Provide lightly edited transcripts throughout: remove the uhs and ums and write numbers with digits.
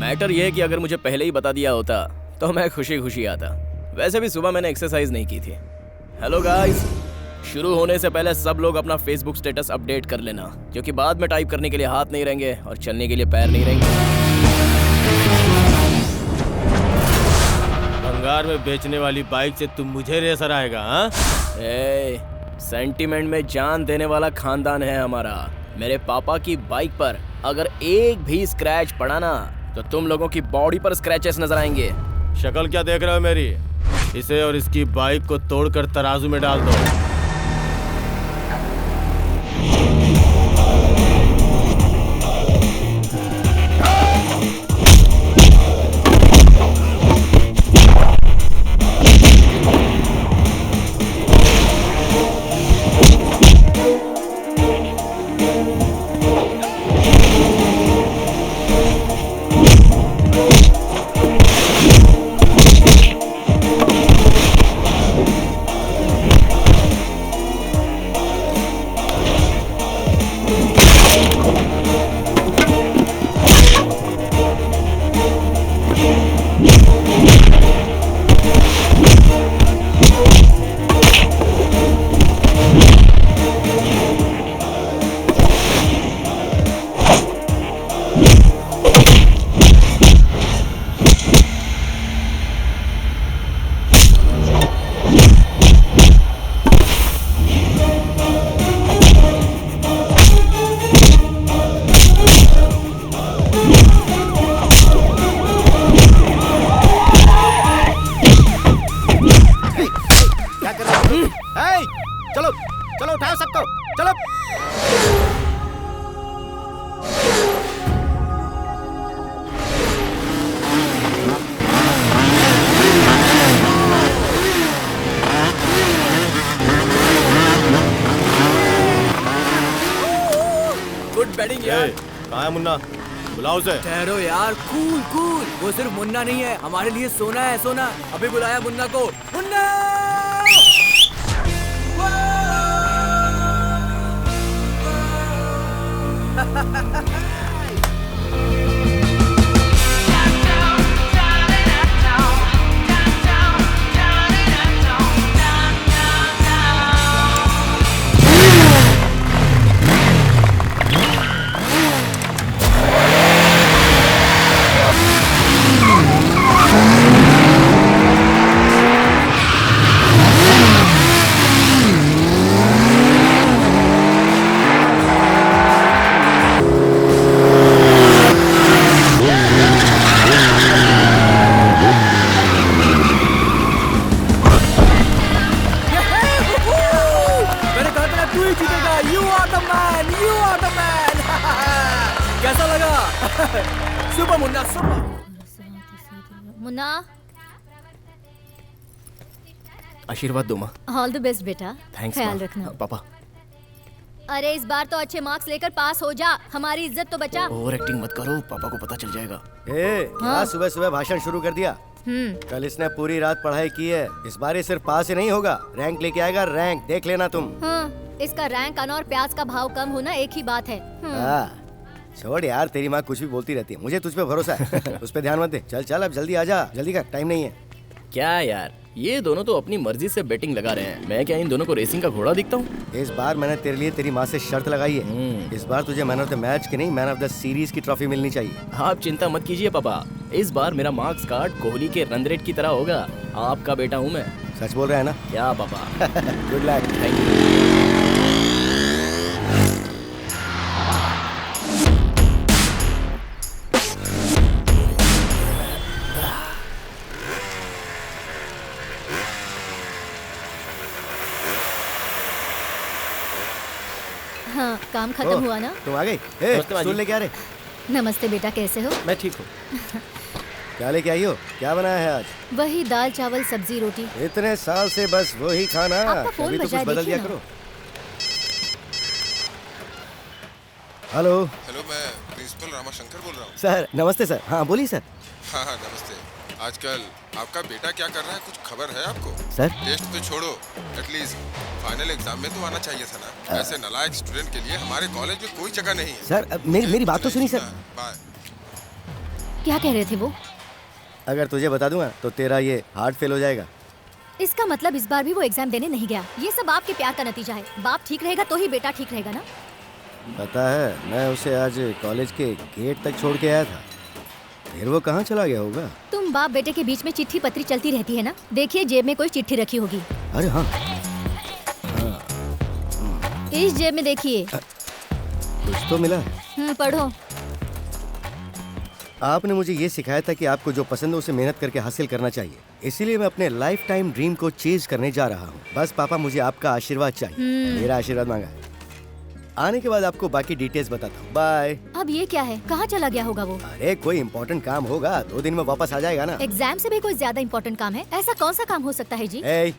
Matter ये है कि अगर मुझे पहले ही बता दिया होता तो मैं खुशी खुशी आता। वैसे भी सुबह मैंने एक्सरसाइज नहीं की थी। हेलो गाइस, शुरू होने से पहले सब लोग अपना फेसबुक स्टेटस अपडेट कर लेना, क्योंकि बाद में टाइप करने के लिए हाथ नहीं रहेंगे और चलने के लिए पैर नहीं रहेंगे। भंगार में बेचने वाली बाइक से तुम मुझे रेसर आएगा? हाँ, सेंटीमेंट में जान देने वाला खानदान है हमारा। मेरे पापा की बाइक पर अगर एक भी स्क्रैच पड़ा ना तो तुम लोगों की बॉडी पर स्क्रैचेस नजर आएंगे। शक्ल क्या देख रहे हो मेरी? इसे और इसकी बाइक को तोड़कर तराजू में डाल दो। चलो चलो, उठाओ सबको, चलो। गुड बैटिंग यार। कहाँ है मुन्ना? बुलाओ उसे। ठहरो यार, कूल कूल। वो सिर्फ मुन्ना नहीं है, हमारे लिए सोना है सोना। अभी बुलाया मुन्ना को। मुन्ना! कैसा लगा? Super Munna, super Munna. आशीर्वाद दो माँ। ऑल द बेस्ट बेटा। थैंक्स ख्याल माँ। रखना। पापा, अरे इस बार तो अच्छे मार्क्स लेकर पास हो जा, हमारी इज्जत तो बचा। ओवर एक्टिंग मत करो, पापा को पता चल जाएगा। क्या सुबह सुबह भाषण शुरू कर दिया? कल इसने पूरी रात पढ़ाई की है। इस बार ये सिर्फ पास ही नहीं होगा, रैंक लेके आएगा। रैंक देख लेना तुम। इसका रैंक आना और प्याज का भाव कम होना एक ही बात है। छोड़ यार, तेरी माँ कुछ भी बोलती रहती है। मुझे तुझ पे भरोसा है। उस पे ध्यान मत दे। चल चल, अब जल्दी आ जा। जल्दी का टाइम नहीं है। क्या यार, ये दोनों तो अपनी मर्जी से बैटिंग लगा रहे हैं। मैं क्या इन दोनों को रेसिंग का घोड़ा दिखता हूँ? इस बार मैंने तेरे लिए तेरी माँ से शर्त लगाई है। इस बार तुझे मैन ऑफ द मैच की नहीं, मैन ऑफ द सीरीज की ट्रॉफी मिलनी चाहिए। आप चिंता मत कीजिए पापा, इस बार मेरा मार्क्स कार्ड कोहली के रन रेट की तरह होगा। आपका बेटा हूँ मैं। सच बोल रहा है ना? क्या पापा? Good luck. Thank you. हाँ, काम खत्म हुआ ना? तुम आ गई? स्टूल लेके आ रहे? नमस्ते बेटा, कैसे हो? मैं ठीक हूँ। क्या लेके आई हो? क्या बनाया है आज? वही दाल चावल सब्जी रोटी। इतने साल से बस वही खाना। आपका फोन कभी तो बजा, कुछ बदल देखिए दिया ना। करो। हेलो हेलो, मैं प्रिंसिपल रामाशंकर बोल रहा हूँ। सर। नमस्ते सर। हाँ बोलिए सर। हाँ हाँ नमस्ते। आजकल आपका बेटा क्या कर रहा है, कुछ खबर है आपको? सर टेस्ट तो छोड़ो, एटलीस्ट फाइनल एग्जाम में तो आना चाहिए था ना। ऐसे नालायक स्टूडेंट के लिए हमारे कॉलेज में कोई जगह नहीं है। सर मेरी बात तो सुनिए सर। बाय। क्या कह रहे थे वो? अगर तुझे बता दूंगा तो तेरा ये हार्ट फेल हो जाएगा। इसका मतलब इस बार भी वो एग्जाम देने नहीं गया। ये सब आपके प्यार का नतीजा है। बाप ठीक रहेगा तो ही बेटा ठीक रहेगा ना। पता है, मैं उसे आज कॉलेज के गेट तक छोड़ के आया था, फिर वो कहाँ चला गया होगा। तुम बाप बेटे के बीच में चिट्ठी पत्री चलती रहती है ना। देखिए जेब में कोई चिट्ठी रखी होगी। अरे हाँ, इस जेब में देखिए। कुछ तो मिला है। पढ़ो। आपने मुझे ये सिखाया था कि आपको जो पसंद है उसे मेहनत करके हासिल करना चाहिए, इसीलिए मैं अपने लाइफ टाइम ड्रीम को चेज करने जा रहा हूँ। बस पापा, मुझे आपका आशीर्वाद चाहिए। मेरा आशीर्वाद मांगा है। आने के बाद आपको बाकी डिटेल्स बताता हूँ। बाय। अब ये क्या है? कहाँ चला गया होगा वो? अरे कोई इम्पोर्टेंट काम होगा, 2 दिन में वापस आ जाएगा ना। एग्जाम से भी कोई ज्यादा इम्पोर्टेंट काम है? ऐसा कौन सा काम हो सकता है जी? ए,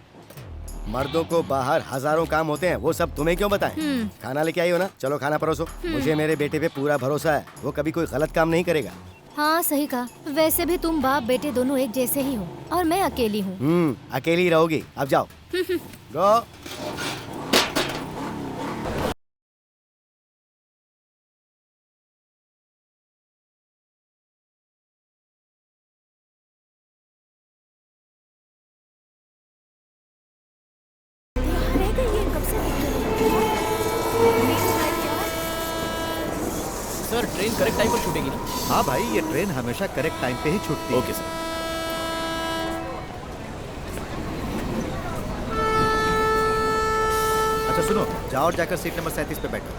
मर्दों को बाहर हजारों काम होते हैं, वो सब तुम्हें क्यों बताएं? खाना लेके आई हो ना, चलो खाना परोसो। मुझे मेरे बेटे पे पूरा भरोसा है, वो कभी कोई गलत काम नहीं करेगा। हाँ सही कहा। वैसे भी तुम बाप बेटे दोनों एक जैसे ही हो और मैं अकेली हूँ। अकेली ही रहोगी। अब जाओ। गो। सर ट्रेन करेक्ट टाइम पर छूटेगी ना? हाँ भाई, ये ट्रेन हमेशा करेक्ट टाइम पे ही छूटती है। Okay sir. अच्छा सुनो, जाओ और जाकर सीट नंबर 37 पे बैठो।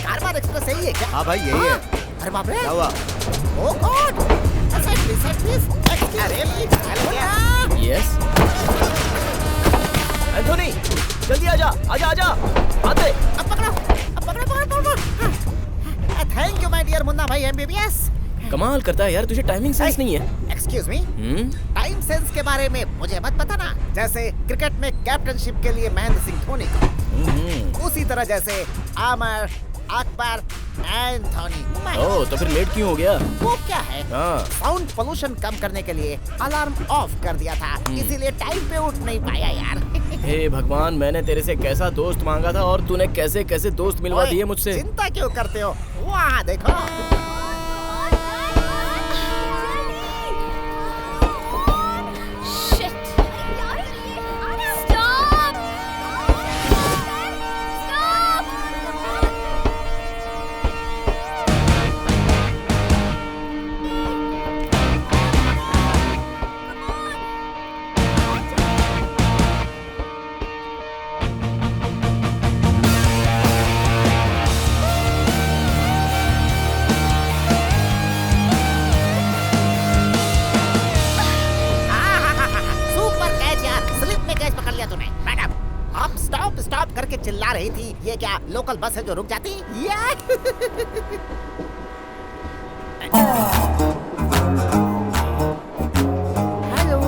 कारवार एक्सप्रेस यही है क्या? हाँ भाई, यही है। अरे बाप रे! क्या हुआ? Oh god! Side please. अरे हेलो यार! यस एंथोनी, जल्दी आजा आजा आजा। आते। अब पकड़ो। Thank you my dear Munna भाई एमबीबीएस। कमाल करता है यार, तुझे टाइमिंग सेंस नहीं है। एक्सक्यूज मी, टाइम सेंस के बारे में मुझे मत बताना। जैसे क्रिकेट में कैप्टनशिप के लिए महेंद्र सिंह धोनी को, उसी तरह जैसे आमर, अकबर, एंथोनी मैं। ओह, तो फिर लेट क्यों हो गया? वो क्या है, हाँ। साउंड पोल्यूशन कम करने के लिए अलार्म ऑफ कर दिया था, इसीलिए टाइम पे उठ नहीं पाया यार। हे भगवान, मैंने तेरे से कैसा दोस्त मांगा था और तूने कैसे कैसे दोस्त मिलवा ओए, दिए मुझसे। चिंता क्यों करते हो? वहाँ देखो। स्टॉप करके चिल्ला रही थी। ये क्या लोकल बस है जो रुक जाती? हेलो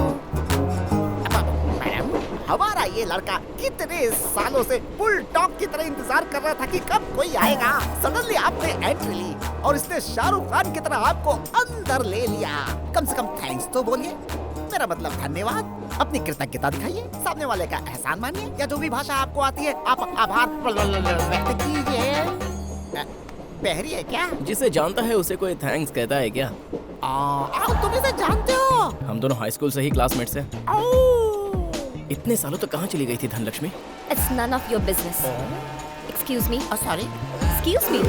मैडम, हमारा ये लड़का कितने सालों से बुल डॉग की तरह इंतजार कर रहा था कि कब कोई आएगा। सडनली आपने एंट्री ली और इसने शाहरुख खान की तरह आपको अंदर ले लिया। कम से कम थैंक्स तो बोलिए, मेरा मतलब धन्यवाद। अपनी कृतज्ञता दिखाइए, सामने वाले का एहसान मानिए, या जो भी भाषा आपको आती है आप आभार व्यक्त कीजिए। बहरी है क्या? जिसे जानता है उसे कोई थैंक्स कहता है क्या? तुम इसे जानते हो? हम दोनों हाई स्कूल से ही क्लासमेट्स हैं। इतने सालों तक कहाँ चली गई थी Dhanlaxmi? It's none of your business. Excuse me. Sorry. Excuse me.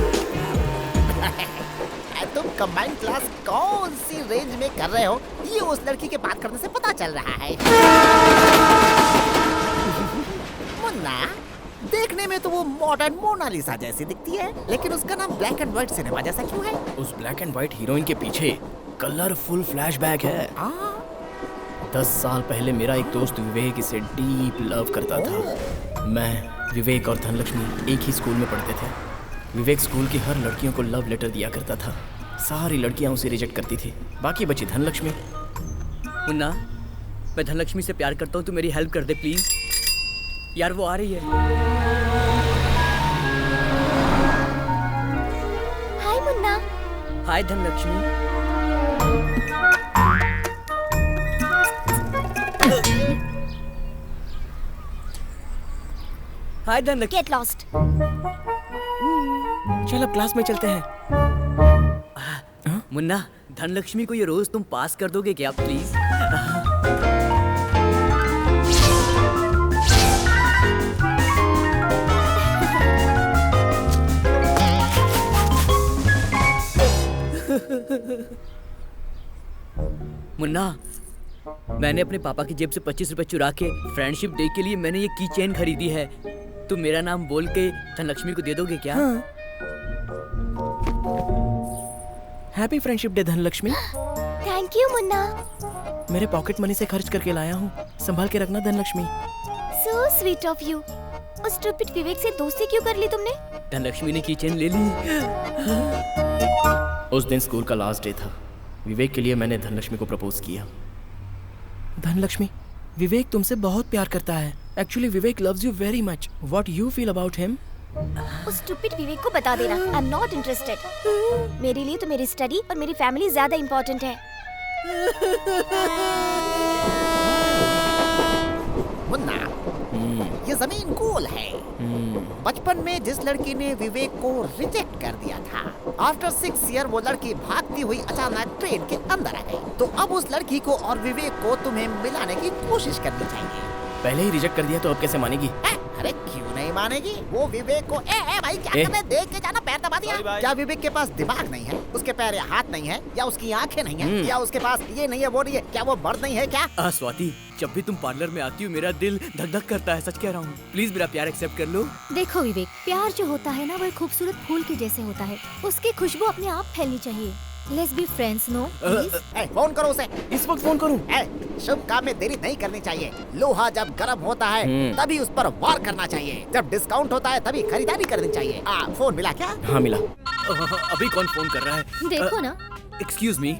तुम कंबाइंड क्लास कौन सी रेंज में कर रहे हो, ये उस लड़की के बात करने से पता चल रहा है। मुन्ना, देखने में तो वो मॉडर्न मोनालिसा जैसी दिखती है, लेकिन उसका नाम ब्लैक एंड व्हाइट सिनेमा जैसा क्यों है? उस ब्लैक एंड व्हाइट हीरोइन के पीछे कलरफुल फ्लैशबैक है। 10 साल पहले मेरा एक दोस्त विवेक इसे डीप लव करता था। मैं, विवेक और धनलक्ष्मी एक ही स्कूल में पढ़ते थे। विवेक स्कूल की हर लड़कियों को लव लेटर दिया करता था। सारी लड़कियां उसे रिजेक्ट करती थी, बाकी बची धनलक्ष्मी। मुन्ना, मैं धनलक्ष्मी से प्यार करता हूँ, तू मेरी हेल्प कर दे प्लीज। यार वो आ रही है। Hi Munna. Hi Dhanalakshmi. Hi Dhanalakshmi. Get lost. चल अब क्लास में चलते हैं। मुन्ना, धनलक्ष्मी को ये रोज तुम पास कर दोगे क्या प्लीज? मुन्ना, मैंने अपने पापा की जेब से 25 रुपए चुरा के फ्रेंडशिप डे के लिए मैंने ये की चेन खरीदी है। तुम मेरा नाम बोल के धनलक्ष्मी को दे दोगे क्या? Happy friendship day Dhanlaxmi. Thank you Munna. मेरे पॉकेट मनी से खर्च करके लाया हूँ, संभाल के रखना Dhanlaxmi. So sweet of you. उस स्टूपिड विवेक से दोस्ती क्यों कर ली तुमने? धनलक्ष्मी ने की चेन ले ली। उस दिन स्कूल का लास्ट डे था। विवेक के लिए मैंने धनलक्ष्मी को प्रपोज किया। धनलक्ष्मी, विवेक तुमसे बहुत प्यार करता है। Actually Vivek loves you very much. What you feel about him? उस स्टूपिड विवेक को बता देना आई एम नॉट इंटरेस्टेड। मेरे लिए तो मेरी स्टडी और मेरी फैमिली ज्यादा इम्पोर्टेंट है। मुन्ना, ये जमीन गोल है। बचपन में जिस लड़की ने विवेक को रिजेक्ट कर दिया था, आफ्टर 6 ईयर वो लड़की भागती हुई अचानक ट्रेन के अंदर आ गई। तो अब उस लड़की को और विवेक को तुम्हें मिलाने की कोशिश करनी चाहिए। पहले ही रिजेक्ट कर दिया तो अब कैसे मानेगी? अरे क्यों नहीं मानेगी? वो विवेक को भाई क्या कर रहे? देख के जाना, पैर दबा दिया। क्या विवेक के पास दिमाग नहीं है? उसके पैर या हाथ नहीं है? या उसकी आंखें नहीं है? या उसके पास ये नहीं है वो नहीं है? क्या वो मर्द नहीं है क्या? स्वाति, जब भी तुम पार्लर में आती हो मेरा दिल धक धक करता है। सच कह रहा हूँ, प्लीज मेरा प्यार एक्सेप्ट कर लो। देखो विवेक, प्यार जो होता है ना वो एक खूबसूरत फूल के जैसे होता है। उसकी खुशबू अपने आप फैलनी चाहिए। Let's be friends, no? Phone करो उसे। इस वक्त फोन करूं? शुभ काम में देरी नहीं करनी चाहिए। लोहा जब गर्म होता है तभी उस पर वार करना चाहिए। जब डिस्काउंट होता है तभी खरीदारी करनी चाहिए। फोन मिला क्या? हाँ मिला। अभी कौन फोन कर रहा है? देखो ना। Excuse me.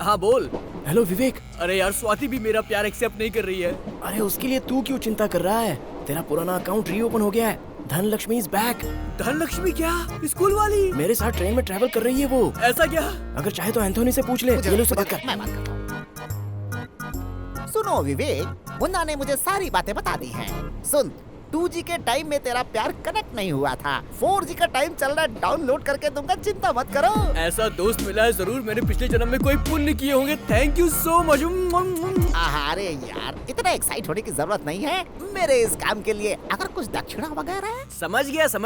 हाँ बोल। हेलो विवेक। अरे यार, स्वाति भी मेरा प्यार एक्सेप्ट नहीं कर रही है। अरे उसके लिए तू क्यों चिंता कर रहा है? तेरा पुराना अकाउंट रीओपन हो गया है। Dhanlaxmi is back. धनलक्ष्मी क्या? स्कूल वाली? मेरे साथ ट्रेन में ट्रैवल कर रही है वो। ऐसा क्या? अगर चाहे तो एंथोनी से पूछ ले। ये लो से बात कर। मैं बात करता हूँ। सुनो विवेक, मुन्ना ने मुझे सारी बातें बता दी हैं। सुन, 2G के टाइम में तेरा प्यार कनेक्ट नहीं हुआ था। 4G का टाइम चल रहा है, डाउनलोड करके दूंगा, चिंता मत करो। ऐसा दोस्त मिला है जरूर मैंने पिछले जन्म में कोई पुण्य किए होंगे। Thank you so much. अरे यार, इतना एक्साइट होने की जरूरत नहीं है। मेरे इस काम के लिए अगर कुछ दक्षिणा वगैरह है? समझ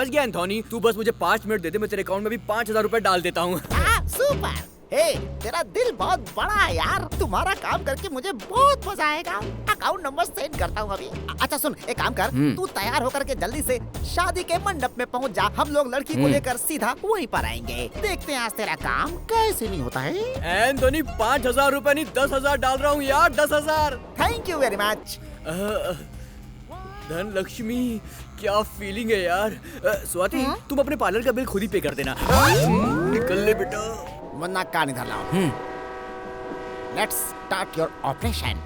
गया एंथोनी। तू बस मुझे 5 मिनट दे दे, मैं तेरे अकाउंट में भी 5000 रुपए डाल देता हूँ। सुपर। हे, तेरा दिल बहुत बड़ा है यार। तुम्हारा काम करके मुझे बहुत मजा आएगा। अकाउंट नंबर सेंड करता हूँ अभी। अच्छा सुन, एक काम कर, तू तैयार होकर के जल्दी से शादी के मंडप में पहुँच जा। हम लोग लड़की को लेकर सीधा वहीं पर आएंगे। देखते हैं आज तेरा काम कैसे नहीं होता है। एंथोनी, 5000 रुपए नहीं 10,000 डाल रहा हूँ यार, 10,000। Thank you very much. Dhanlaxmi, क्या फीलिंग है यार। स्वाति, तुम अपने पार्लर का बिल खुद ही पे कर देना। निकल ले बेटा। मुन्ना कान इधर लाओ। Let's start your operation.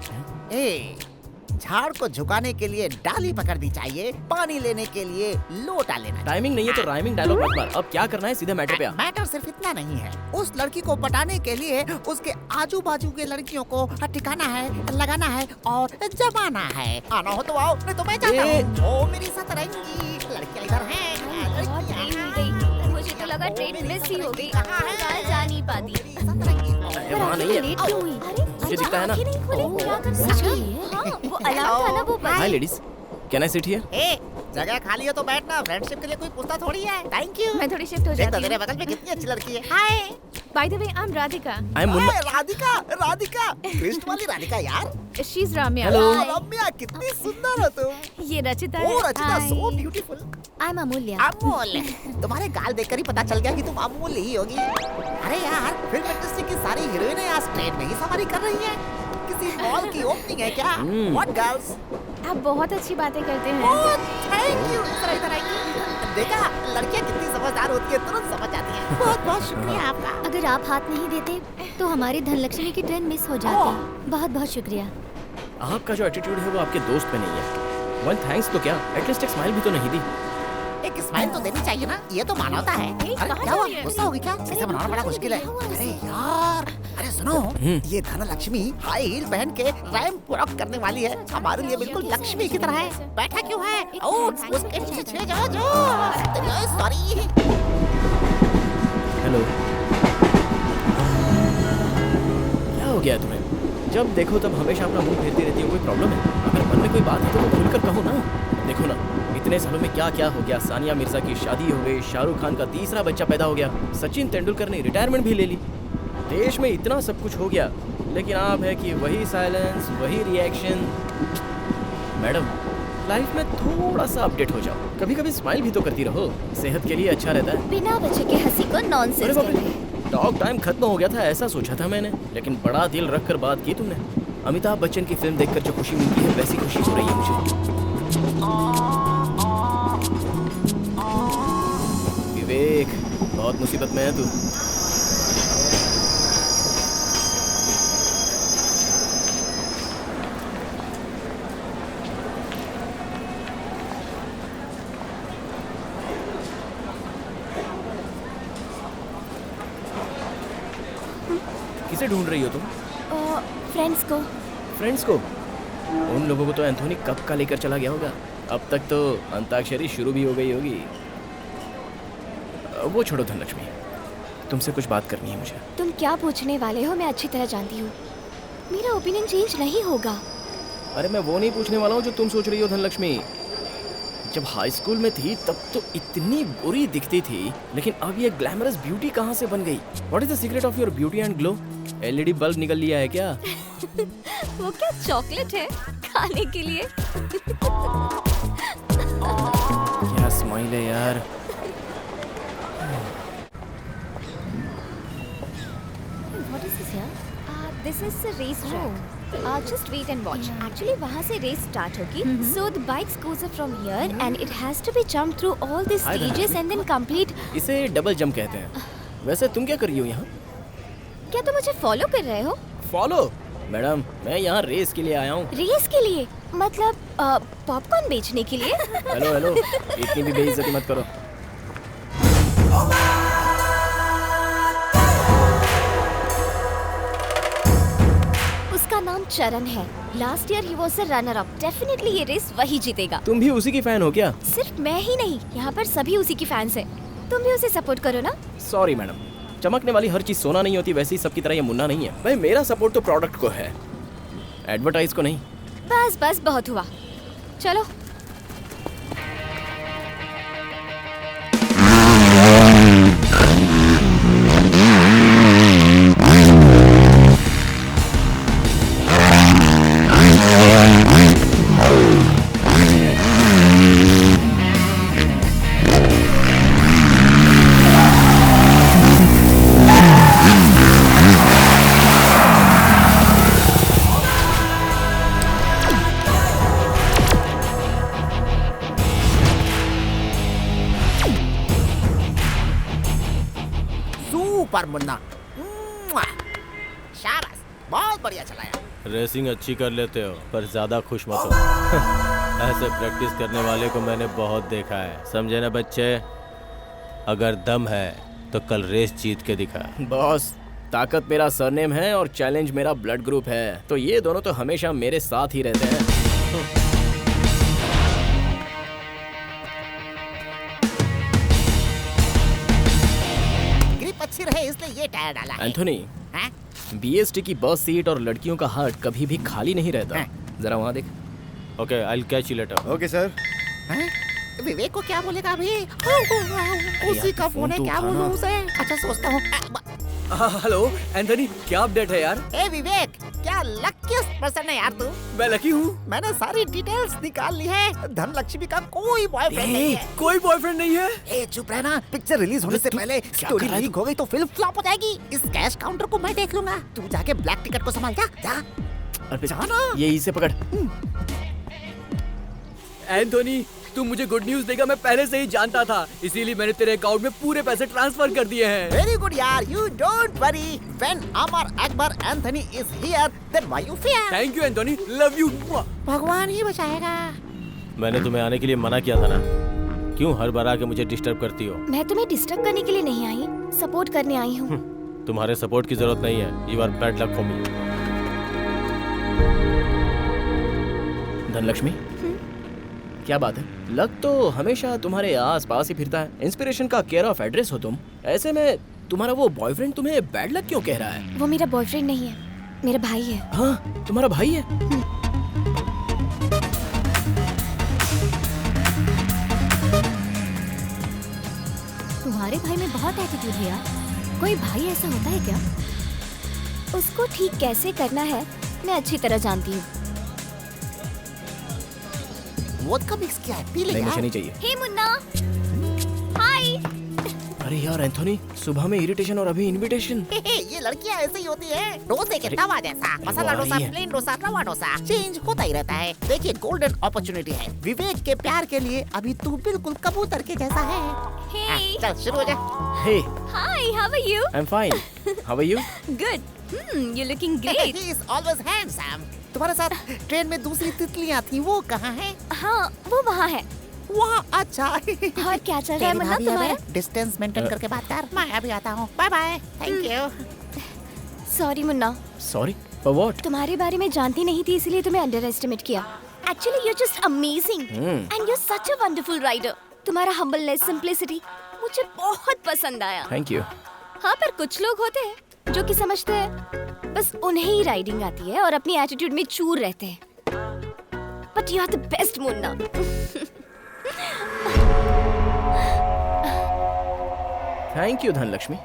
झाड़ को झुकाने के लिए डाली पकड़नी चाहिए, पानी लेने के लिए लोटा लेना चाहिए। टाइमिंग नहीं है तो राइमिंग डायलॉग मत मार। अब क्या करना है, सीधे मैटर पे आ। मैटर सिर्फ इतना नहीं है। उस लड़की को पटाने के लिए उसके आजू बाजू के लड़कियों को ठिकाना है, लगाना है और जमाना है। आना हो तो आओ, नहीं तो मैं जाता हूँ। ओ मेरी सतरंगी, लड़कियाँ इधर हैं। मुझे तो लगा ट्रेन मिस ही हो गई। जा नहीं पाती। वहाँ नहीं है। लेट क्यों हुई? मुझे दिखता है ना। क्या कर सकती है? हाँ, वो अलार्म था ना वो। हाय ladies, can I sit here? जगह खाली है तो बैठना। फ्रेंडशिप के लिए कोई पूछता थोड़ी है। Thank you. मैं थोड़ी शिफ्ट हो देख जाती तेरे हूँ। बगल में कितनी अच्छी लड़की है। Hi. By the way, I am Radhika. I am Munna. Radhika, Radhika, Krishna वाली राधिका यार। She is Ramya. रम्या, कितनी सुंदर हो तुम। ये रचिता ओ है। Rachita, so beautiful. I am अमूल्य। अमूल, तुम्हारे गाल देखकर ही पता चल गया कि तुम अमूल ही होगी। अरे यार, फिल्म इंडस्ट्री की सारी हीरोइनें आज ट्रेन में ही सवारी कर रही हैं। किसी मॉल की ओपनिंग है क्या? What girls? आप बहुत अच्छी बातें करते हैं। Thank you. इधर आइए। देखा, लड़कियां कितनी समझदार होती है, तुरंत समझ जाती हैं। बहुत बहुत शुक्रिया आपका। अगर आप हाथ नहीं देते तो हमारी धनलक्ष्मी की ट्रेन मिस हो जाती। बहुत बहुत शुक्रिया। आपका जो एटीट्यूड है वो आपके दोस्त में नहीं है। वन थैंक्स तो क्या, एटलीस्ट एक स्माइल भी तो नहीं दी। एक स्माइल तो देनी चाहिए ना, ये तो मानवता है। अरे क्या हुआ, गुस्सा होगी क्या? इसे मनाना बड़ा मुश्किल है। अरे यार, अरे सुनो, ये धनलक्ष्मी हाई हील पहन के रैंप वॉक करने वाली है। हमारे लिए बिल्कुल लक्ष्मी की तरह है। बैठा क्यों है? उसके पीछे जाओ। सॉरी। हेलो, क्या हो गया तुम्हें? जब देखो तब हमेशा अपना मुंह फेरती रहती हो। कोई प्रॉब्लम है? अगर मन में कोई बात है तो वो खुलकर कहो ना। देखो ना, इतने सालों में क्या क्या हो गया। सानिया मिर्जा की शादी हो गई, शाहरुख खान का तीसरा बच्चा पैदा हो गया, सचिन तेंदुलकर ने रिटायरमेंट भी ले ली, देश में इतना सब कुछ हो गया, लेकिन आप है कि वही साइलेंस, वही रिएक्शन। मैडम, लाइफ में थोड़ा सा अपडेट हो जाओ। कभी कभी स्माइल भी तो करती रहो, सेहत के लिए अच्छा रहता है। बिना वजह के हंसी को नॉनसेंस कहते हैं। टॉक टाइम खत्म हो गया था ऐसा सोचा था मैंने, लेकिन बड़ा दिल रख कर बात की तुमने। अमिताभ बच्चन की फिल्म देखकर जो खुशी मिलती है वैसी खुशी हो रही है मुझे। विवेक, बहुत मुसीबत में है तू। किसे ढूंढ रही हो तुम? फ्रेंड्स को। फ्रेंड्स को? उन लोगों को तो एंथोनी कब का लेकर चला गया होगा। अब तक तो अंताक्षरी शुरू भी हो गई होगी। वो छोड़ो धनलक्ष्मी, तुमसे कुछ बात करनी है मुझे। तुम क्या पूछने वाले हो मैं अच्छी तरह जानती हूँ। मेरा ओपिनियन चेंज नहीं होगा। अरे मैं वो नहीं पूछने वाला हूँ जो तुम सोच रही हो धनलक्ष्मी। जब हाई स्कूल में थी तब तो इतनी बुरी दिखती थी, लेकिन अब ये ग्लैमरस ब्यूटी कहाँ से बन गई? What is the secret of your beauty and glow? LED bulb निकल लिया है क्या? वो क्या चॉकलेट है खाने के लिए? क्या स्माइल है यार। What is this here? This is the race track. Just wait and watch. Actually, वहाँ से रेस स्टार्ट होगी. So the bikes goes up from here and it has to be jumped through all these Hi, stages Dhananjali. and then complete. इसे double jump कहते हैं। वैसे तुम क्या कर रही हो यहाँ? क्या तुम मुझे फॉलो कर रहे हो? फॉलो? मैडम, मैं यहाँ रेस के लिए आया हूँ। रेस के लिए? मतलब पॉपकॉर्न बेचने के लिए? हेलो हेलो, इतनी भी बेइज्जती मत करो। उसका नाम चरण है। Last year he was a runner up. Definitely ये रेस वही जीतेगा। तुम भी उसी की फैन हो क्या? सिर्फ मैं ही नहीं, यहाँ पर सभी उसी की फैंस हैं। तुम भी उसे सपोर्ट करो ना। सॉरी मैडम, चमकने वाली हर चीज सोना नहीं होती, वैसे ही सबकी तरह ये मुन्ना नहीं है। भाई मेरा सपोर्ट तो प्रोडक्ट को है, एडवर्टाइज को नहीं। बस बस बहुत हुआ, चलो। सुपर मुन्ना, शाबाश, बहुत बढ़िया चलाया। रेसिंग अच्छी कर लेते हो पर ज्यादा खुश मत हो। ऐसे प्रैक्टिस करने वाले को मैंने बहुत देखा है, समझे ना बच्चे? अगर दम है तो कल रेस जीत के दिखा। बॉस, ताकत मेरा सरनेम है और चैलेंज मेरा ब्लड ग्रुप है, तो ये दोनों तो हमेशा मेरे साथ ही रहते हैं। ग्रिप अच्छी रहे इसलिए ये टायर डाला है। एंथोनी, हैं? बीएसटी की बस सीट और लड़कियों का हार्ट कभी भी खाली नहीं रहता। जरा वहाँ देख। Okay, I will catch you later. Okay sir. हैं? विवेक को क्या बोलेगा अभी? उसी का फोन है, तू क्या उठाना। बोलूं उसे? अच्छा सोचता हूँ। हेलो एंथनी, क्या अपडेट है यार? ए विवेक, क्या लकीस्ट पर्सन है यार तू। मैं लकी हूँ। मैंने सारी डिटेल्स निकाल ली है। धनलक्ष्मी का कोई बॉयफ्रेंड नहीं है। कोई बॉयफ्रेंड नहीं है? ए चुप रहना, पिक्चर रिलीज होने से पहले स्टोरी लीक हो गई तो फिल्म फ्लॉप हो जाएगी। इस कैश काउंटर को मैं देख लूंगा, तू जाके ब्लैक टिकट को संभाल। जा जा। अरे जाना। ये इसे पकड़। एंथोनी, तू मुझे गुड न्यूज देगा मैं पहले से ही जानता था, इसीलिए मैंने तेरे अकाउंट में पूरे पैसे ट्रांसफर कर दिए हैं। वेरी गुड यार, you don't worry. When Amar Akbar Anthony is here, then why you fear? Thank you Anthony, love you. भगवान ही बचाएगा। मैंने तुम्हें आने के लिए मना किया था ना, क्यों हर बार आके मुझे डिस्टर्ब करती हो? मैं तुम्हें डिस्टर्ब करने के लिए नहीं आई, सपोर्ट करने आई हूँ। तुम्हारे सपोर्ट की जरूरत नहीं है। You are bad luck for me. Dhanalakshmi, क्या बात है? लक तो हमेशा तुम्हारे आस पास ही फिरता है। इंस्पिरेशन का केयर ऑफ एड्रेस हो तुम। ऐसे में तुम्हारा वो बॉयफ्रेंड तुम्हें बैड लक क्यों कह रहा है? वो मेरा बॉयफ्रेंड नहीं है, मेरा भाई है। हाँ, तुम्हारा भाई है? तुम्हारे भाई में बहुत एटीट्यूड है यार। कोई भाई ऐसा होता है क्या? उसको ठीक कैसे करना है मैं अच्छी तरह जानती हूँ। वोदका मिक्स किया है, पी ले नहीं, मुझे यार। नहीं चाहिए। हे मुन्ना, हाय। अरे यार एंथोनी, सुबह में इरिटेशन और अभी इनविटेशन। ये लड़कियां ऐसे ही होती है, डोसे के तवा जैसा। मसाला वो आ डोसा, रही है। प्लेन डोसा, रवा डोसा, चेंज होता ही रहता है। देखिए गोल्डन अपॉर्चुनिटी है विवेक के प्यार के लिए। अभी तू बिल्कुल कबूतर के जैसा है। हाँ, हे, चल शुरू हो जा। Hey, hi, how are you? I am fine. How are you? Good. You looking great. He is always handsome। तुम्हारे साथ ट्रेन में दूसरी तितलियां थी, वो कहाँ है? हाँ, वो वहाँ है। वहाँ, अच्छा। और क्या चल रहा है मुन्ना तुम्हारा? डिस्टेंस मेंटेन करके बात कर। मैं अभी आता हूँ। Bye bye. Thank you. Sorry Munna, sorry for what? तुम्हारे बारे में जानती नहीं थी इसलिए तुम्हें अंडर एस्टिमेट किया। Actually you just amazing and you such a wonderful rider. तुम्हारा हम्बलनेस, सिंप्लिसिटी मुझे बहुत पसंद आया। Thank you. हाँ, पर कुछ लोग होते हैं जो कि समझते हैं बस उन्हें ही राइडिंग आती है और अपनी एटीट्यूड में चूर रहते हैं। But you are the best Munna. Thank you Dhanalakshmi,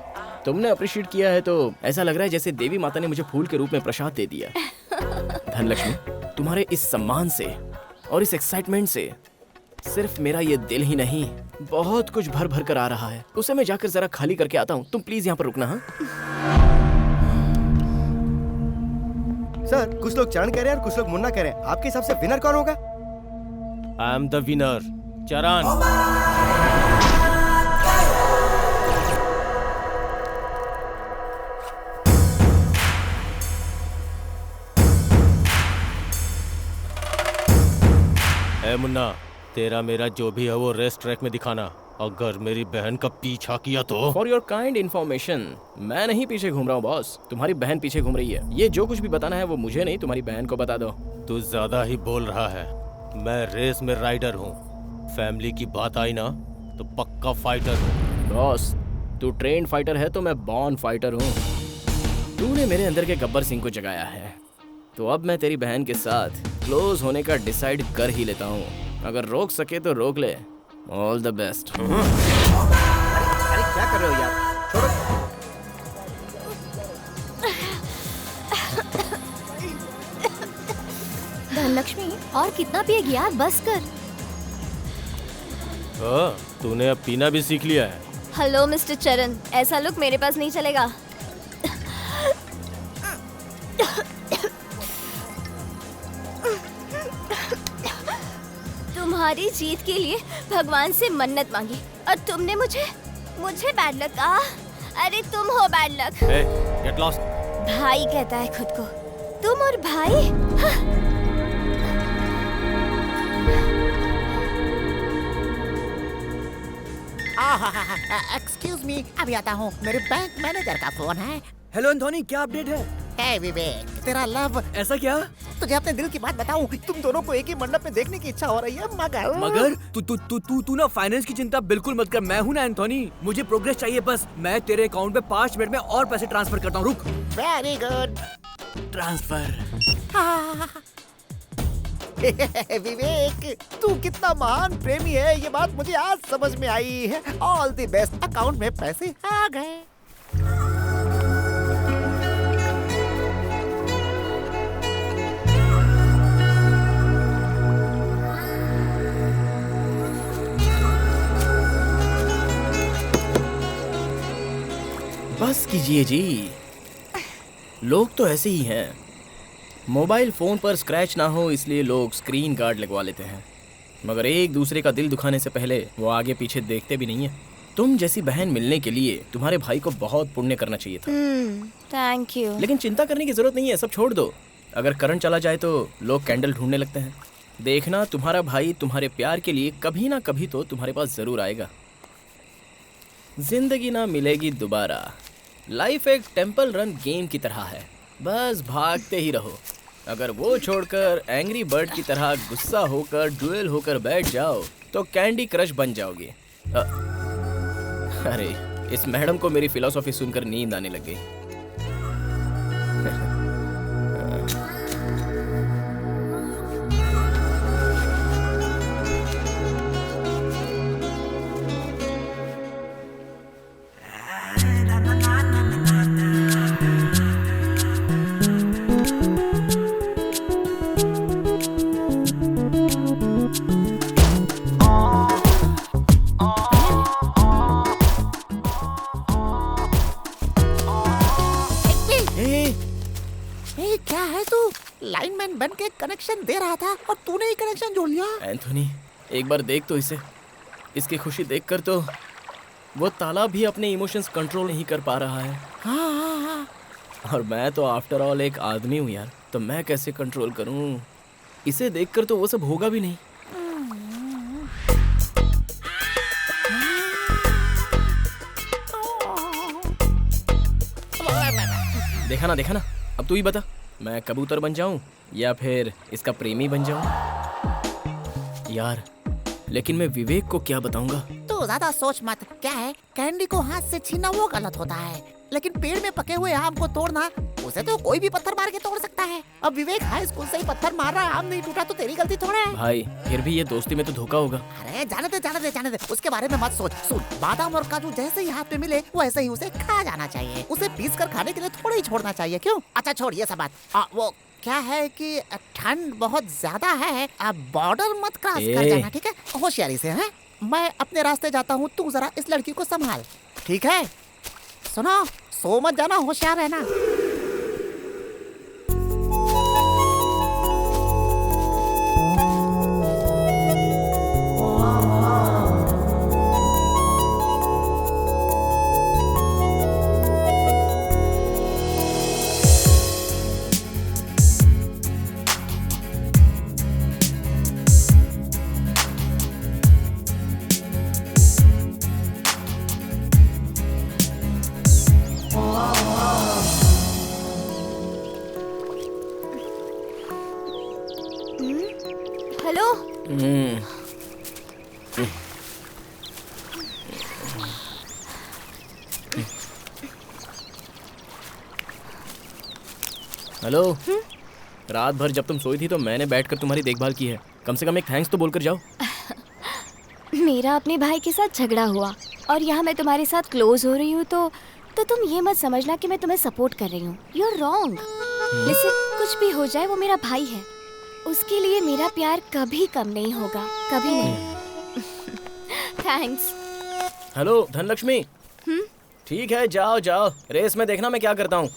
तुमने अप्रिशिएट किया है तो ऐसा लग रहा है जैसे देवी माता ने मुझे फूल के रूप में प्रसाद दे दिया। धनलक्ष्मी, तुम्हारे इस सम्मान से और इस एक्साइटमेंट से सिर्फ मेरा ये दिल ही नहीं, बहुत कुछ भर भर कर आ रहा है। उसे मैं जाकर जरा खाली करके आता हूँ। तुम प्लीज यहाँ पर रुकना। हाँ, सर कुछ लोग चरण कह रहे हैं और कुछ लोग मुन्ना कह रहे हैं। आपके हिसाब से विनर कौन होगा? आई एम द विनर, चरण। ए मुन्ना, तेरा मेरा जो भी है वो रेस ट्रैक में दिखाना। अगर मेरी बहन का पीछा किया तो। फॉर योर काइंड इन्फॉर्मेशन, मैं नहीं पीछे घूम रहा हूँ बॉस, तुम्हारी बहन पीछे घूम रही है। ये जो कुछ भी बताना है वो मुझे नहीं, तुम्हारी बहन को बता दो। तू ज्यादा ही बोल रहा है। मैं रेस में राइडर हूँ। फैमिली की बात आई ना तो पक्का फाइटर हूँ। बॉस, तू ट्रेन फाइटर है तो मैं बॉर्न फाइटर हूँ। तूने मेरे अंदर के गब्बर सिंह को जगाया है, तो अब मैं तेरी बहन के साथ क्लोज होने का डिसाइड कर ही लेता हूँ। अगर रोक सके तो रोक ले। All the best. अरे क्या कर रहे हो यार? छोड़ो। धनलक्ष्मी, और कितना पिएगी यार, बस कर। तूने अब पीना भी सीख लिया है। हेलो मिस्टर चरण, ऐसा लुक मेरे पास नहीं चलेगा। तुम्हारी जीत के लिए भगवान से मन्नत मांगी और तुमने मुझे बैड लक कहा। अरे तुम हो बैड लक। Get lost. भाई कहता है खुद को। तुम और भाई? एक्सक्यूज मी, अभी आता हूँ। मेरे बैंक मैनेजर का फोन है। हेलो एंथोनी, क्या अपडेट है? हे विवेक, तेरा लव। ऐसा क्या? तुझे अपने दिल की बात बताऊं, तुम दोनों को एक ही मंडप में देखने की इच्छा हो रही है, मगर तू ना फाइनेंस की चिंता बिल्कुल मत कर। मैं हूँ ना एंथोनी, मुझे प्रोग्रेस चाहिए बस। मैं तेरे अकाउंट में 5 मिनट में और पैसे ट्रांसफर करता हूँ। रुक। Very good. ट्रांसफर। विवेक, तू कितना महान प्रेमी है, ये बात मुझे आज समझ में आई है। All the best. अकाउंट में पैसे आ गए। बस कीजिए जी, लोग तो ऐसे ही हैं। मोबाइल फोन पर स्क्रैच ना हो इसलिए लोग स्क्रीन गार्ड लगवा लेते हैं, मगर एक दूसरे का दिल दुखाने से पहले वो आगे पीछे देखते भी नहीं है। तुम जैसी बहन मिलने के लिए तुम्हारे भाई को बहुत पुण्य करना चाहिए था। Thank you. लेकिन चिंता करने की जरूरत नहीं है, सब छोड़ दो। अगर करंट चला जाए तो लोग कैंडल ढूंढने लगते हैं। देखना, तुम्हारा भाई तुम्हारे प्यार के लिए कभी ना कभी तो तुम्हारे पास जरूर आएगा। जिंदगी ना मिलेगी दोबारा, लाइफ एक टेम्पल रन गेम की तरह है, बस भागते ही रहो। अगर वो छोड़कर एंग्री बर्ड की तरह गुस्सा होकर डुएल होकर बैठ जाओ तो कैंडी क्रश बन जाओगे। अरे इस मैडम को मेरी फिलॉसफी सुनकर नींद आने लग गई। ए, क्या है तू? लाइनमैन बन के कनेक्शन दे रहा था और तूने ही कनेक्शन जोड़ लिया। एंथोनी एक बार देख तो इसे, इसकी खुशी देखकर तो वो ताला भी अपने इमोशंस कंट्रोल नहीं कर पा रहा है। हाँ। और मैं तो आफ्टर ऑल एक आदमी हूँ यार, तो मैं कैसे कंट्रोल करूँ? इसे देखकर तो वो सब होगा भी नहीं। देखा ना, अब तू ही बता, मैं कबूतर बन जाऊं या फिर इसका प्रेमी बन जाऊं? यार लेकिन मैं विवेक को क्या बताऊंगा? तू ज्यादा सोच मत। क्या है, कैंडी को हाथ से छीनना वो गलत होता है, लेकिन पेड़ में पके हुए आम को तोड़ना उसे तो कोई भी पत्थर मार के तोड़ सकता है। अब विवेक हाई स्कूल से ही पत्थर मार रहा है, आम नहीं टूटा तो तेरी गलती थोड़ा है। भाई फिर भी ये दोस्ती में तो धोखा होगा। अरे जाने दे, उसके बारे में मत सोच। सुन, बादाम और काजू जैसे ही हाथ में मिले वैसे ही उसे खा जाना चाहिए। उसे पीस कर खाने के लिए थोड़ा ही छोड़ना चाहिए। क्यों? अच्छा छोड़ ये सब बात। वो क्या है कि ठंड बहुत ज्यादा है, आप बॉर्डर मत क्रॉस कर जाना, ठीक है? होशियारी से। हैं? मैं अपने रास्ते जाता हूँ, तू जरा इस लड़की को संभाल, ठीक है? सुनो, सो मत जाना, होशियार रहना। हेलो। हेलो। रात भर जब तुम सोई थी तो मैंने बैठकर तुम्हारी देखभाल की है, कम से कम एक थैंक्स तो बोलकर जाओ। मेरा अपने भाई के साथ झगड़ा हुआ और यहाँ मैं तुम्हारे साथ क्लोज हो रही हूँ तो तुम ये मत समझना कि मैं तुम्हें सपोर्ट कर रही हूँ। You are wrong. लिसन, कुछ भी हो जाए वो मेरा भाई है, उसके लिए मेरा प्यार कभी कम नहीं होगा, कभी नहीं। थैंक्स। हेलो धनलक्ष्मी। ठीक है, जाओ जाओ, रेस में देखना मैं क्या करता हूँ।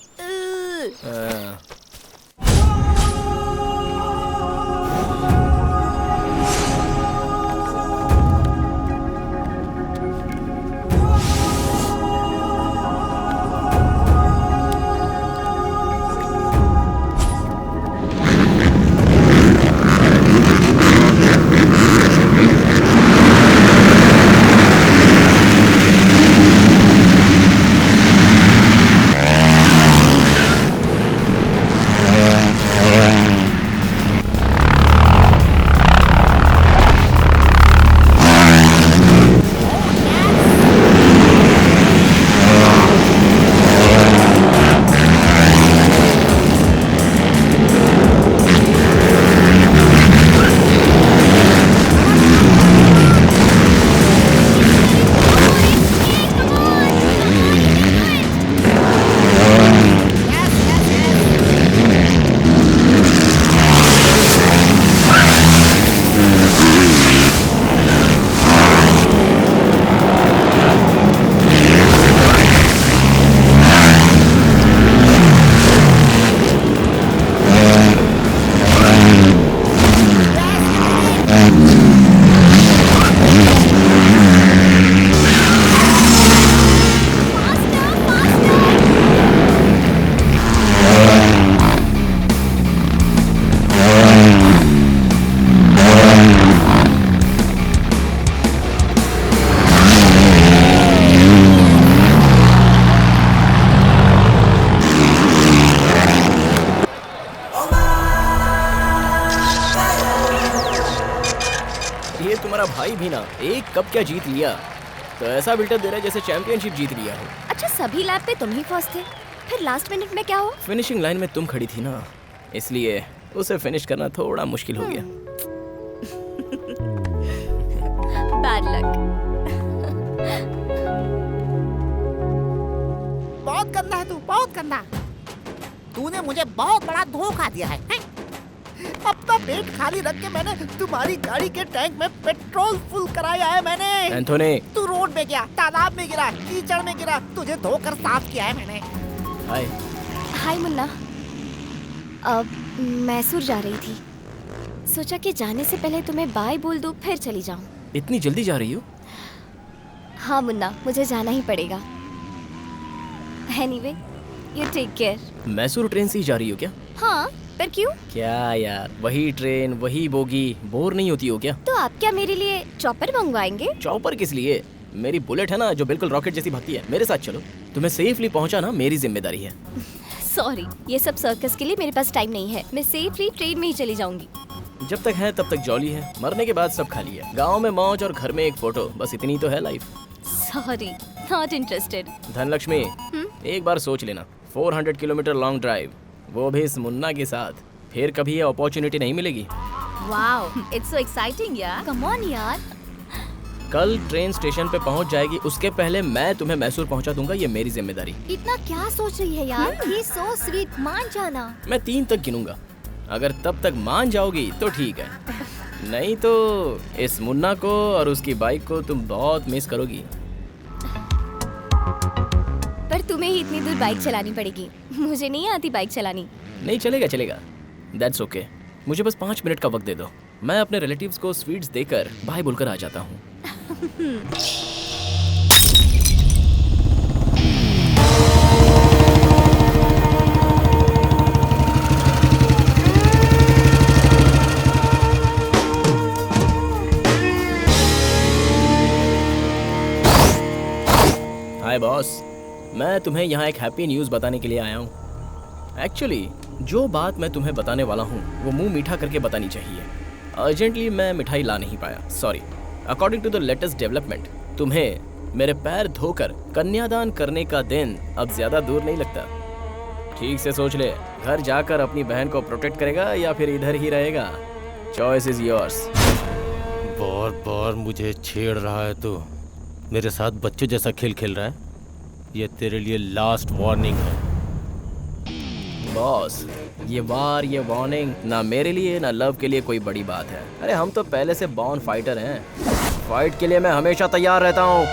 ये तुम्हारा भाई भी ना एक कप क्या जीत लिया, तो ऐसा बिल्डअप दे रहा है जैसे चैंपियनशिप जीत लिया हो। अच्छा, सभी लैब पे तुम ही फर्स्ट थे, फिर लास्ट मिनट में क्या हुआ? फिनिशिंग लाइन में तुम खड़ी थी ना, इसलिए उसे फिनिश करना थोड़ा मुश्किल हो गया। Bad luck. बहुत गंदा है तू, बहुत गंदा। तूने मुझे बहुत बड़ा धोखा दिया है, हैं? अपना पेट खाली रख के मैंने तुम्हारी गाड़ी के टैंक में पेट्रोल फुल कराया है मैंने। एंथोनी, तू रोड में गया, तालाब में गिरा, कीचड़ में गिरा, तुझे धोकर साफ किया है मैंने। हाय। हाय मुन्ना। अब मैसूर जा रही थी, सोचा कि जाने से पहले तुम्हें बाय बोल दूं फिर चली जाऊं। इतनी जल्दी जा रही हो? हाँ मुन्ना, मुझे जाना ही पड़ेगा। Anyway, you take care. Mysore train से ही जा रही हो क्या? हाँ, पर क्यों? क्या यार, वही ट्रेन वही बोगी, बोर नहीं होती हो क्या? तो आप क्या मेरे लिए चॉपर मंगवाएंगे? चॉपर किस लिए? मेरी बुलेट है ना जो बिल्कुल रॉकेट जैसी भागती है, मेरे साथ चलो। तुम्हें सेफली पहुंचाना मेरी जिम्मेदारी है। सॉरी, ये सब सर्कस के लिए मेरे पास टाइम नहीं है। मैं सेफली ट्रेन में ही चली जाऊंगी। जब तक है तब तक जॉली है, मरने के बाद सब खाली है। गाँव में मौज और घर में एक फोटो, बस इतनी तो है life. Sorry, not interested. Dhanlaxmi, एक बार सोच लेना, 400 किलोमीटर लॉन्ग ड्राइव, वो भी इस मुन्ना के साथ, फिर कभी ये अपॉर्चुनिटी नहीं मिलेगी। वाओ, इट्स सो एक्साइटिंग यार। कम ऑन यार। कल ट्रेन स्टेशन पे पहुंच जाएगी, उसके पहले मैं तुम्हें मैसूर पहुंचा दूंगा, ये मेरी जिम्मेदारी। इतना क्या सोच रही है यार? ये सो स्वीट, मान जाना। मैं 3 तक गिनूंगा, अगर तब तक मान जाओगी तो ठीक है, नहीं तो इस मुन्ना को और उसकी बाइक को तुम बहुत मिस करोगी। पर तुम्हें ही इतनी दूर बाइक चलानी पड़ेगी, मुझे नहीं आती बाइक चलानी। नहीं चलेगा चलेगा, दैट्स ओके। मुझे बस 5 मिनट का वक्त दे दो, मैं अपने रिलेटिव्स को स्वीट्स देकर बाय बोलकर आ जाता हूँ। हाय बॉस, मैं तुम्हें यहाँ एक हैप्पी न्यूज़ बताने के लिए आया हूँ। एक्चुअली जो बात मैं तुम्हें बताने वाला हूँ वो मुंह मीठा करके बतानी चाहिए। अर्जेंटली मैं मिठाई ला नहीं पाया, sorry. According to the latest development, तुम्हें मेरे पैर धोकर कन्यादान करने का दिन अब ज्यादा दूर नहीं लगता। ठीक से सोच ले, घर जाकर अपनी बहन को प्रोटेक्ट करेगा या फिर इधर ही रहेगा? Choice is yours. बार बार मुझे छेड़ रहा है तू, मेरे साथ बच्चे जैसा खेल खेल रहा है। ये तेरे लिए लास्ट वार्निंग है। बॉस, ये वार ये वार्निंग ना मेरे लिए ना लव के लिए कोई बड़ी बात है। अरे हम तो पहले से बॉर्न फाइटर हैं, फाइट के लिए मैं हमेशा तैयार रहता हूँ।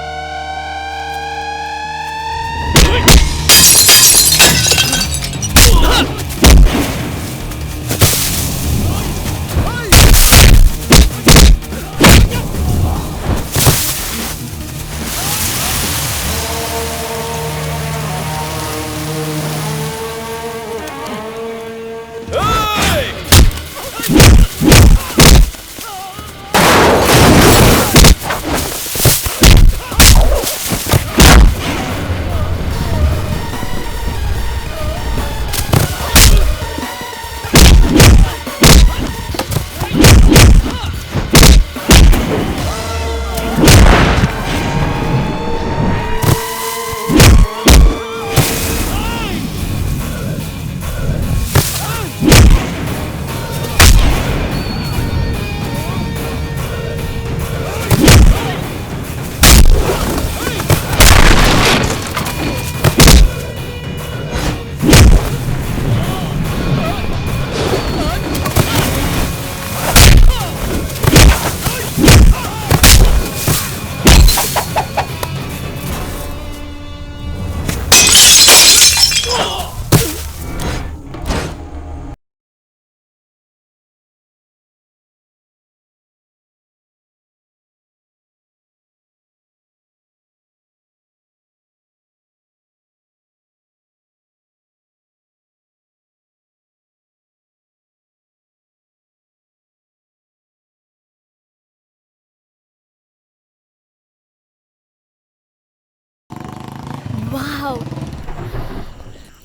वाओ,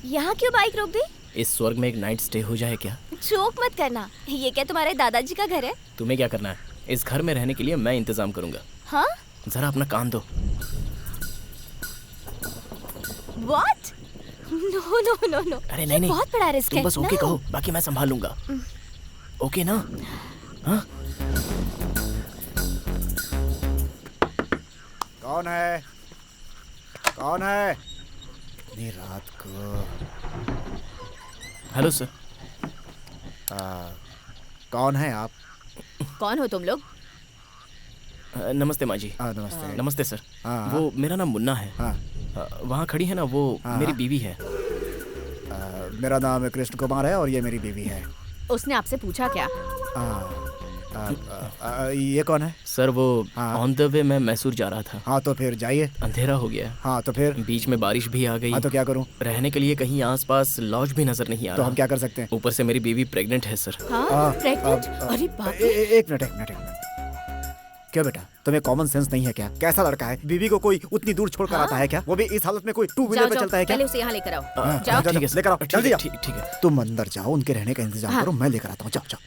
यहाँ क्यों बाइक रोक दी? इस स्वर्ग में एक नाइट स्टे हो जाए क्या? जोक मत करना, ये क्या तुम्हारे दादाजी का घर है? तुम्हें क्या करना है? इस घर में रहने के लिए मैं इंतजाम करूंगा। हाँ? जरा अपना कान दो। What? No, no, no, no. अरे नहीं नहीं, बहुत बड़ा रिस्क तुम है। बस ओके No. कहो, बाकी मैं संभाल लूंगा। ओके ना? हाँ? कौन है? कौन है? इतनी रात को। Hello sir. कौन है आप? कौन हो तुम लोग? नमस्ते माँ जी। नमस्ते। नमस्ते सर। हाँ। वो मेरा नाम मुन्ना है। हाँ। वहाँ खड़ी है ना, वो मेरी बीवी है। मेरा नाम कृष्ण कुमार है और ये मेरी बीवी है। उसने आपसे पूछा क्या? ये कौन है? सर वो हाँ। ऑन द वे मैं मैसूर जा रहा था। हाँ तो फिर जाइए। अंधेरा हो गया। हाँ तो फिर? बीच में बारिश भी आ गई। हाँ तो क्या करूँ? रहने के लिए कहीं आसपास लॉज भी नजर नहीं आ तो रहा। हम क्या कर सकते हैं? ऊपर से मेरी बीवी प्रेग्नेंट है सर। हाँ? प्रेग्नेंट? अरे बाप रे। एक मिनट। क्या बेटा, तुम्हें कॉमन सेंस नहीं है क्या? कैसा लड़का है? बीवी को कोई उतनी दूर छोड़ कर आता है क्या? वो भी इस हालत में कोई टू व्हीलर पे चलता है क्या? पहले उसे यहाँ लेकर आओ। जाओ, ठीक है सर। लेकर आओ, ठीक जल्दी है, जाओ। ठीक है। तुम अंदर जाओ, उनके रहने का इंतजाम करो, मैं लेकर आता हूँ। जाओ।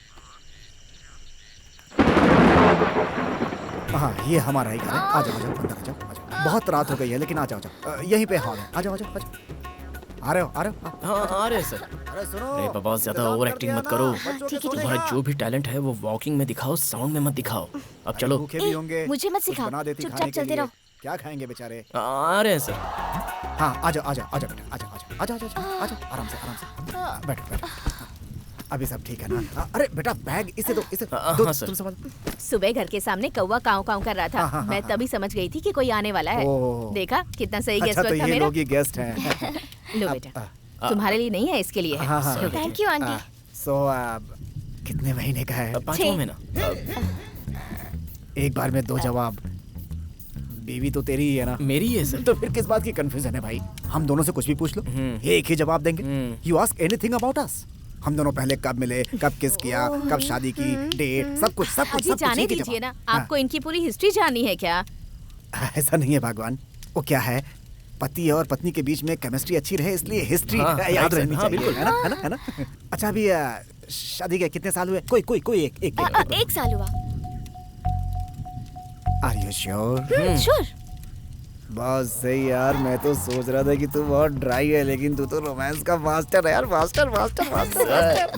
हाँ, ये हमारा ही घर है। आ जाओ, अंदर आ जाओ। बहुत रात हो गई है, लेकिन आ जाओ। यहीं पे हॉल है। आ जाओ। आ रहे हो? हाँ आ रहे हैं सर। अरे सुनो। अरे बाबा, ज्यादा ओवर एक्टिंग मत करो। तुम्हारा जो भी टैलेंट है वो वॉकिंग में दिखाओ, साउंड में मत दिखाओ। अब चलो। भूखे भी होंगे। मुझे मत कुछ सिखाओ, बना देती चुपचाप खाने के चलते लिए। रहो। क्या खाएंगे बेचारे? आ रहे हैं सर। हाँ, आ जाओ बेटा, आ जाओ, आराम से। बैठो। अभी सब ठीक है ना? अरे बेटा, बैग इसे दो। हाँ, सर। तुम संभालो। सुबह घर के सामने कौवा काव काव कर रहा था। मैं तभी समझ गई थी कि कोई आने वाला है। ओह। देखा कितना सही गेस्ट अच्छा, तो था ये मेरा। लोग ही गेस्ट हैं। लो बेटा, तुम्हारे लिए नहीं है, इसके लिए है। हाँ। Thank you aunty. सो कितने महीने का है? 5वां महीना। एक बार में 2 जवाब। बीवी तो तेरी ही है ना? मेरी है सर। तो फिर किस बात की कंफ्यूजन है भाई? हम दोनों से कुछ भी पूछ लो, एक ही जवाब देंगे। You ask anything about us. हम दोनों पहले कब मिले, कब किस किया, कब शादी की, डेट, सब कुछ अजी जाने दीजिए ना, आपको इनकी पूरी हिस्ट्री जाननी है क्या? ऐसा नहीं है भगवान। वो क्या है, पति और पत्नी के बीच में केमिस्ट्री अच्छी रहे, इसलिए हिस्ट्री हाँ, याद right, रहनी हाँ, चाहिए। बिल्कुल। है ना? अच्छा, अभी शादी के कितने साल हुए? कोई एक। 1 साल हुआ। Are you sure? श्योर। बस सही यार। मैं तो सोच रहा था कि तू बहुत ड्राई है, लेकिन तू तो रोमांस का मास्टर है यार। मास्टर।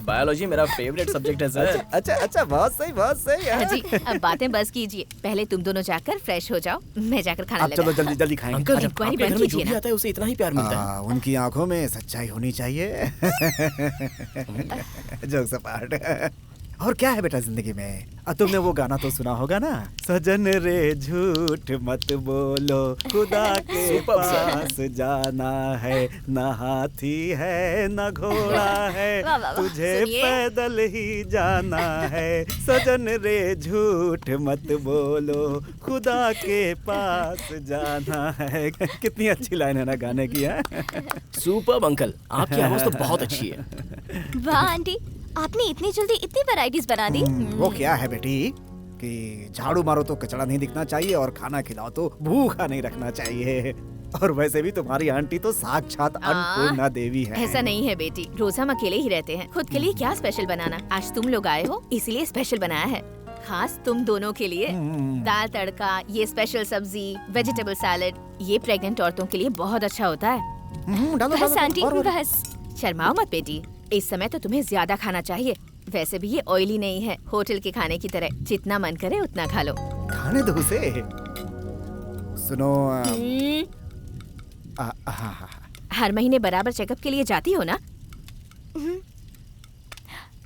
बायोलॉजी मेरा फेवरेट सब्जेक्ट है सर। अच्छा, बहुत सही यार। अजी अब बातें बस कीजिए, पहले तुम दोनों जाकर फ्रेश हो जाओ, मैं जाकर खाना अब चलो लगा। जल्दी खाएंगे। अंकल, इंक्वायरी आपके घर बंद में कीजिए जो भी ना। आता है उसे इतना ही प्यार मिलता है। उनकी आंखों में सच्चाई होनी चाहिए। Jokes apart. और क्या है बेटा जिंदगी में? तुमने वो गाना तो सुना होगा ना, सजन रे झूठ मत बोलो, खुदा के Superb, sir. पास जाना है, न हाथी है न घोड़ा है, वाह, वाह, वाह। तुझे सुनिए। पैदल ही जाना है, सजन रे झूठ मत बोलो, खुदा के पास जाना है। कितनी अच्छी लाइन है ना गाने की है। सुपर्ब अंकल, आपकी आवाज तो बहुत अच्छी है। वाह आंटी, आपने इतनी जल्दी इतनी वैरायटीज बना दी। वो क्या है बेटी कि झाड़ू मारो तो कचरा नहीं दिखना चाहिए और खाना खिलाओ तो भूखा नहीं रखना चाहिए। और वैसे भी तुम्हारी आंटी तो साक्षात अन्नपूर्णा देवी है। ऐसा नहीं है बेटी, रोज हम अकेले ही रहते हैं, खुद के लिए क्या स्पेशल बनाना। आज तुम लोग आए हो इसलिए स्पेशल बनाया है, खास तुम दोनों के लिए। दाल तड़का, ये स्पेशल सब्जी, वेजिटेबल सैलेड, ये प्रेग्नेंट औरतों के लिए बहुत अच्छा होता है। डालो, बस डालो, आंटी और- बस, शर्माओ मत बेटी, इस समय तो तुम्हें ज्यादा खाना चाहिए। वैसे भी ये ऑयली नहीं है, होटल के खाने की तरह, जितना मन करे उतना खा लो। खाने दो उसे। सुनो हम्म, हाँ। हर महीने बराबर चेकअप के लिए जाती हो ना?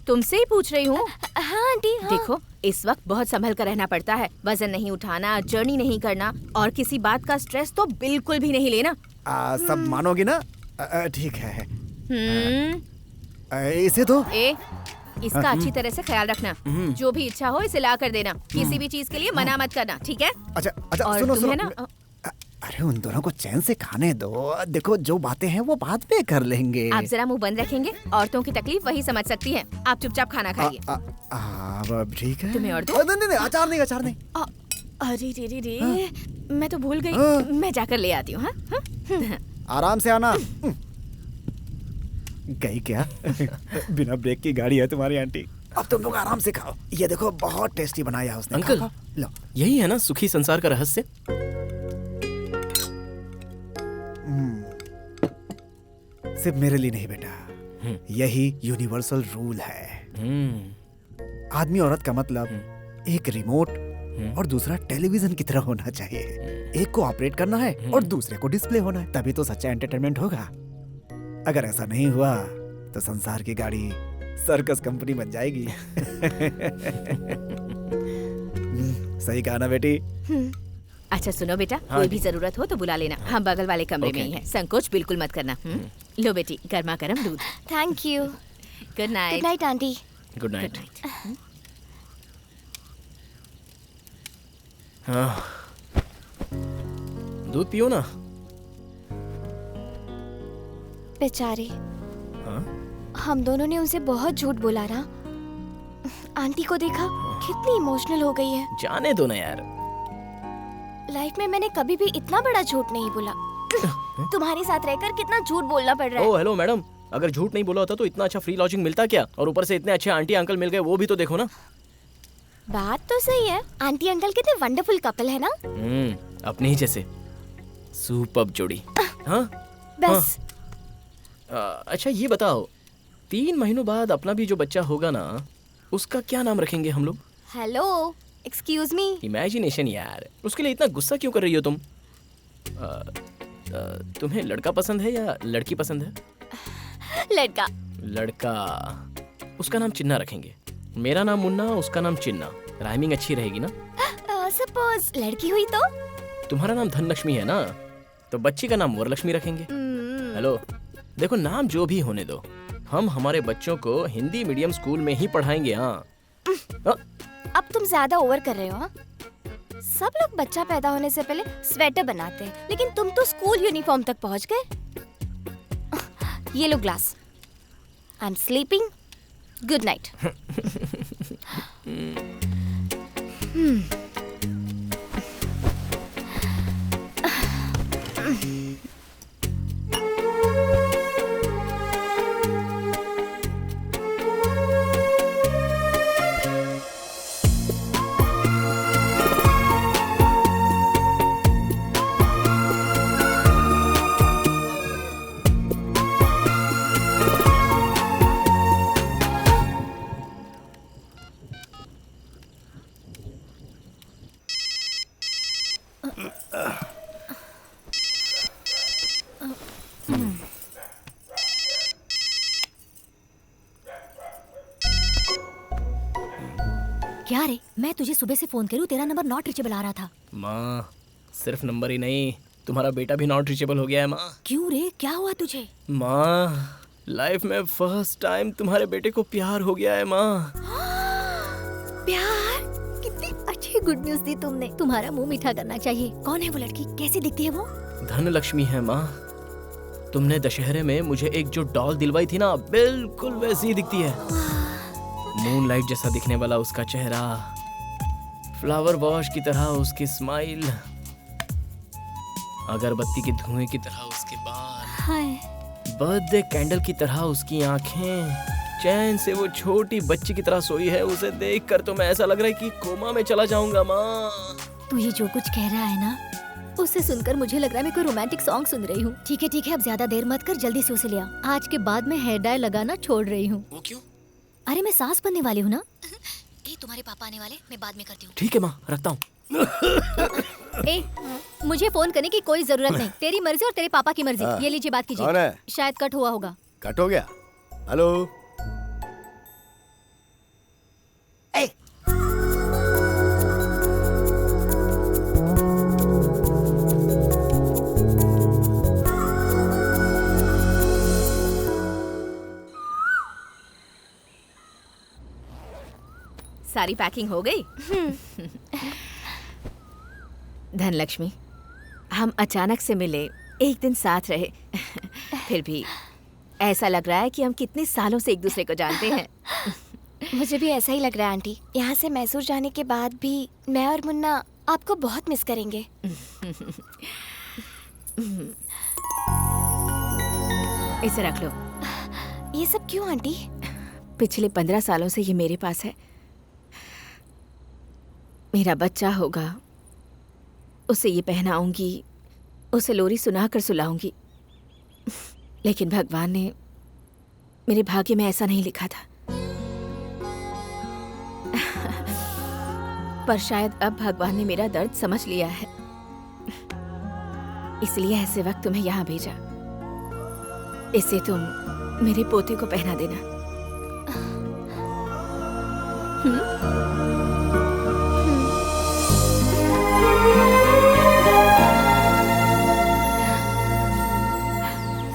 तुमसे ही पूछ रही हूँ। हाँ आंटी, हाँ। देखो इस वक्त बहुत संभल कर रहना पड़ता है, वजन नहीं उठाना, जर्नी नहीं करना और किसी बात का स्ट्रेस तो बिल्कुल भी नहीं लेना। सब मानोगी ना? ठीक है। हम्म, इसे दो। इसका अच्छी तरह से ख्याल रखना, जो भी इच्छा हो इसे ला कर देना, किसी भी चीज के लिए मना मत करना, ठीक है? अच्छा और सुनो तुम्हें सुनो। ना अरे उन दोनों को चैन से खाने दो। देखो जो बातें हैं वो बाद में कर लेंगे। आप जरा मुंह बंद रखेंगे, औरतों की तकलीफ वही समझ सकती है। आप चुपचाप खाना खाइए। अब ठीक है। तुम्हें और दो? नहीं, अचार नहीं। अरे रे, मैं तो भूल गई। मैं जाकर ले आती हूँ। हाँ? आराम से आना। गई क्या? बिना ब्रेक की गाड़ी है तुम्हारी आंटी। अब तुम लोग आराम से खाओ। ये देखो बहुत टेस्टी बनाया है उसने। अंकल। खाओ, लो। यही है ना सुखी संसार का रहस्य? सिर्फ मेरे लिए नहीं बेटा, यही यूनिवर्सल रूल है। आदमी औरत का मतलब एक रिमोट और दूसरा टेलीविजन की तरह होना चाहिए। एक को ऑपरेट करना है और दूसरे को डिस्प्ले होना है, तभी तो सच्चा एंटरटेनमेंट होगा। अगर ऐसा नहीं हुआ तो संसार की गाड़ी सर्कस कंपनी बन जाएगी। सही कहा ना बेटी? अच्छा सुनो बेटा, कोई भी जरूरत हो तो बुला लेना, हम बगल वाले कमरे में ही हैं। संकोच बिल्कुल मत करना। लो बेटी, गर्मा गर्म दूध। Thank you. Good night. Good night aunty. Good night. हाँ, दूध पियो ना। बेचारे, हाँ? हम दोनों ने उनसे बहुत झूठ बोला ना। आंटी को देखा, कितनी इमोशनल हो गई है। जाने दो ना यार। लाइफ में मैंने कभी भी इतना बड़ा झूठ नहीं बोला। तुम्हारे साथ रहकर कितना झूठ बोलना पड़ रहा है। ओह हेलो मैडम, अगर झूठ नहीं बोला होता तो इतना अच्छा फ्री लॉजिंग मिलता क्या? और ऊपर से इतने अच्छे आंटी अंकल मिल गए, वो भी तो देखो ना। बात तो सही है, आंटी अंकल कितने वंडरफुल कपल है ना। अपने ही जैसे सुपर्ब जोड़ी। हाँ बस। अच्छा ये बताओ, 3 महीनों बाद अपना भी जो बच्चा होगा ना, उसका क्या नाम रखेंगे हम लोग? Hello, excuse me. इमेजिनेशन यार, उसके लिए इतना गुस्सा क्यों कर रही हो तुम? तुम्हें लड़का पसंद है या लड़की पसंद है? लड़का। लड़का, उसका नाम चिन्ना रखेंगे। मेरा नाम मुन्ना, उसका नाम चिन्ना। राइमिंग अच्छी रहेगी ना? सपोज लड़की हुई तो? तुम्हारा नाम धनलक्ष्मी है ना, तो बच्ची का नाम वरलक्ष्मी रखेंगे। हेलो, देखो नाम जो भी होने दो, हम हमारे बच्चों को हिंदी मीडियम स्कूल में ही पढ़ाएंगे। हाँ। अब तुम ज्यादा ओवर कर रहे हो। हाँ? सब लोग बच्चा पैदा होने से पहले स्वेटर बनाते हैं, लेकिन तुम तो स्कूल यूनिफॉर्म तक पहुंच गए। ये लो glass. I am sleeping. Good night. क्या रे, मैं तुझे सुबह से फोन करूं, तेरा नंबर नॉट रीचेबल आ रहा था। माँ, सिर्फ नंबर ही नहीं, तुम्हारा बेटा भी नॉट रीचेबल हो गया है माँ। क्यों रे, क्या हुआ तुझे? माँ, लाइफ में फर्स्ट टाइम तुम्हारे बेटे को प्यार हो गया है माँ। प्यार? कितनी अच्छी गुड न्यूज दी तुमने। तुम्हारा मुंह मीठा करना चाहिए। कौन है वो लड़की, कैसी दिखती है वो? धनलक्ष्मी है माँ। तुमने दशहरे में मुझे एक जो डॉल दिलवाई थी ना, बिल्कुल वैसी ही दिखती है। मूनलाइट जैसा दिखने वाला उसका चेहरा, फ्लावर वॉश की तरह उसकी स्माइल, अगरबत्ती के धुएं की तरह उसके बाल, बर्थडे कैंडल की तरह उसकी आंखें, चैन से वो छोटी बच्ची की तरह सोई है। उसे देखकर तो मैं ऐसा लग रहा है कि कोमा में चला जाऊंगा माँ। तू ये जो कुछ कह रहा है ना, उससे सुनकर मुझे लग रहा है मैं कोई रोमांटिक सॉन्ग सुन रही हूँ। ठीक है, अब ज्यादा देर मत कर, जल्दी से उसे ले आ। आज के बाद मैं हेयर डाई लगाना छोड़ रही हूँ। वो क्यों? अरे मैं सास बनने वाली हूँ ना। तुम्हारे पापा आने वाले, मैं बाद में करती हूँ। ठीक है माँ, रखता हूँ। ए, मुझे फोन करने की कोई जरूरत नहीं। तेरी मर्जी और तेरे पापा की मर्जी। ये लीजिए, बात कीजिए। कौन है? शायद कट हुआ होगा। कट हो गया? हेलो। ए, सारी पैकिंग हो गई? धनलक्ष्मी, हम अचानक से मिले, एक दिन साथ रहे, फिर भी ऐसा लग रहा है कि हम कितने सालों से एक दूसरे को जानते हैं। मुझे भी ऐसा ही लग रहा है आंटी। यहाँ से मैसूर जाने के बाद भी मैं और मुन्ना आपको बहुत मिस करेंगे। इसे रख लो। ये सब क्यों आंटी? पिछले 15 सालों से ये मेरे पास है। मेरा बच्चा होगा, उसे ये पहनाऊंगी, उसे लोरी सुनाकर सुलाऊंगी। लेकिन भगवान ने मेरे भाग्य में ऐसा नहीं लिखा था। पर शायद अब भगवान ने मेरा दर्द समझ लिया है, इसलिए ऐसे वक्त तुम्हें यहाँ भेजा। इसे तुम मेरे पोते को पहना देना।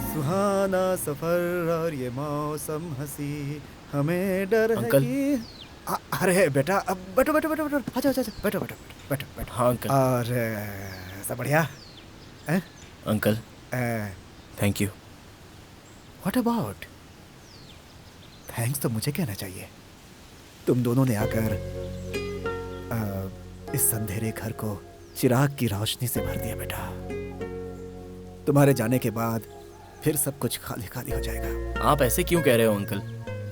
सुहाना सफर और ये मौसम हंसी, हमें डर है अंकल। कि अरे बेटा, अब बैठो बैठो बैठो बैठो, अच्छा अच्छा अच्छा, बैठो बैठो बैठो बैठो। हाँ अंकल। और सब बढ़िया हैं? Uncle thank you. What about thanks? तो मुझे कहना चाहिए। तुम दोनों ने आकर इस अंधेरे घर को चिराग की रोशनी से भर दिया बेटा। तुम्हारे जाने के बाद फिर सब कुछ खाली खाली हो जाएगा। आप ऐसे क्यों कह रहे हो अंकल?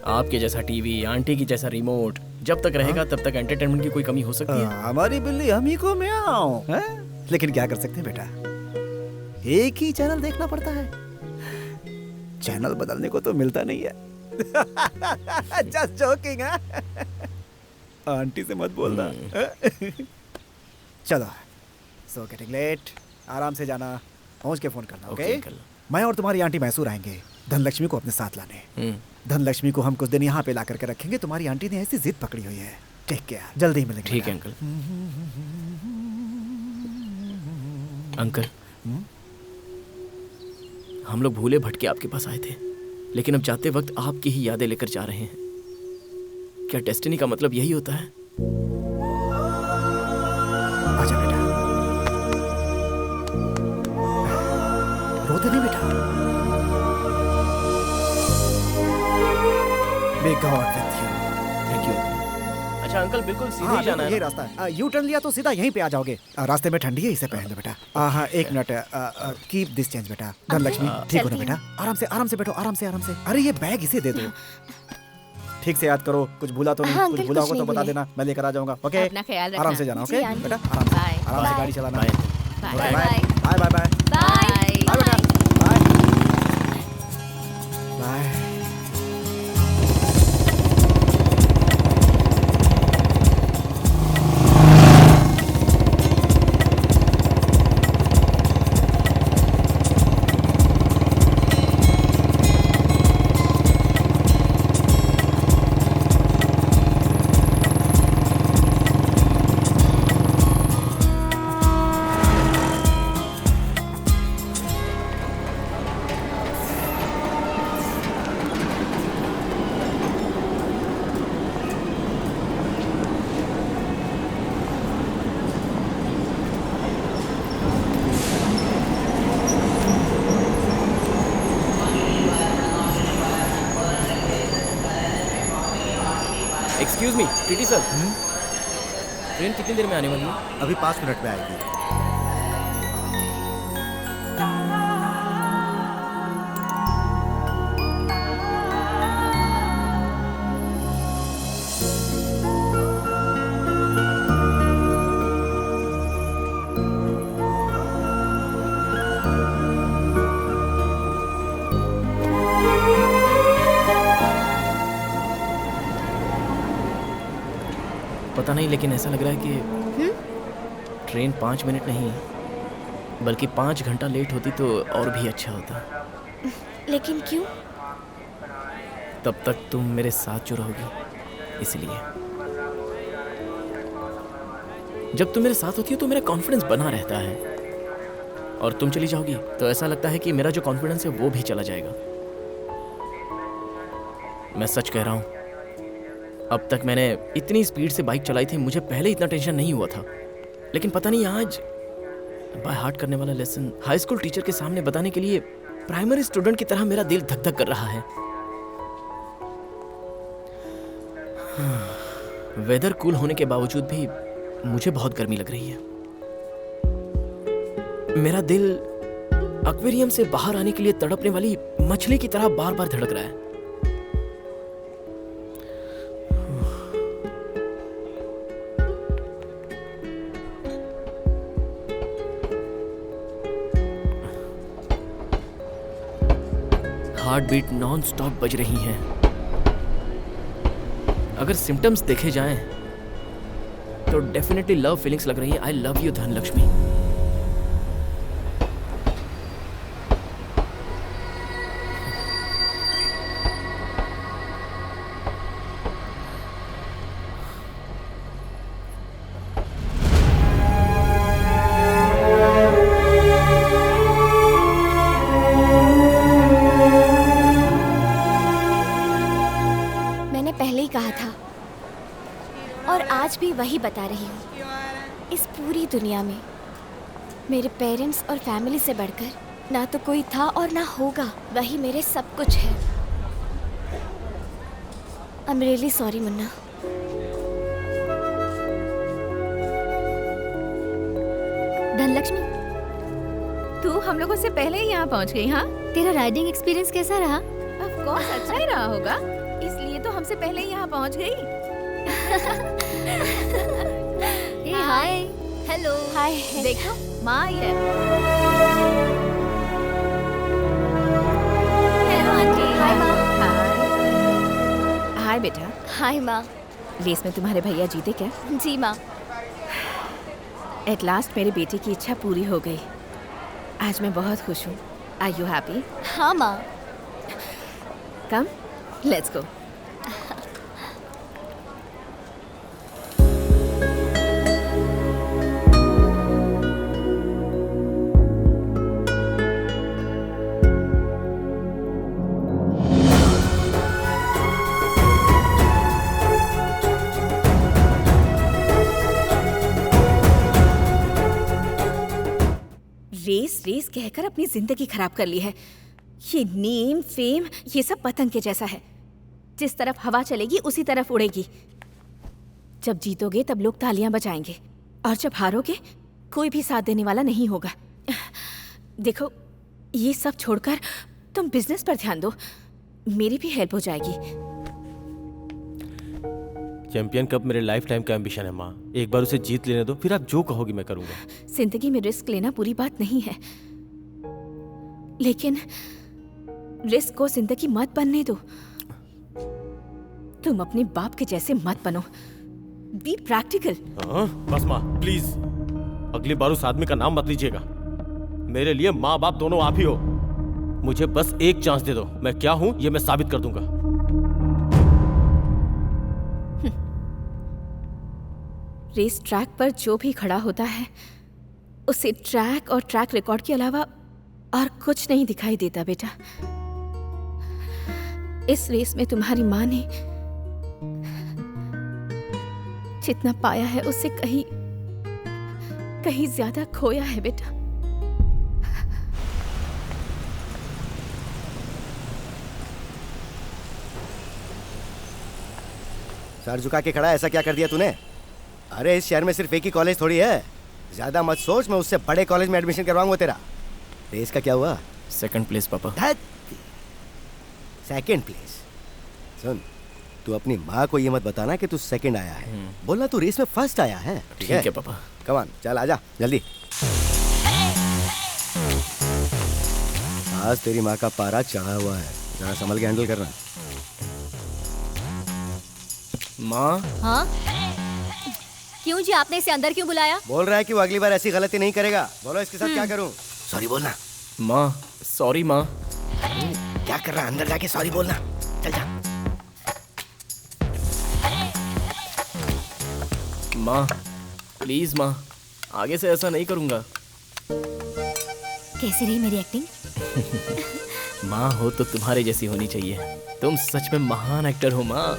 आपके जैसा टीवी, आंटी की जैसा रिमोट जब तक रहेगा तब तक एंटरटेनमेंट की कोई कमी हो सकती है? हमारी बिल्ली हम ही को म्याऊं, हैं? लेकिन क्या कर सकते हैं बेटा, एक ही चैनल देखना पड़ता है। चैनल बदलने को तो मिलता नहीं है। जस्ट जोकिंग है। आंटी से मत बोलना। चलो, सो गेटिंग लेट, आराम से जाना, पहुंच के फोन करना। Okay okay uncle. मैं और तुम्हारी आंटी मैसूर आएंगे धनलक्ष्मी को अपने साथ लाने। धनलक्ष्मी को हम कुछ दिन यहाँ पे ला करके रखेंगे। तुम्हारी आंटी ने ऐसी जिद पकड़ी हुई है। टेक केयर, जल्दी ही मिलेंगे। ठीक है अंकल। अंकल हम लोग भूले भटके आपके पास आए थे, लेकिन अब जाते वक्त आपकी ही यादें लेकर जा रहे हैं। क्या डेस्टिनी का मतलब यही होता है? आजा बेटा, रोते नहीं बेटा। May God with you. Thank you. अच्छा अंकल, बिल्कुल सीधे ही जाना है ये ना? रास्ता है। यू टर्न लिया तो सीधा यहीं पे आ जाओगे। रास्ते में ठंडी है, इसे पहन लो बेटा। हाँ, एक मिनट, कीप दिस चेंज बेटा। धनलक्ष्मी ठीक हो ना बेटा? आराम से बैठो, आराम से। अरे ये बैग इसे दे दो। ठीक से याद करो, कुछ भूला तो नहीं? हाँ, कुछ अंकल, भूला कुछ होगा तो नहीं बता भूले। देना, मैं लेकर आ जाऊंगा। ओके, अपना ख्याल रखना। आराम से जाना। ओके जी, आंटी। बेटा, आराम से बाय। गाड़ी चलाना। Bye. Bye. Bye bye bye bye bye. Bye बेटा, bye bye. Excuse me TT sir, train कितनी देर में आने वाली है? अभी 5 मिनट में आएगी। पता नहीं, लेकिन ऐसा लग रहा है कि ट्रेन 5 मिनट नहीं बल्कि 5 घंटा लेट होती तो और भी अच्छा होता। लेकिन क्यों? तब तक तुम मेरे साथ जो रहोगी, इसलिए। जब तुम मेरे साथ होती हो तो मेरा कॉन्फिडेंस बना रहता है, और तुम चली जाओगी तो ऐसा लगता है कि मेरा जो कॉन्फिडेंस है वो भी चला जाएगा। मैं सच कह रहा हूं, अब तक मैंने इतनी स्पीड से बाइक चलाई थी, मुझे पहले इतना टेंशन नहीं हुआ था। लेकिन पता नहीं, आज बाय हार्ट करने वाला लेसन हाई स्कूल टीचर के सामने बताने के लिए प्राइमरी स्टूडेंट की तरह मेरा दिल धक धक कर रहा है। वेदर कूल होने के बावजूद भी मुझे बहुत गर्मी लग रही है। मेरा दिल एक्वेरियम से बाहर आने के लिए तड़पने वाली मछली की तरह बार बार धड़क रहा है। हार्ट बीट नॉन स्टॉप बज रही हैं। अगर सिम्टम्स देखे जाएं तो डेफिनेटली लव फीलिंग्स लग रही हैं। आई लव यू धनलक्ष्मी। मैंने पहले ही कहा था और आज भी वही बता रही हूँ। इस पूरी दुनिया में मेरे पेरेंट्स और फैमिली से बढ़कर ना तो कोई था और ना होगा। वही मेरे सब कुछ है। I am really sorry Munna. Dhanlaxmi, तू हम लोगों से पहले ही यहाँ पहुँच गई। हाँ, तेरा राइडिंग एक्सपीरियंस कैसा रहा? ऑफ कोर्स अच्छा ही रहा होगा, इसलिए तो हमसे पहले ही यहाँ पहुँच गई। हाय। हेलो। हाय। देखो माँ आई है। Hello aunty. हाय माँ। हाय बेटा। हाय माँ। रेस में तुम्हारे भैया जीते क्या? जी माँ। एट लास्ट मेरे बेटे की इच्छा पूरी हो गई। आज मैं बहुत खुश हूँ। Are you happy? हाँ माँ। Come let's go. Race race कहकर अपनी जिंदगी खराब कर ली है। ये नेम फेम ये सब पतंग के जैसा है, जिस तरफ हवा चलेगी उसी तरफ उड़ेगी। जब जीतोगे तब लोग तालियां बजाएंगे और जब हारोगे कोई भी साथ देने वाला नहीं होगा। देखो ये सब छोड़कर तुम बिजनेस पर ध्यान दो, मेरी भी हेल्प हो जाएगी। चैंपियन कप मेरे लाइफ टाइम का एम्बिशन है माँ। एक बार उसे जीत लेने दो, फिर आप जो कहोगी मैं करूँगा। जिंदगी में रिस्क लेना बुरी बात नहीं है, लेकिन रिस्क को जिंदगी मत बनने दो। तुम अपने बाप के जैसे मत बनो। Be practical. बस माँ प्लीज, अगली बार उस आदमी का नाम मत लीजिएगा। मेरे लिए माँ बाप दोनों आप ही हो। मुझे बस एक चांस दे दो, मैं क्या हूँ ये मैं साबित कर दूंगा। रेस ट्रैक पर जो भी खड़ा होता है उसे ट्रैक और ट्रैक रिकॉर्ड के अलावा और कुछ नहीं दिखाई देता बेटा। इस रेस में तुम्हारी माँ ने जितना पाया है उससे कहीं कहीं ज्यादा खोया है बेटा। सर झुका के खड़ा, ऐसा क्या कर दिया तूने? अरे इस शहर में सिर्फ एक ही कॉलेज थोड़ी है, ज्यादा मत सोच, मैं उससे बड़े कॉलेज में एडमिशन करवाऊंगा तेरा। रेस का क्या हुआ? सेकंड प्लेस पापा। Second place? सुन, तू अपनी माँ को ये मत बताना कि तू सेकंड आया है, बोलना तू रेस में फर्स्ट आया है। ठीक है पापा। कम ऑन, चल आजा जल्दी। आज तेरी माँ का पारा चढ़ा हुआ है, जरा संभल के हैंडल करना। माँ। हाँ क्यों जी, आपने इसे अंदर क्यों बुलाया? बोल रहा है कि वो अगली बार ऐसी गलती नहीं करेगा। बोलो इसके साथ क्या करूं? सॉरी बोलना। माँ सॉरी माँ। क्या कर रहा है? अंदर जाके सॉरी बोलना। चल जा। माँ प्लीज माँ, आगे से ऐसा नहीं करूँगा। कैसी रही मेरी एक्टिंग? माँ हो तो तुम्हारे जैसी होनी चाहिए। तुम सच में महान एक्टर हो माँ।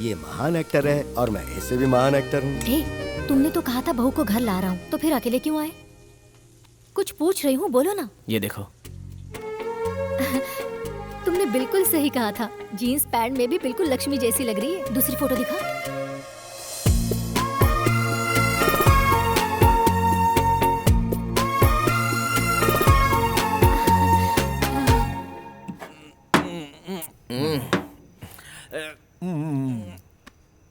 ये महान एक्टर है और मैं इससे भी महान एक्टर हूँ। तुमने तो कहा था बहू को घर ला रहा हूँ, तो फिर अकेले क्यों आए? कुछ पूछ रही हूँ, बोलो ना। ये देखो। तुमने बिल्कुल सही कहा था, जीन्स पैंट में भी बिल्कुल लक्ष्मी जैसी लग रही है। दूसरी फोटो दिखा।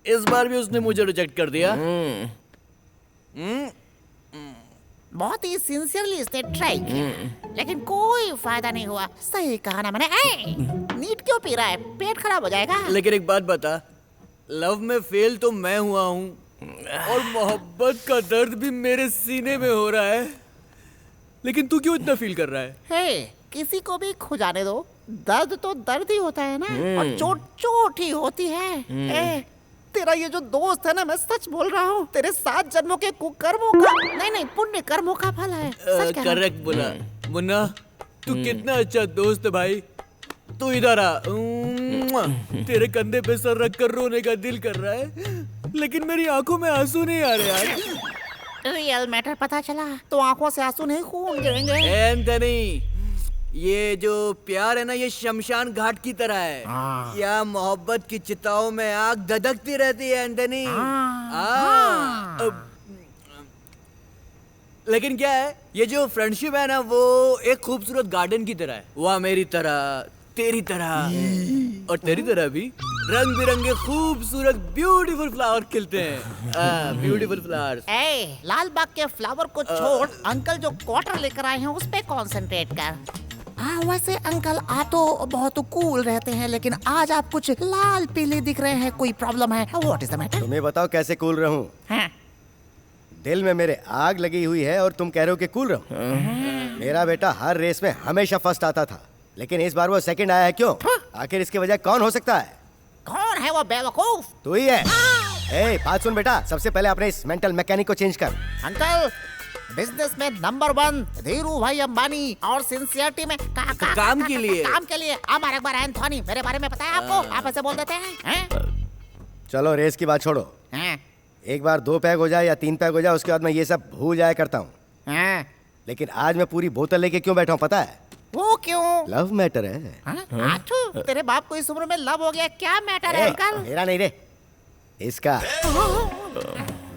इस बार भी उसने मुझे रिजेक्ट कर दिया। बहुत ही सिंसियरली इसने ट्राई किया, लेकिन कोई फायदा नहीं हुआ। सही कहा ना मैंने। नीट क्यों पी रहा है? पेट खराब हो जाएगा। लेकिन एक बात बता, लव में फेल तो मैं हुआ हूँ और मोहब्बत का दर्द भी मेरे सीने में हो रहा है, लेकिन तू क्यों इतना फील कर रहा है? हे, किसी को भी खो जाने दो, दर्द तो दर्द ही होता है ना, और चोट चोट ही होती है। तेरा ये जो दोस्त है ना, मैं सच बोल रहा हूँ, तेरे 7 जन्मों के कुकर्मों का नहीं पुण्य कर्मों का फल है। सच कह रहा हूं। करेक्ट बोला मुन्ना, तू कितना अच्छा दोस्त है भाई। तू इधर आ, तेरे कंधे पे सर रख कर रोने का दिल कर रहा है, लेकिन मेरी आंखों में आंसू नहीं आ रहे यार। रियल मैटर पता चला तो आंखों से आंसू नहीं खून गिरेंगे। एंथनी, ये जो प्यार है ना, ये शमशान घाट की तरह है। या मोहब्बत की चिताओं में आग धधकती रहती है एंथनी। लेकिन क्या है, ये जो फ्रेंडशिप है ना, वो एक खूबसूरत गार्डन की तरह है। वह मेरी तरह, तेरी तरह और तेरी तरह भी रंग बिरंगे खूबसूरत ब्यूटीफुल फ्लावर खिलते हैं। Beautiful flowers. लाल बाग के फ्लावर को छोड़, अंकल जो क्वार्टर लेकर आए हैं उस पे कंसंट्रेट कर। हाँ, वैसे अंकल आप तो बहुत कूल रहते हैं, लेकिन आज आप कुछ लाल पीले दिख रहे हैं। कोई प्रॉब्लम है? What is the matter? तुम्हें बताओ कैसे कूल रहूं? हाँ। दिल में मेरे आग लगी हुई है और तुम कह रहे हो कि कूल रहूं? मेरा बेटा हर रेस में हमेशा फर्स्ट आता था, लेकिन इस बार वो सेकंड आया है। क्यों? आखिर इसकी वजह कौन हो सकता है? कौन है वो बेवकूफ? तू ही है। ए, बात सुन बेटा, सबसे पहले अपने इस मेंटल मैकेनिक को चेंज कर। अंकल, बिजनेस में नंबर 1 धीरू भाई अंबानी, और सिंसियरिटी में काम के लिए। काम के लिए अमर अकबर एंथोनी। मेरे बारे में पता है आपको? आप ऐसे बोल देते हैं? चलो रेस की बात छोड़ो, एक बार 2 पैग हो जाए या 3 पैग हो जाए, उसके बाद मैं ये सब भूल जाया करता हूँ। लेकिन आज मैं पूरी बोतल लेके क्यों बैठा हूँ पता है? वो क्यों? लव मैटर है। आठू, तेरे बाप को इस उम्र में लव हो गया, क्या मैटर है अंकल? मेरा नहीं रे, इसका।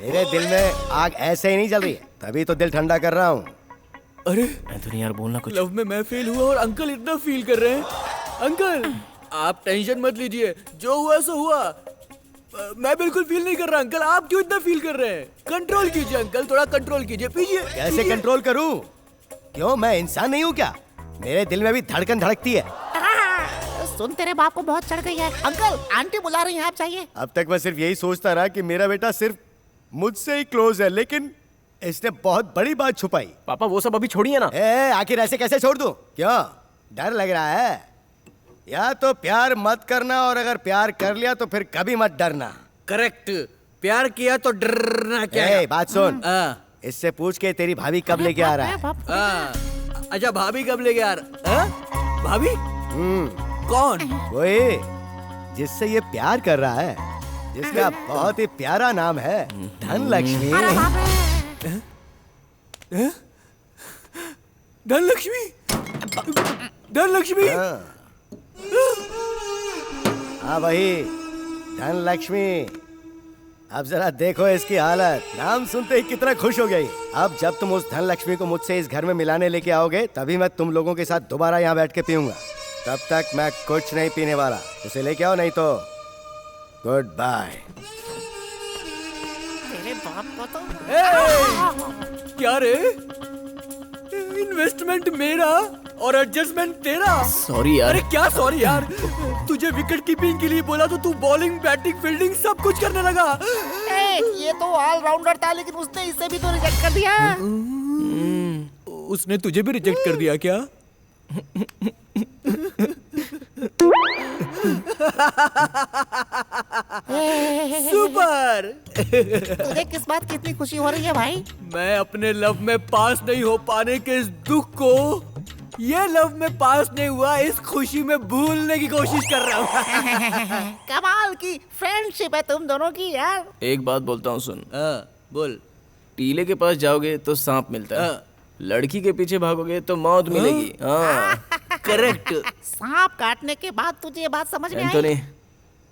मेरे दिल में आग ऐसे ही नहीं जल रही है, तभी तो दिल ठंडा कर रहा हूँ। अरे एंथनी यार, बोलना कुछ। लव में मैं फेल हुआ और अंकल इतना फील कर रहे हैं। अंकल, आप टेंशन मत लीजिए, जो हुआ सो हुआ। मैं बिल्कुल फील नहीं कर रहा। अंकल, आप क्यों इतना फील कर रहे हैं? कंट्रोल कीजिए अंकल, थोड़ा कंट्रोल कीजिए। पीजिए। कैसे कंट्रोल करूँ? क्यों, मैं इंसान नहीं हूँ क्या? मेरे दिल में भी धड़कन धड़कती है। सुन, तेरे बाप को बहुत चढ़ गई है। अंकल, आंटी बुला रही हैं, आप चाहिए? अब तक मैं सिर्फ यही सोचता रहा कि मेरा बेटा सिर्फ मुझसे ही क्लोज है, लेकिन इसने बहुत बड़ी बात छुपाई। पापा वो सब अभी छोड़िए ना। आखिर ऐसे कैसे छोड़ दूं? क्यों, डर लग रहा है? या तो प्यार मत करना, और अगर प्यार कर लिया तो फिर कभी मत डरना। करेक्ट, प्यार किया तो डरना क्या है? बात सुन, इससे पूछ के तेरी भाभी कब लेके आ रहा है? अच्छा, भाभी कब लेके आ रहा? भाभी? कौन? वही जिससे ये प्यार कर रहा है, जिसका बहुत ही प्यारा नाम है धनलक्ष्मी। धनलक्ष्मी? धनलक्ष्मी? हाँ वही धनलक्ष्मी। अब जरा देखो इसकी हालत, नाम सुनते ही कितना खुश हो गई। अब जब तुम उस धनलक्ष्मी को मुझसे इस घर में मिलाने लेके आओगे, तभी मैं तुम लोगों के साथ दोबारा यहाँ बैठ के पीऊंगा। तब तक मैं कुछ नहीं पीने वाला। उसे लेके आओ, नहीं तो गुड बाय। तेरे बाप को तो क्या रे? इन्वेस्टमेंट मेरा और एडजस्टमेंट तेरा। सॉरी यार। अरे क्या सॉरी यार? तुझे विकेट कीपिंग के लिए बोला तो तू बॉलिंग, बैटिंग, फील्डिंग सब कुछ करने लगा। ये तो ऑलराउंडर था, लेकिन उसने इसे भी तो रिजेक्ट कर दिया। उसने तुझे भी रिजेक्ट कर दिया क्या? सुपर। तुझे किस बात की इतनी खुशी हो रही है भाई? मैं अपने लव में पास नहीं हो पाने के इस दुख को, ये लव में पास नहीं हुआ इस खुशी में भूलने की कोशिश कर रहा हूँ। कमाल की फ्रेंडशिप है तुम दोनों की यार। एक बात बोलता हूँ, सुन। बोल। टीले के पास जाओगे तो सांप मिलता है, लड़की के पीछे भागोगे तो मौत मिलेगी। करेक्ट। सांप काटने के बाद तुझे ये बात समझ में आई? एंथनी,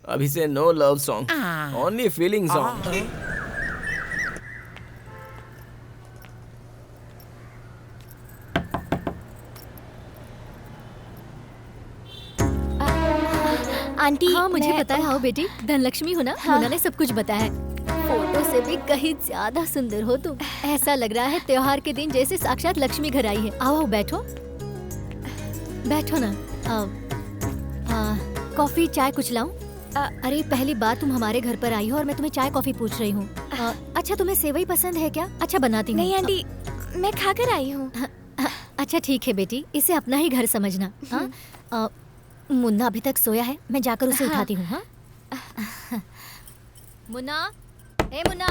अभी से no love song, only feeling song. Aunty, हाँ मुझे मैं- पता है। हाँ बेटी, धनलक्ष्मी हो ना? हाँ। मोना ने सब कुछ बताया है। फोटो से भी कहीं ज्यादा सुंदर हो तुम। ऐसा लग रहा है त्योहार के दिन जैसे साक्षात लक्ष्मी घर आई है। आओ बैठो, बैठो ना। कॉफी चाय कुछ लाऊं? अरे पहली बार तुम हमारे घर पर आई हो और मैं तुम्हें चाय कॉफी पूछ रही हूँ। अच्छा तुम्हें सेवई पसंद है क्या? अच्छा बनाती हूँ। नहीं आंटी, मैं खाकर आई हूँ। अच्छा ठीक है बेटी, इसे अपना ही घर समझना। हाँ मुन्ना अभी तक सोया है, मैं जाकर उसे उठाती हूँ। हाँ मुन्ना, ए मुन्ना,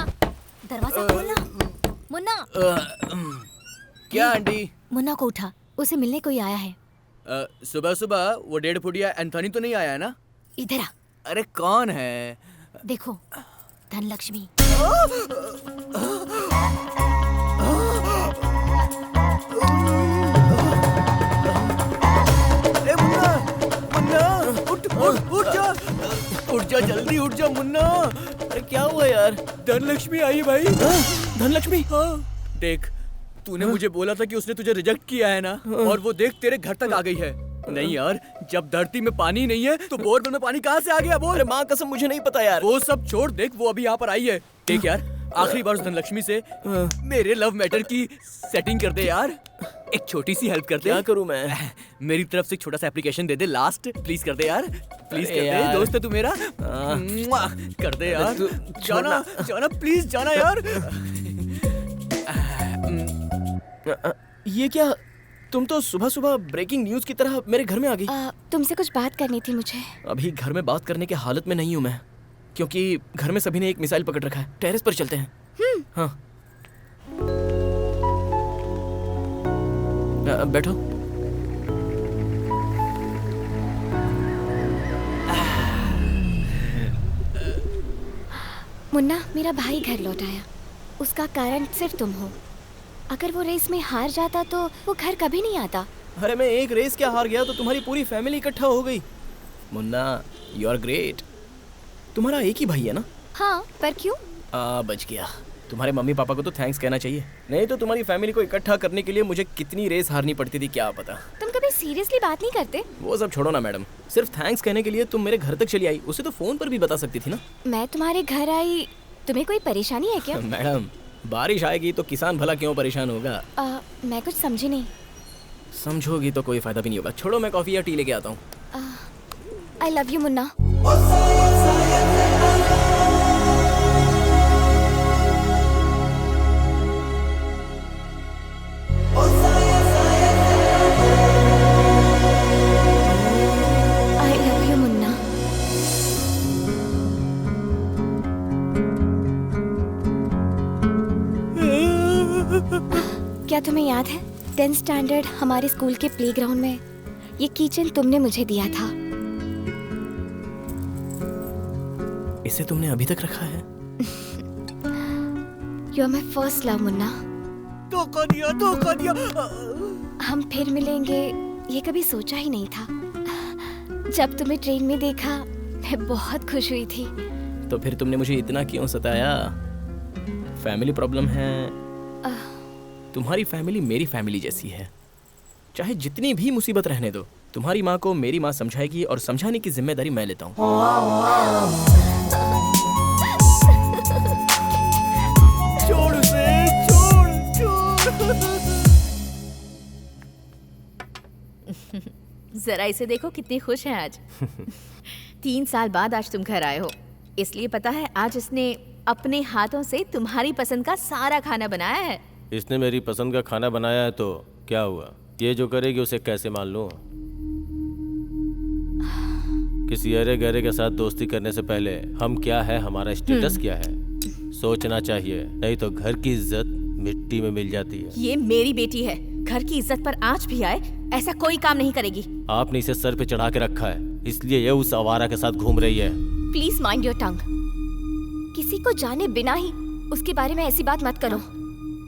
दरवाजा खोलना। मुन्ना। क्या आंटी? मुन्ना को उठा, उसे मिलने कोई आया है। सुबह सुबह वो 1.5 फुटिया एंथोनी तो नहीं आया है ना? इधर आ। अरे कौन है? देखो, धनलक्ष्मी। ए मुन्ना, मुन्ना, उठ जा जल्दी, उठ जा मुन्ना। अरे क्या हुआ यार? धनलक्ष्मी आई है भाई। धनलक्ष्मी? हाँ। देख, तूने मुझे बोला था कि उसने तुझे रिजेक्ट किया है ना, और वो देख तेरे घर तक आ गई है। नहीं यार, जब धरती में पानी नहीं है तो बोरवेल में पानी कहाँ से आ गया? बोल। अरे माँ कसम मुझे नहीं पता यार। वो सब छोड़, देख वो अभी यहाँ पर आई है। देख यार, आखिरी बार उस धनलक्ष्मी से मेरे लव मैटर की सेटिंग कर दे यार। एक छोटी सी हेल्प कर दे। क्या करूँ मैं? मेरी तरफ से एक छोटा सा application they they, last please कर दे यार, प्लीज कर दे। यार। दोस्त है तू मेरा, मुआ, कर दे यार। जाना जाना प्लीज, जाना यार। ये क्या? तुम तो सुबह सुबह ब्रेकिंग न्यूज की तरह मेरे घर में आ गई। तुमसे कुछ बात करनी थी मुझे। अभी घर में बात करने के हालत में नहीं हूँ मैं, क्योंकि घर में सभी ने एक मिसाइल पकड़ रखा है। टेरेस पर चलते हैं। हाँ बैठो। मुन्ना, मेरा भाई घर लौट आया। उसका कारण सिर्फ तुम हो। अगर वो रेस में हार जाता तो वो घर कभी नहीं आता। अरे मैं एक रेस क्या हार गया तो तुम्हारी पूरी फैमिली इकट्ठा हो गई। Munna, you are great. तुम्हारा एक ही भाई है ना? हाँ, पर क्यों? बच गया। तुम्हारे मम्मी पापा को तो थैंक्स कहना चाहिए, नहीं तो तुम्हारी फैमिली को इकट्ठा करने के लिए मुझे कितनी रेस हारनी पड़ती थी क्या पता। तुम कभी सीरियसली बात नहीं करते? वो सब छोड़ो ना मैडम, सिर्फ थैंक्स कहने के लिए तुम मेरे घर तक चली आई। उसे तो फोन पर भी बता सकती थी ना। मैं तुम्हारे घर आई, तुम्हें कोई परेशानी है क्या? मैडम, बारिश आएगी तो किसान भला क्यों परेशान होगा? मैं कुछ समझी नहीं। समझोगी तो कोई फायदा भी नहीं होगा। छोड़ो, मैं कॉफी या टी लेके आता हूँ। आई love you Munna. I love you Munna. क्या तुम्हें याद है 10th स्टैंडर्ड हमारे स्कूल के प्लेग्राउंड में ये कीचेन तुमने मुझे दिया था? इसे तुमने अभी तक रखा है? You are my first love Munna. धोखा दिया, धोखा दिया। हम फिर मिलेंगे ये कभी सोचा ही नहीं था। जब तुम्हें ट्रेन में देखा मैं बहुत खुश हुई थी। तो फिर तुमने मुझे इतना क्यों सताया? फैमिली प्रॉब्लम है। तुम्हारी फैमिली मेरी फैमिली जैसी है। चाहे जितनी भी मुसीबत रहने दो, तुम्हारी माँ को मेरी माँ समझाएगी और समझाने की जिम्मेदारी मैं लेता हूँ। छोड़ उसे, छोड़, छोड़। जरा इसे देखो कितनी खुश है आज। 3 साल बाद आज तुम घर आए हो, इसलिए पता है आज इसने अपने हाथों से तुम्हारी पसंद का सारा खाना बनाया है। इसने मेरी पसंद का खाना बनाया है तो क्या हुआ? ये जो करेगी उसे कैसे मान लूं? किसी अरे गहरे के साथ दोस्ती करने से पहले हम क्या है, हमारा स्टेटस क्या है, सोचना चाहिए। नहीं तो घर की इज्जत मिट्टी में मिल जाती है। ये मेरी बेटी है, घर की इज्जत पर आंच भी आए ऐसा कोई काम नहीं करेगी। आपने इसे सर पे चढ़ा के रखा है, इसलिए ये उस आवारा के साथ घूम रही है। Please mind your tongue. किसी को जाने बिना ही उसके बारे में ऐसी बात मत करो।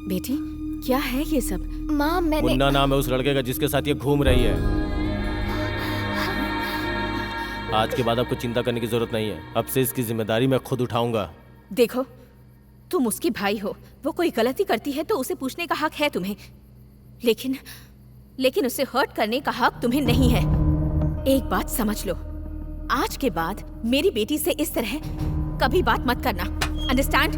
बेटी क्या है ये सब? माँ मैंने... मुन्ना नाम है उस लड़के का जिसके साथ ये घूम रही है। आज के बाद आपको चिंता करने की जरूरत नहीं है। अब से इसकी जिम्मेदारी मैं खुद उठाऊंगा। देखो, तुम उसकी भाई हो, वो कोई गलती करती है तो उसे पूछने का हक है तुम्हें, लेकिन उसे हर्ट करने का हक तुम्हें नहीं है। एक बात समझ लो, आज के बाद मेरी बेटी से इस तरह कभी बात मत करना। अंडरस्टैंड?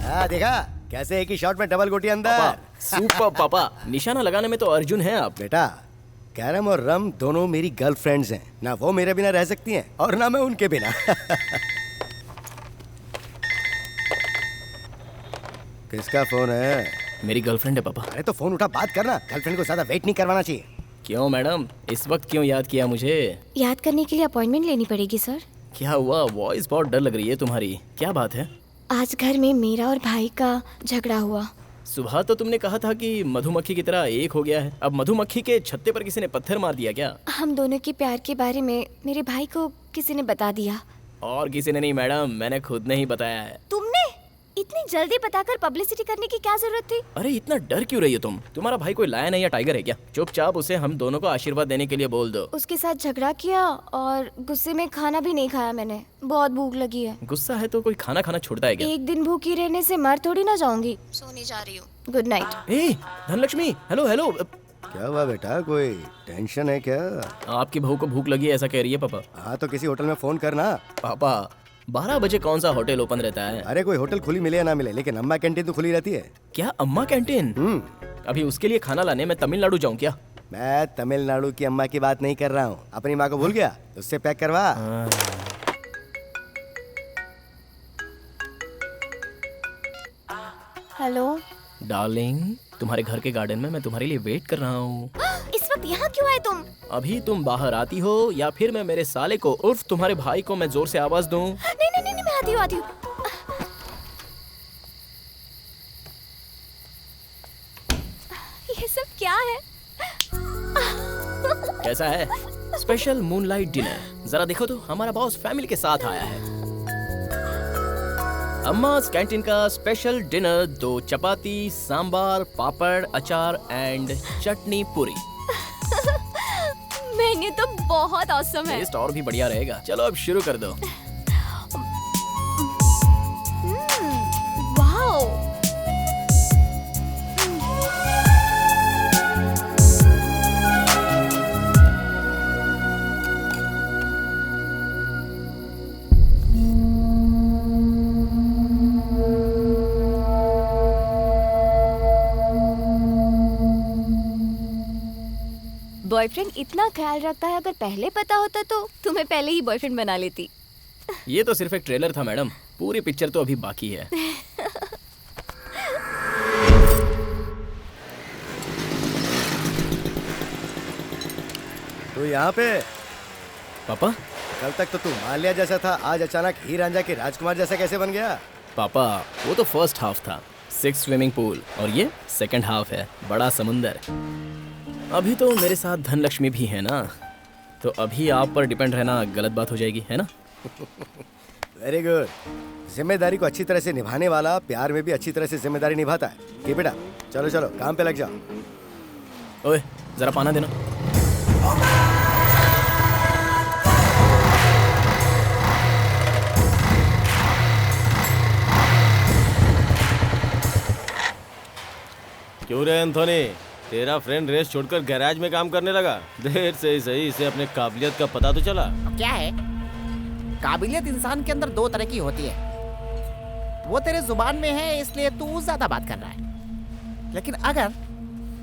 हाँ देखा कैसे एक ही शॉट में डबल गोटी अंदर। पापा सुपर पापा, निशाना लगाने में तो अर्जुन है आप। बेटा कैरम और रम दोनों मेरी गर्लफ्रेंड्स हैं, ना वो मेरे बिना रह सकती हैं और ना मैं उनके बिना। किसका फोन है? मेरी गर्लफ्रेंड है पापा। अरे तो फोन उठा, बात करना। गर्लफ्रेंड को ज्यादा वेट नहीं करवाना चाहिए। क्यों मैडम, इस वक्त क्यों याद किया मुझे? याद करने के लिए अपॉइंटमेंट लेनी पड़ेगी सर। क्या हुआ? वॉइस बहुत डर लग रही है तुम्हारी, क्या बात है? आज घर में मेरा और भाई का झगड़ा हुआ। सुबह तो तुमने कहा था कि मधुमक्खी की तरह एक हो गया है, अब मधुमक्खी के छत्ते पर किसी ने पत्थर मार दिया क्या? हम दोनों के प्यार के बारे में मेरे भाई को किसी ने बता दिया। और किसी ने नहीं मैडम, मैंने खुद ने ही बताया है। तुमने इतनी जल्दी बताकर पब्लिसिटी करने की क्या जरूरत थी? अरे इतना डर क्यों रही हो तुम? तुम्हारा भाई कोई लायन है या टाइगर है क्या? चुपचाप उसे हम दोनों को आशीर्वाद देने के लिए बोल दो। उसके साथ झगड़ा किया और गुस्से में खाना भी नहीं खाया मैंने। बहुत भूख लगी है। गुस्सा है तो कोई खाना खाना छोड़ता है क्या? एक दिन भूखी रहने से मर थोड़ी ना जाऊंगी। सोने जा रही हूँ। Good night. ए धनलक्ष्मी, हेलो हेलो। क्या हुआ बेटा, कोई टेंशन है क्या? आपकी बहू को भूख लगी है ऐसा कह रही है पापा। हाँ तो किसी होटल में फोन करना। पापा 12 बजे कौन सा होटल ओपन रहता है? अरे कोई होटल खुली मिले या ना मिले, लेकिन अम्मा कैंटीन तो खुली रहती है। क्या अम्मा कैंटीन? अभी उसके लिए खाना लाने मैं तमिलनाडु जाऊँ क्या? मैं तमिलनाडु की अम्मा की बात नहीं कर रहा हूँ। अपनी माँ को भूल गया, उससे पैक करवा। हेलो डार्लिंग, तुम्हारे घर के गार्डन में मैं तुम्हारे लिए वेट कर रहा हूँ। इस वक्त यहाँ क्यों आए तुम? अभी तुम बाहर आती हो या फिर मैं मेरे साले को उर्फ तुम्हारे भाई को मैं जोर से आवाज दूं? नहीं, मैं आती हूँ। ये सब क्या है? कैसा है स्पेशल मूनलाइट डिनर? जरा देखो तो, हमारा बॉस फैमिली के साथ आया है। अम्मा's कैंटीन का स्पेशल डिनर, 2 चपाती, सांबार, पापड़, अचार एंड चटनी पूरी। मेन्यू तो बहुत ऑसम है। टेस्ट और भी बढ़िया रहेगा। चलो अब शुरू कर दो। वाओ। बॉयफ्रेंड इतना ख्याल रखता है, अगर पहले पता होता तो तुम्हें पहले ही बॉयफ्रेंड बना लेती। ये तो सिर्फ एक ट्रेलर था मैडम, पूरी पिक्चर तो अभी बाकी है। तो यहाँ पे पापा? कल तक तो तू माल्या जैसा था, आज अचानक हीर रांझा के राजकुमार जैसा कैसे बन गया? पापा वो तो फर्स्ट हाफ था, 6 स्विमिंग पूल, और ये सेकंड हाफ है, बड़ा समुंदर। अभी तो मेरे साथ धनलक्ष्मी भी है ना, तो अभी आप पर डिपेंड रहना गलत बात हो जाएगी, है ना? Very good. जिम्मेदारी को अच्छी तरह से निभाने वाला प्यार में भी अच्छी तरह से जिम्मेदारी निभाता है। कि बेटा चलो चलो काम पे लग जाओ। ओए जरा पाना देना। क्यों रे एंथोनी, तेरा फ्रेंड रेस छोड़कर गैराज में काम करने लगा? देर से ही सही, इसे अपने काबिलियत का पता तो चला। क्या है, काबिलियत इंसान के अंदर 2 तरह की होती है। वो तेरे जुबान में है इसलिए तू ज्यादा बात कर रहा है, लेकिन अगर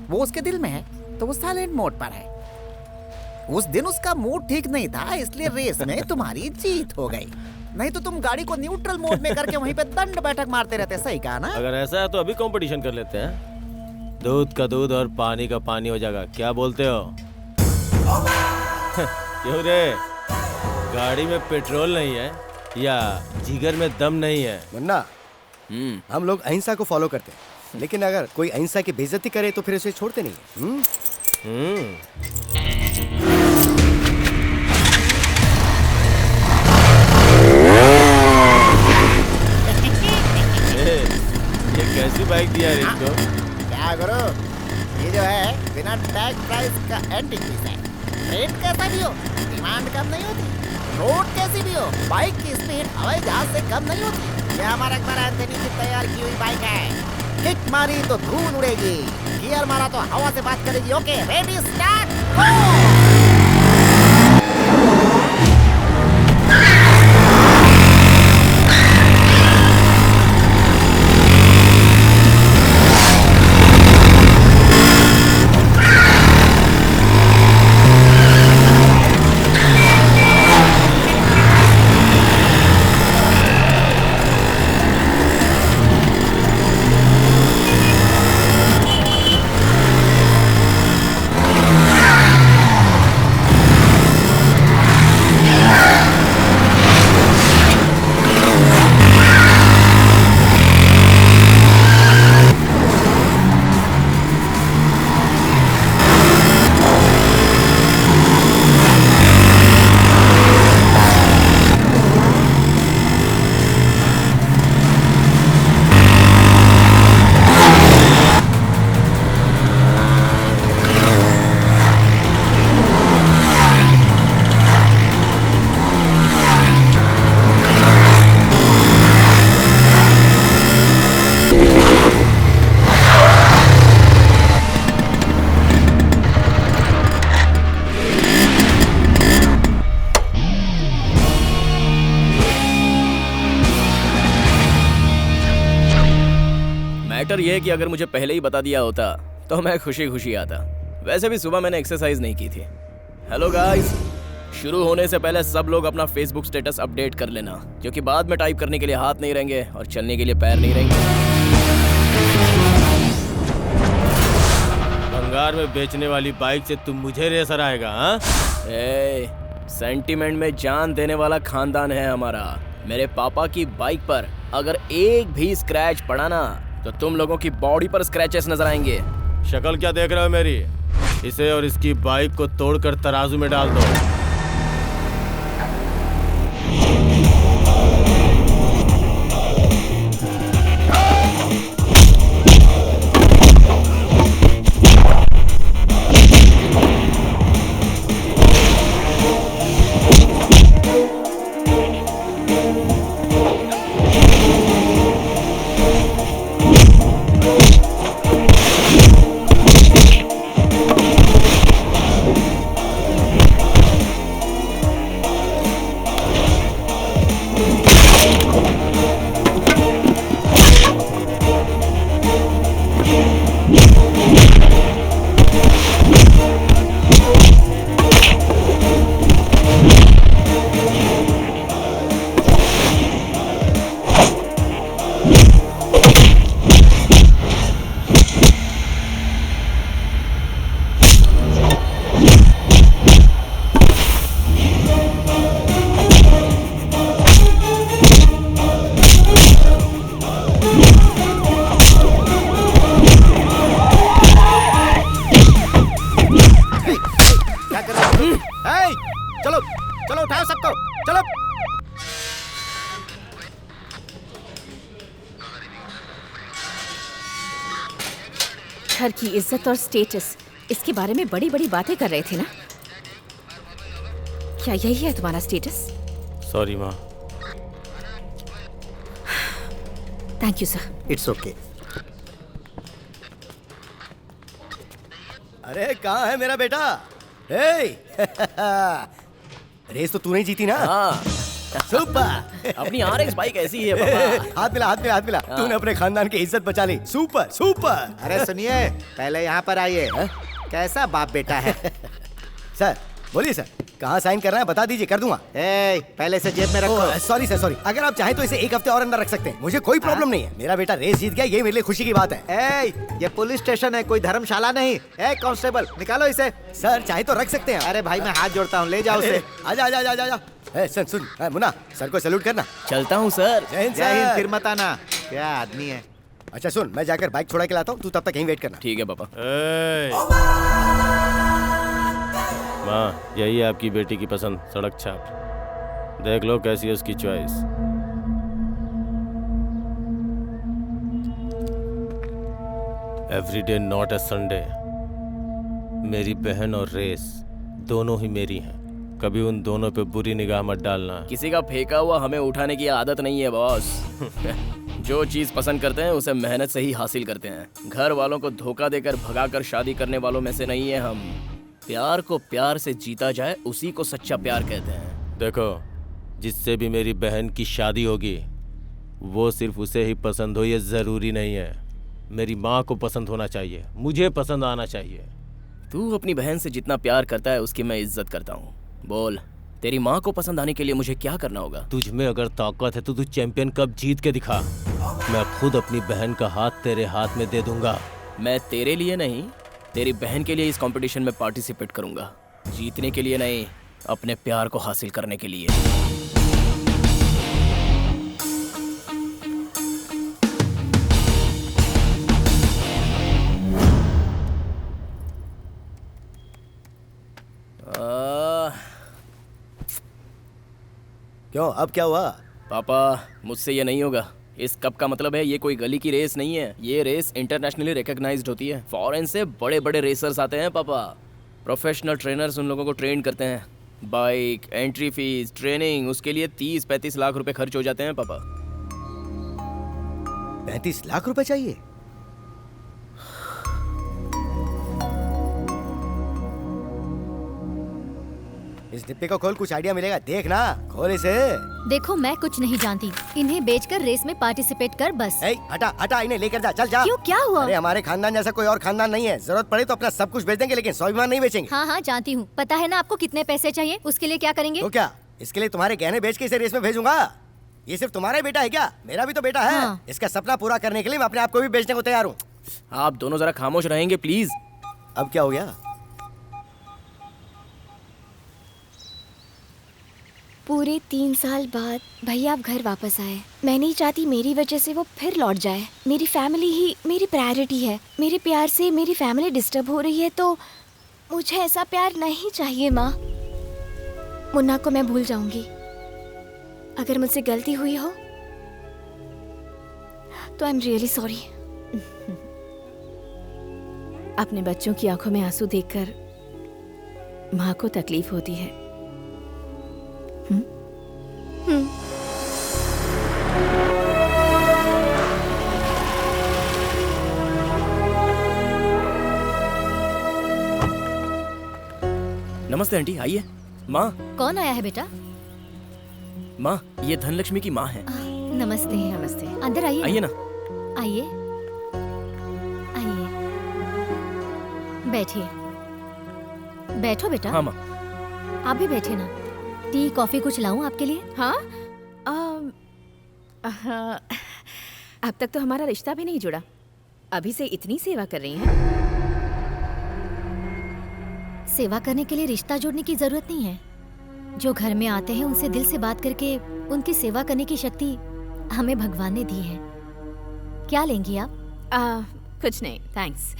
वो उसके दिल में है तो वो साइलेंट मोड पर है। उस दिन उसका मूड ठीक नहीं था, इसलिए रेस में तुम्हारी जीत हो गई। नहीं तो तुम गाड़ी को न्यूट्रल मोड में करके वहीं पे दंड बैठक मारते रहते। सही कहा ना? अगर ऐसा है तो अभी कंपटीशन कर लेते हैं। दूध का दूध और पानी का पानी हो जाएगा, क्या बोलते हो? क्यों रे, गाड़ी में पेट्रोल नहीं है या जिगर में दम नहीं है? मुन्ना, हम लोग अहिंसा को फॉलो करते हैं, लेकिन अगर कोई अहिंसा की बेइज्जती करे तो फिर उसे छोड़ते नहीं। ये कैसी बाइक दिया रे इसको? क्या करो, ये जो है बिना टैग प्राइस का एंटीक पीस है। रेट कैसा भी हो, डिमांड कम नहीं होती। रोड कैसी भी हो, बाइक की स्पीड हवाई जहाज से कम नहीं होती। ये हमारा अकबर एंथनी की तैयार की हुई बाइक है। किक मारी तो धूल उड़ेगी, गियर मारा तो हवा से बात करेगी। Okay ready start. बेटर ये है कि अगर मुझे पहले ही बता दिया होता तो मैं खुशी खुशी आता। वैसे भी सुबह मैंने एक्सरसाइज नहीं की थी। हेलो गाइस, शुरू होने से पहले सब लोग अपना फेसबुक स्टेटस अपडेट कर लेना, क्योंकि बाद में टाइप करने के लिए हाथ नहीं रहेंगे और चलने के लिए पैर नहीं रहेंगे। भंगार में बेचने वाली बाइक से तुम मुझे रेसर आएगा? हाँ, सेंटीमेंट में जान देने वाला खानदान है हमारा। मेरे पापा की बाइक पर अगर एक भी स्क्रैच पड़ा ना तो तुम लोगों की बॉडी पर स्क्रैचेस नजर आएंगे। शक्ल क्या देख रहे हो मेरी? इसे और इसकी बाइक को तोड़कर तराजू में डाल दो। चलो चलो, उठाओ सबको, चलो। घर की इज्जत और स्टेटस, इसके बारे में बड़ी बड़ी बातें कर रहे थे ना? क्या यही है तुम्हारा स्टेटस? सॉरी माँ। Thank you sir. It's okay. अरे कहाँ है मेरा बेटा? रेस तो तूने ही जीती ना? हाँ, सुपर। अपनी RX बाइक ऐसी है पापा। हाथ मिला, हाथ मिला, हाथ मिला। तूने अपने खानदान की इज्जत बचा ली। Super super. अरे सुनिए, पहले यहाँ पर आइए। कैसा बाप बेटा है? सर बोलिए सर, कहाँ साइन करना है बता दीजिए, कर दूंगा। पहले से जेब में रखो। Sorry sir, sorry. अगर आप चाहें तो इसे एक हफ्ते और अंदर रख सकते हैं, मुझे कोई प्रॉब्लम नहीं है। मेरा बेटा रेस जीत गया, ये मेरे लिए खुशी की बात है। ये पुलिस स्टेशन है, कोई धर्मशाला नहीं। कांस्टेबल, निकालो इसे। सर चाहे तो रख सकते हैं। अरे भाई, मैं हाथ जोड़ता हूँ, ले जाओ उसे। आजा आजा आजा आजा। सुन सुन, मुन्ना सर को सैल्यूट करना। चलता हूँ सर। जय हिंद जय हिंद, सर। फिर मत आना। क्या आदमी है। अच्छा सुन, मैं जाकर बाइक छोड़ा के लाता हूँ, तू तब तक यहीं वेट करना। ठीक है पापा। माँ, यही है आपकी बेटी की पसंद, सड़क छाप। देख लो कैसी है उसकी choice. Every day not a Sunday. मेरी बहन और रेस दोनों ही मेरी हैं। कभी उन दोनों पे बुरी निगाह मत डालना। किसी का फेंका हुआ हमें उठाने की आदत नहीं है बॉस। जो चीज पसंद करते हैं उसे मेहनत से ही हासिल करते हैं। घर वालों को धोखा देकर भगाकर शादी करने वालों में से नहीं है हम। प्यार को प्यार से जीता जाए, उसी को सच्चा प्यार कहते हैं। देखो, जिससे भी मेरी बहन की शादी होगी वो सिर्फ उसे ही पसंद हो ये ज़रूरी नहीं है। मेरी माँ को पसंद होना चाहिए, मुझे पसंद आना चाहिए। तू अपनी बहन से जितना प्यार करता है उसकी मैं इज्जत करता हूँ। बोल, तेरी माँ को पसंद आने के लिए मुझे क्या करना होगा? तुझ में अगर ताकत है तो तू चैंपियन कप जीत के दिखा। मैं खुद अपनी बहन का हाथ तेरे हाथ में दे दूंगा। मैं तेरे लिए नहीं, तेरी बहन के लिए इस कंपटीशन में पार्टिसिपेट करूंगा। जीतने के लिए नहीं, अपने प्यार को हासिल करने के लिए। क्यों, अब क्या हुआ? पापा, मुझसे ये नहीं होगा। इस कप का मतलब है ये कोई गली की रेस नहीं है। ये रेस इंटरनेशनली रिकॉग्नाइज्ड होती है। फॉरेन से बड़े बड़े रेसर्स आते हैं पापा। प्रोफेशनल ट्रेनर्स उन लोगों को ट्रेन करते हैं। बाइक, एंट्री फीस, ट्रेनिंग, उसके लिए 30-35 लाख रुपए खर्च हो जाते हैं पापा। 35 लाख रुपए चाहिए? इस डिब्बे को खोल, कुछ आइडिया मिलेगा। देख ना, खोल इसे। देखो मैं कुछ नहीं जानती, इन्हें बेचकर रेस में पार्टिसिपेट कर बस। ए, हटा हटा, इन्हें लेकर जा, चल जा। क्यों, क्या हुआ? अरे हमारे खानदान जैसा कोई और खानदान नहीं है। जरूरत पड़े तो अपना सब कुछ बेच देंगे, लेकिन स्वाभिमान नहीं बेचेंगे। हाँ हाँ जानती हूँ, पता है ना आपको कितने पैसे चाहिए, उसके लिए क्या करेंगे? तो क्या इसके लिए तुम्हारे गहने बेच के इसे रेस में भेजूंगा? ये सिर्फ तुम्हारा ही बेटा है क्या? मेरा भी तो बेटा है। हाँ। इसका सपना पूरा करने के लिए मैं अपने आप को भी बेचने को तैयार हूँ। आप दोनों जरा खामोश रहेंगे प्लीज। अब क्या हो गया? पूरे 3 साल बाद भैया आप घर वापस आए। मैं नहीं चाहती मेरी वजह से वो फिर लौट जाए। मेरी फैमिली ही मेरी प्रायोरिटी है। मेरे प्यार से मेरी फैमिली डिस्टर्ब हो रही है, तो मुझे ऐसा प्यार नहीं चाहिए माँ। मुन्ना को मैं भूल जाऊंगी। अगर मुझसे गलती हुई हो तो आई एम रियली सॉरी। अपने बच्चों की आंखों में आंसू देखकर माँ को तकलीफ होती है। नमस्ते आंटी, आइए। माँ, कौन आया है बेटा? माँ ये धनलक्ष्मी की माँ है। नमस्ते। नमस्ते। अंदर आइए। आइए ना। आइए आइए, बैठिए। बैठो बेटा। हाँ माँ। आप भी बैठे ना। टी कॉफी कुछ लाऊं आपके लिए? हाँ, हाँ, अब तक तो हमारा रिश्ता भी नहीं जुड़ा, अभी से इतनी सेवा कर रही हैं। सेवा करने के लिए रिश्ता जोड़ने की जरूरत नहीं है। जो घर में आते हैं उनसे दिल से बात करके उनकी सेवा करने की शक्ति हमें भगवान ने दी है। क्या लेंगी आप? कुछ नहीं, थैंक्स।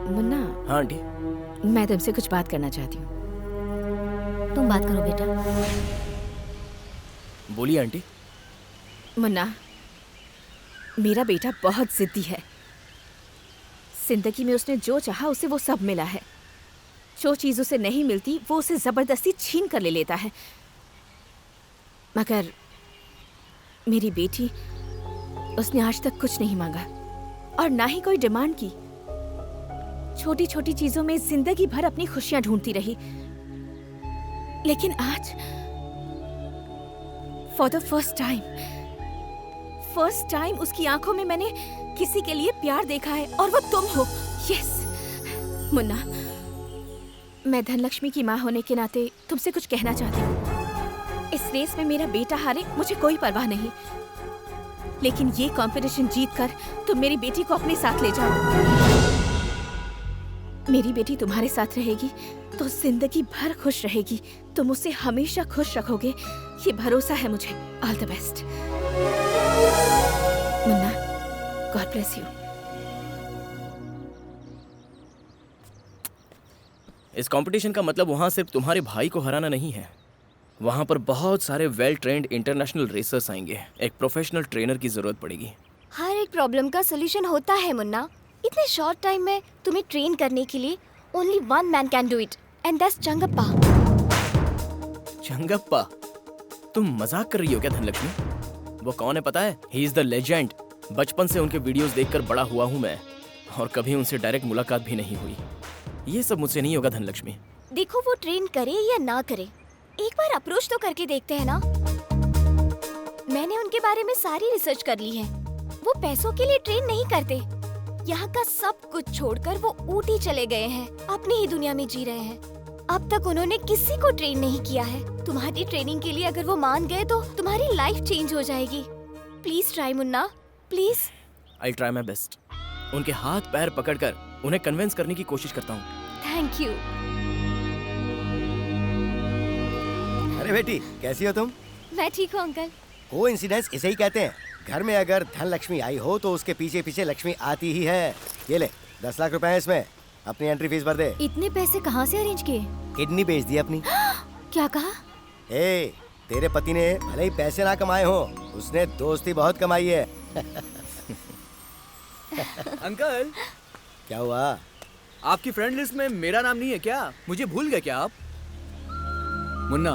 मुन्ना। हाँ आंटी। मैं तुमसे कुछ बात करना चाहती हूँ। तुम बात करो बेटा। बोलिए आंटी। मुन्ना, मेरा बेटा बहुत जिद्दी है। जिंदगी में उसने जो चाहा उसे वो सब मिला है। जो चीज उसे नहीं मिलती वो उसे जबरदस्ती छीन कर ले लेता है। मगर मेरी बेटी, उसने आज तक कुछ नहीं मांगा और ना ही कोई डिमांड की। छोटी छोटी चीजों में जिंदगी भर अपनी खुशियां ढूंढती रही, लेकिन आज फॉर द फर्स्ट टाइम उसकी आंखों में मैंने किसी के लिए प्यार देखा है, और वो तुम हो। यस मुन्ना, मैं धनलक्ष्मी की माँ होने के नाते तुमसे कुछ कहना चाहती हूँ। इस रेस में मेरा बेटा हारे मुझे कोई परवाह नहीं, लेकिन ये कंपटीशन जीतकर तुम मेरी बेटी को अपने साथ ले जाओ। मेरी बेटी तुम्हारे साथ रहेगी तो जिंदगी भर खुश रहेगी। तुम उसे हमेशा खुश रखोगे, ये भरोसा है मुझे। All the best Munna, God bless you. इस कंपटीशन का मतलब वहाँ सिर्फ तुम्हारे भाई को हराना नहीं है। वहाँ पर बहुत सारे वेल ट्रेंड इंटरनेशनल रेसर्स आएंगे। एक प्रोफेशनल ट्रेनर की जरूरत पड़ेगी। हर एक प्रॉब्लम का सोल्यूशन होता है मुन्ना। इतने शॉर्ट टाइम में तुम्हें ट्रेन करने के लिए only one man can do it, and that's Changappa. Changappa? तुम मजाक कर रही हो क्या धनलक्ष्मी? वो कौन है पता है? He is the legend. बचपन से उनके वीडियोस देखकर बड़ा हुआ हूँ मैं, और कभी उनसे डायरेक्ट मुलाकात भी नहीं हुई। ये सब मुझसे नहीं होगा धनलक्ष्मी। देखो वो ट्रेन करे या ना करे, एक बार अप्रोच तो करके देखते हैं ना। मैंने उनके बारे में सारी रिसर्च कर ली है। वो पैसों के लिए ट्रेन नहीं करते। यहाँ का सब कुछ छोड़कर वो ऊटी चले गए हैं, अपनी ही दुनिया में जी रहे हैं। अब तक उन्होंने किसी को ट्रेन नहीं किया है। तुम्हारी ट्रेनिंग के लिए अगर वो मान गए तो तुम्हारी लाइफ चेंज हो जाएगी। Please try Munna, please. I try my best. उनके हाथ पैर पकड़कर उन्हें कन्विंस करने की कोशिश करता हूँ। Thank you. अरे बेटी, कैसी हो तुम? मैं ठीक हूँ अंकल। कोइंसिडेंस इसे ही कहते हैं। घर में अगर धन लक्ष्मी आई हो तो उसके पीछे पीछे लक्ष्मी आती ही है। ये ले 10 लाख रुपए हैं इसमें, अपनी एंट्री फीस भर दे। इतने पैसे कहाँ से अरेंज किए? किडनी बेच दी अपनी। क्या कहा? ए, तेरे पति ने भले ही पैसे ना कमाए हो, उसने दोस्ती बहुत कमाई है। अंकल, क्या हुआ? आपकी फ्रेंड लिस्ट में मेरा नाम नहीं है क्या? मुझे भूल गए क्या आप? मुन्ना,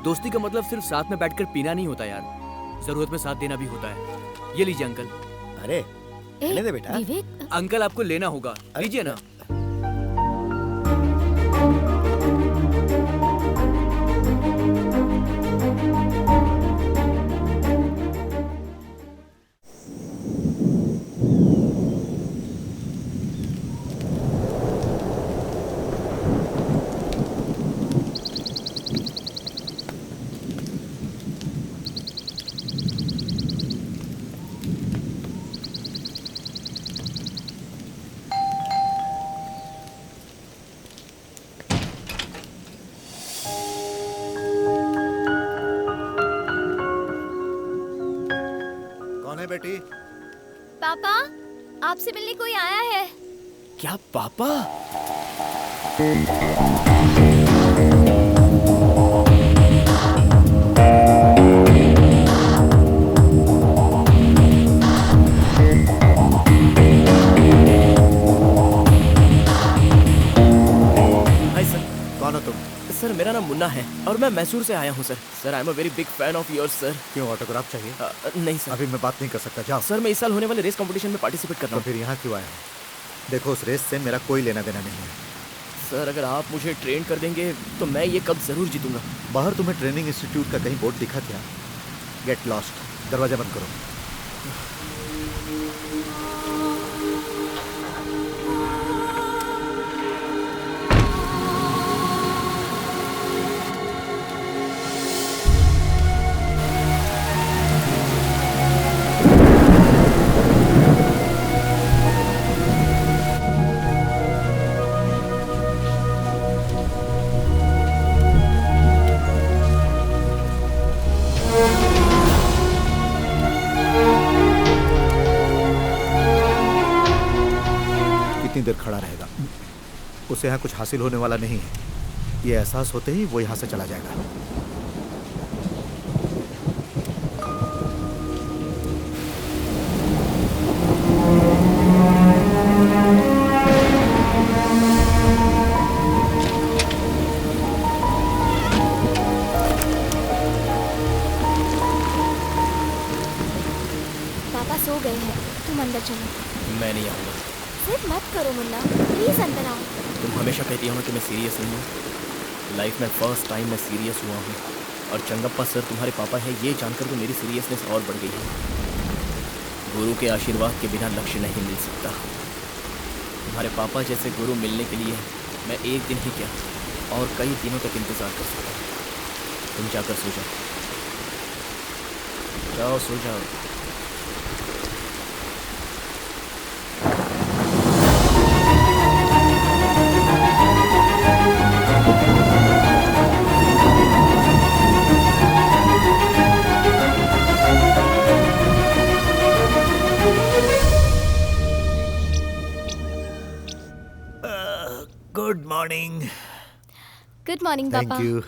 दोस्ती का मतलब सिर्फ साथ में बैठकर पीना नहीं होता यार, जरूरत में साथ देना भी होता है। ये लीजिए अंकल। अरे रहने दे बेटा। विवेक, अंकल आपको लेना होगा, लीजिए ना। बेटी। पापा, आपसे मिलने कोई आया है। क्या पापा? Hi sir. कौन हो तुम? सर मेरा नाम मुन्ना है और मैं मैसूर से आया हूँ sir. Sir I am a very big fan of your sir. क्यों, ऑटोग्राफ चाहिए? नहीं सर। अभी मैं बात नहीं कर सकता, जाओ। सर मैं इस साल होने वाले रेस कंपटीशन में पार्टिसिपेट कर रहा तो हूँ। फिर यहाँ क्यों आया है? देखो, उस रेस से मेरा कोई लेना देना नहीं है। सर अगर आप मुझे ट्रेन कर देंगे तो मैं ये कप जरूर जीतूंगा। बाहर तुम्हें ट्रेनिंग इंस्टीट्यूट का कहीं बोर्ड दिखा क्या? Get lost. दरवाजा बंद करो। कितनी देर खड़ा रहेगा? उसे यहाँ कुछ हासिल होने वाला नहीं है। ये एहसास होते ही वो यहाँ से चला जाएगा। पापा सो गए हैं, तुम अंदर चलो। मैं नहीं आऊँगा। सिर्फ मत करो मुन्ना, प्लीज अंदर आओ। तुम हमेशा कहती हो ना कि मैं सीरियस नहीं हूँ। लाइफ में फर्स्ट टाइम मैं सीरियस हुआ हूँ और चंगप्पा सर तुम्हारे पापा है ये जानकर तो मेरी सीरियसनेस और बढ़ गई है। गुरु के आशीर्वाद के बिना लक्ष्य नहीं मिल सकता। तुम्हारे पापा जैसे गुरु मिलने के लिए मैं एक दिन ही क्या और कई दिनों तक इंतजार कर सकता हूँ। तुम जाकर सो जाओ। जाओ सो जाओ। Good morning. Good morning thank पापा। यू।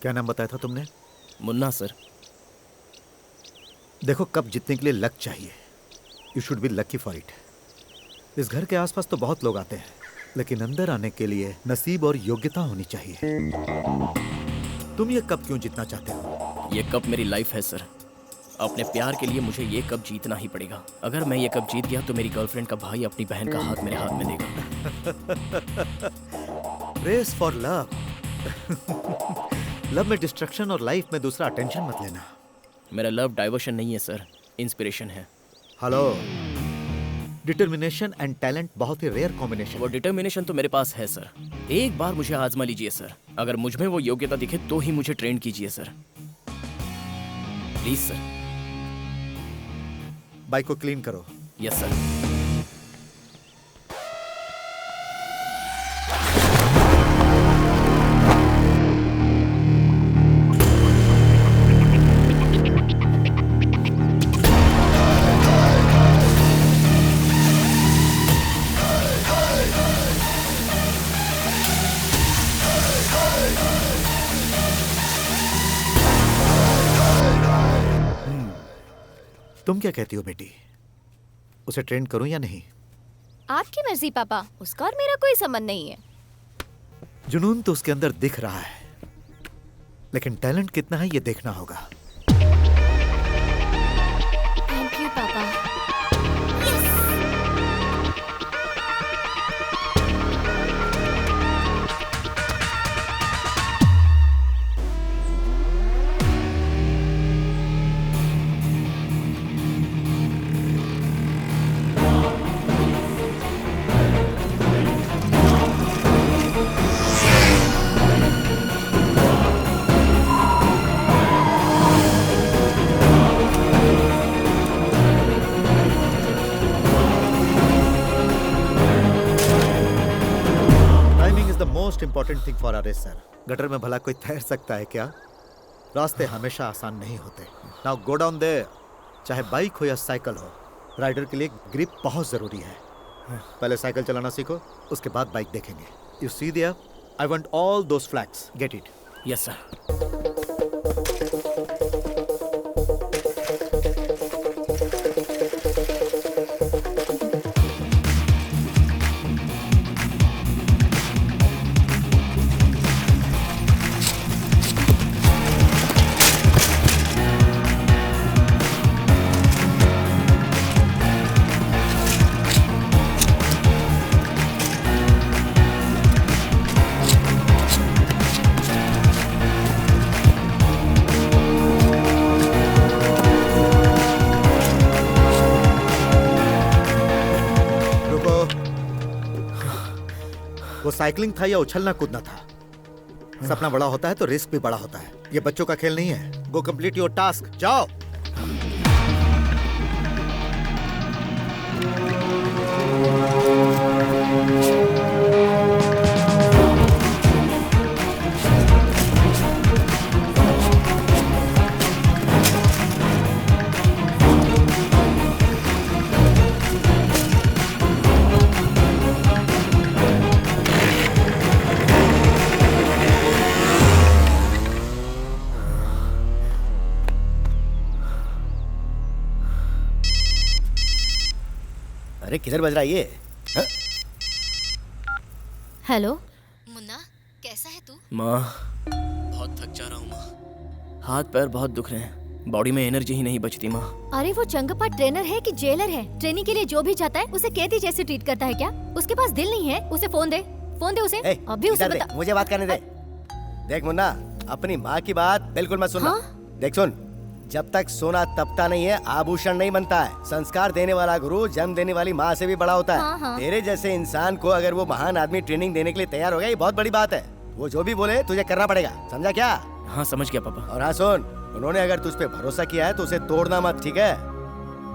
क्या नाम बताया था तुमने? मुन्ना सर। देखो, कप जीतने के लिए लक चाहिए। You should be lucky for it. इस घर के आसपास तो बहुत लोग आते हैं, लेकिन अंदर आने के लिए नसीब और योग्यता होनी चाहिए। तुम ये कप क्यों जीतना चाहते हो? ये कप मेरी लाइफ है सर। अपने प्यार के लिए मुझे ये कप जीतना ही पड़ेगा। अगर मैं ये कप जीत गया तो मेरी गर्लफ्रेंड का भाई अपनी बहन का हाथ मेरे हाथ में देगा। Race for love. लव में डिस्ट्रक्शन और लाइफ में दूसरा अटेंशन मत लेना। मेरा लव डाइवर्शन नहीं है सर, इंस्पिरेशन है। हेलो, डिटर्मिनेशन एंड टैलेंट बहुत ही रेयर कॉम्बिनेशन। वो डिटर्मिनेशन तो मेरे पास है सर। एक बार मुझे आजमा लीजिए सर। अगर मुझ में वो योग्यता दिखे तो ही मुझे ट्रेन कीजिए सर, प्लीज सर। बाइक को क्लीन करो। Yes sir. तुम क्या कहती हो बेटी? उसे ट्रेन करूं या नहीं? आपकी मर्जी पापा, उसका और मेरा कोई संबंध नहीं है। जुनून तो उसके अंदर दिख रहा है, लेकिन टैलेंट कितना है ये देखना होगा। Thank you papa. Most important thing for a race sir. Gutter में भला कोई तैर सकता है क्या? रास्ते हमेशा आसान नहीं होते। Now go down there. चाहे बाइक हो या साइकिल हो, राइडर के लिए ग्रिप बहुत जरूरी है। पहले साइकिल चलाना सीखो, उसके बाद बाइक देखेंगे। You see there, I want all those flags, get it? Yes sir. वो साइकिलिंग था या उछलना कूदना था? सपना बड़ा होता है तो रिस्क भी बड़ा होता है। ये बच्चों का खेल नहीं है। गो कंप्लीट योर टास्क, जाओ। अरे किधर बज रहा है ये? हाँ? हेलो मुन्ना, कैसा है तू? माँ, बहुत थक जा रहा हूँ माँ। हाथ पैर बहुत दुख रहे हैं, बॉडी में एनर्जी ही नहीं बचती माँ। अरे वो चंगप्पा ट्रेनर है कि जेलर है? ट्रेनिंग के लिए जो भी जाता है उसे कैदी जैसे ट्रीट करता है क्या? उसके पास दिल नहीं है? उसे फोन दे, फोन दे उसे। अभी उसे इधर बता। दे, मुझे बात करने दे। देख मुन्ना, अपनी माँ की बात बिल्कुल मत सुनना। देख सुन, जब तक सोना तपता नहीं है, आभूषण नहीं बनता है। संस्कार देने वाला गुरु जन्म देने वाली माँ से भी बड़ा होता है। हाँ, हाँ। तेरे जैसे इंसान को अगर वो महान आदमी ट्रेनिंग देने के लिए तैयार हो गया, ये बहुत बड़ी बात है। वो जो भी बोले तुझे करना पड़ेगा, समझा क्या? हाँ समझ गया पापा। और हाँ सुन, उन्होंने अगर तुझ पे भरोसा किया है तो उसे तोड़ना मत, ठीक है?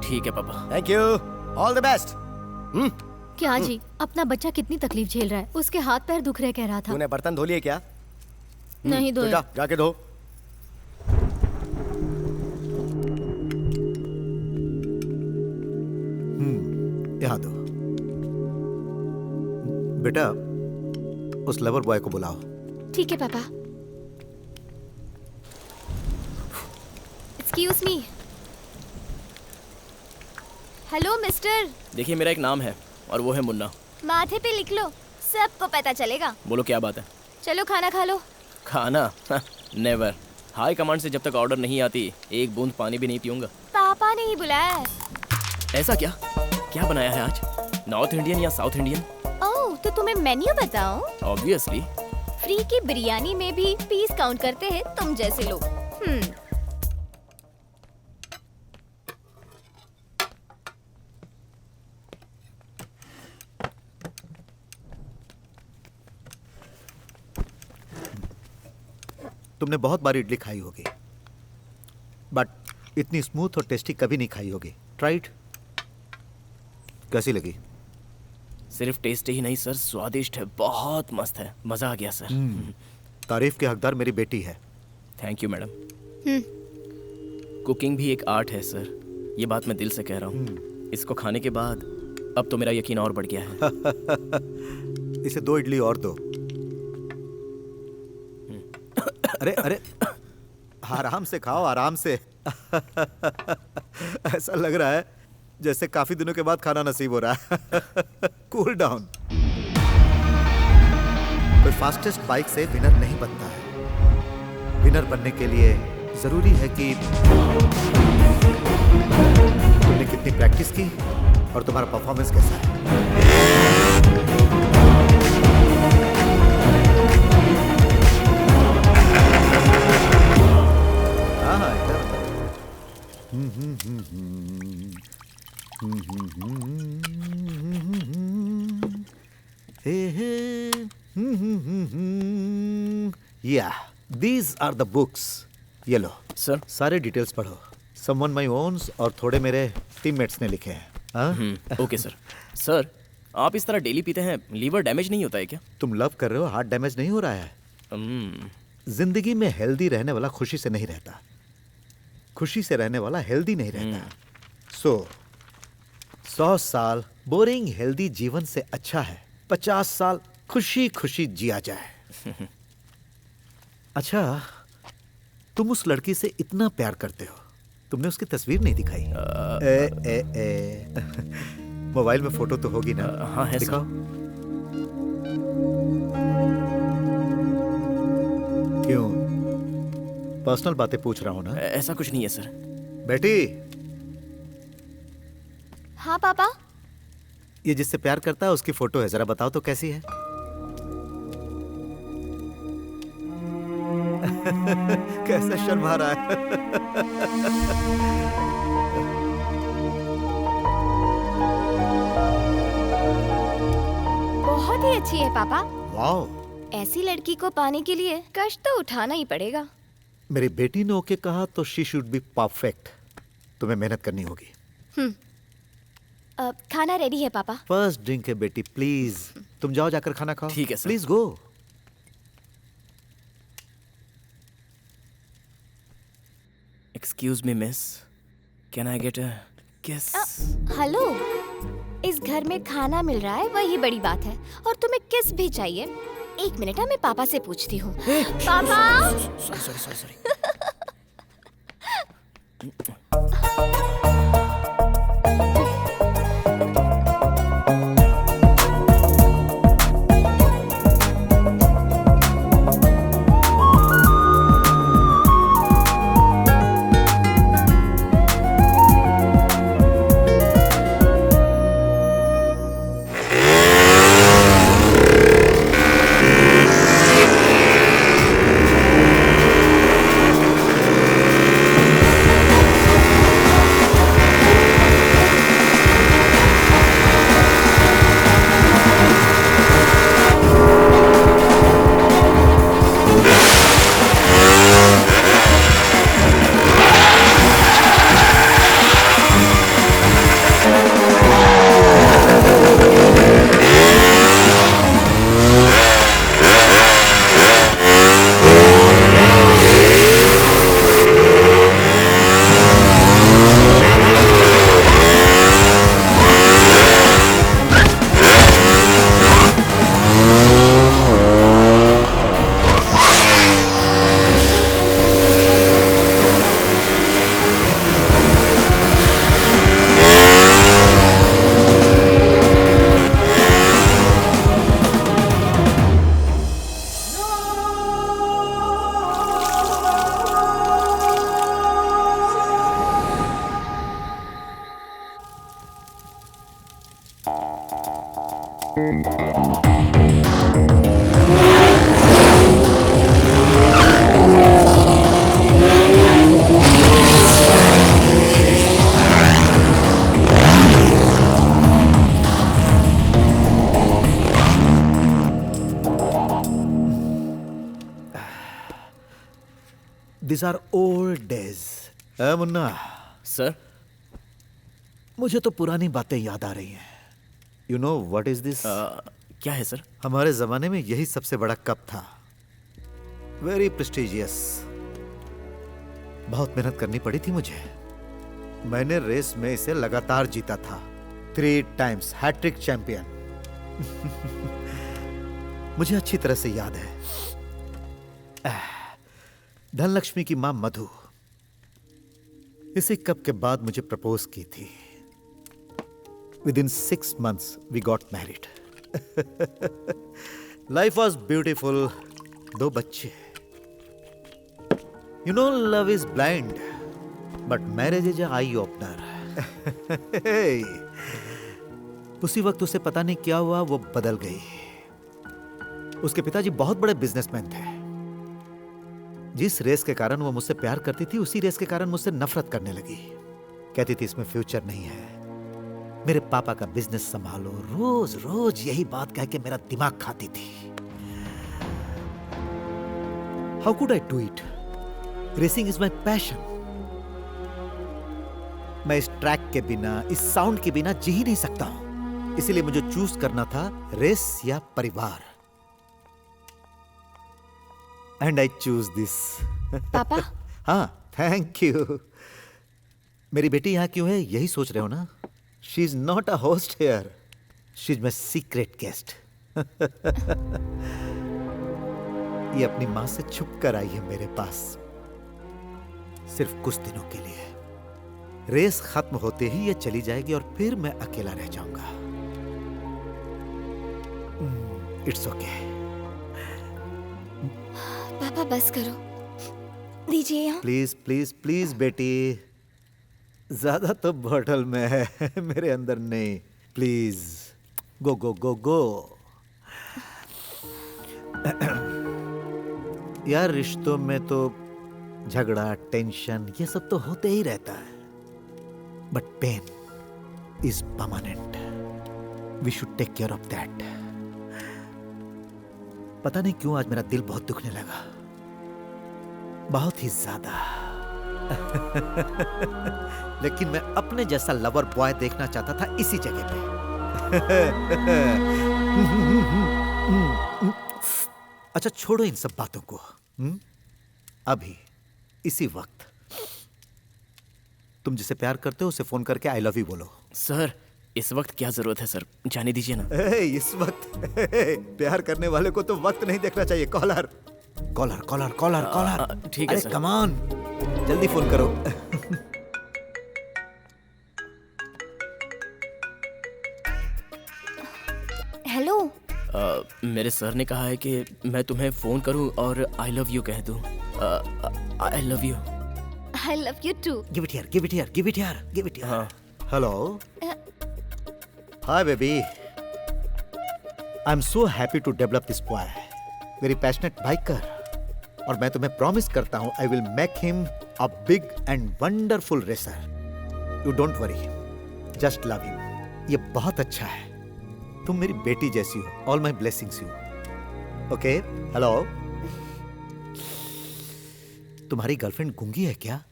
ठीक है पापा। Thank you, all the best. क्या जी, अपना बच्चा कितनी तकलीफ झेल रहा है। उसके हाथ पैर दुख रहे कह रहा था। तूने बर्तन धो लिए क्या? नहीं तो धोए। जा, जाके धो। यहाँ दो। बेटा, उस लवर बॉय को बुलाओ। ठीक है पापा। Excuse me. Hello mister. देखिए मेरा एक नाम है और वो है मुन्ना। माथे पे लिख लो, सबको पता चलेगा। बोलो क्या बात है? चलो खाना खा लो। खाना? नेवर। हाई कमांड से जब तक ऑर्डर नहीं आती, एक बूंद पानी भी नहीं पीऊंगा। पापा ने ही बुलाया है। ऐसा क्या? क्या बनाया है आज? नॉर्थ इंडियन या साउथ इंडियन? ओह, तो तुम्हें मेन्यू बताऊं? ऑब्वियसली। फ्री की बिरयानी में भी पीस काउंट करते हैं तुम जैसे लोग। तुमने बहुत बार इडली खाई होगी, बट इतनी स्मूथ और टेस्टी कभी नहीं खाई होगी। Try it. कैसी लगी? सिर्फ टेस्ट ही नहीं सर, स्वादिष्ट है, बहुत मस्त है, मजा आ गया सर। तारीफ के हकदार मेरी बेटी है। Thank you madam. कुकिंग भी एक आर्ट है सर, ये बात मैं दिल से कह रहा हूँ। इसको खाने के बाद अब तो मेरा यकीन और बढ़ गया है। इसे 2 इडली और दो। अरे अरे, आराम से खाओ, आराम से। ऐसा लग रहा है जैसे काफी दिनों के बाद खाना नसीब हो रहा है। Cool down. कोई फास्टेस्ट बाइक से विनर नहीं बनता है। विनर बनने के लिए जरूरी है कि तुमने कितनी प्रैक्टिस की और तुम्हारा परफॉर्मेंस कैसा है। हाँ, Yeah, these are the books. ये लो सर। सारे डिटेल्स पढ़ो। Someone my owns और थोड़े मेरे टीममेट्स ने लिखे हैं। हाँ? Okay sir. सर, आप इस तरह डेली पीते हैं, लीवर डैमेज नहीं होता है क्या? तुम लव कर रहे हो, हार्ट डैमेज नहीं हो रहा है। जिंदगी में हेल्दी रहने वाला खुशी से नहीं रहता, खुशी से रहने वाला हेल्दी नहीं रहता। 100 साल बोरिंग हेल्दी जीवन से अच्छा है 50 साल खुशी खुशी जिया जाए। अच्छा, तुम उस लड़की से इतना प्यार करते हो, तुमने उसकी तस्वीर नहीं दिखाई? मोबाइल में फोटो तो होगी ना? हाँ है दिखाओ। क्यों, पर्सनल बातें पूछ रहा हूं ना? ऐसा कुछ नहीं है सर। बेटी, हाँ पापा। ये जिससे प्यार करता है उसकी फोटो है, जरा बताओ तो कैसी है? कैसा शर्मा रहा है। बहुत ही अच्छी है पापा। वाओ, ऐसी लड़की को पाने के लिए कष्ट तो उठाना ही पड़ेगा। मेरी बेटी ने ओके कहा तो शी शुड बी परफेक्ट। तुम्हें मेहनत करनी होगी। खाना रेडी है पापा। फर्स्ट ड्रिंक है बेटी, प्लीज तुम जाओ जाकर खाना खाओ। ठीक है sir. Please go. Excuse me miss, can I get a किस? हेलो, इस घर में खाना मिल रहा है वही बड़ी बात है, और तुम्हें किस भी चाहिए? एक मिनट, मैं पापा से पूछती हूँ। पापा। Sorry. These are old days. Munna sir, मुझे तो पुरानी बातें याद आ रही हैं। You know what is this? क्या है सर? हमारे जमाने में यही सबसे बड़ा कप था। Very prestigious. बहुत मेहनत करनी पड़ी थी मुझे। मैंने रेस में इसे लगातार जीता था। 3 times हैट्रिक चैंपियन। मुझे अच्छी तरह से याद है। धनलक्ष्मी की मां मधु इसी कप के बाद मुझे प्रपोज की थी। Within 6 months we got married. Life was beautiful. 2 बच्चे। You know love is blind, but marriage is an eye opener. Hey. उसी वक्त उसे पता नहीं क्या हुआ, वो बदल गई। उसके पिताजी बहुत बड़े बिजनेसमैन थे। जिस रेस के कारण वो मुझसे प्यार करती थी, उसी रेस के कारण मुझसे नफरत करने लगी। कहती थी इसमें फ्यूचर नहीं है, मेरे पापा का बिजनेस संभालो। रोज रोज यही बात कह के मेरा दिमाग खाती थी। How could I do it? Racing is my passion. मैं इस ट्रैक के बिना, इस साउंड के बिना जी ही नहीं सकता हूं। इसीलिए मुझे चूज करना था रेस या परिवार, एंड आई चूज दिस। पापा हाँ, थैंक यू। मेरी बेटी यहाँ क्यों है, यही सोच रहे हो ना? She is not a host here, she is my secret guest. ये अपनी माँ से छुप कर आई है मेरे पास, सिर्फ कुछ दिनों के लिए। रेस खत्म होते ही ये चली जाएगी और फिर मैं अकेला रह जाऊंगा। It's okay. पापा बस करो, दीजिए यहाँ। प्लीज प्लीज प्लीज बेटी, ज्यादा तो बॉटल में है, मेरे अंदर नहीं। प्लीज गो गो गो गो। यार रिश्तों में तो झगड़ा, टेंशन, ये सब तो होते ही रहता है, but pain is permanent. We should take care of that. पता नहीं क्यों आज मेरा दिल बहुत दुखने लगा, बहुत ही ज्यादा। लेकिन मैं अपने जैसा लवर बॉय देखना चाहता था इसी जगह पे। अच्छा छोड़ो इन सब बातों को। अभी इसी वक्त तुम जिसे प्यार करते हो उसे फोन करके आई लव यू बोलो। सर इस वक्त क्या जरूरत है सर, जाने दीजिए ना। इस वक्त प्यार करने वाले को तो वक्त नहीं देखना चाहिए। Collar collar collar collar collar. ठीक है अरे सर। कम ऑन, जल्दी फोन करो। हेलो। मेरे सर ने कहा है कि मैं तुम्हें फोन करूं और आई लव यू कह दूं। I love you. I love you too. Give it here, give it here, give it here, give it here. हाँ। Hello, hi baby, I am so happy to develop this boy, very passionate biker, और मैं तुम्हें promise करता हूं I will make him a big and wonderful racer. You don't worry, just love him. ये बहुत अच्छा है, तुम मेरी बेटी जैसी हो। All my blessings you. Okay. Hello, तुम्हारी गर्लफ्रेंड गूंगी है क्या?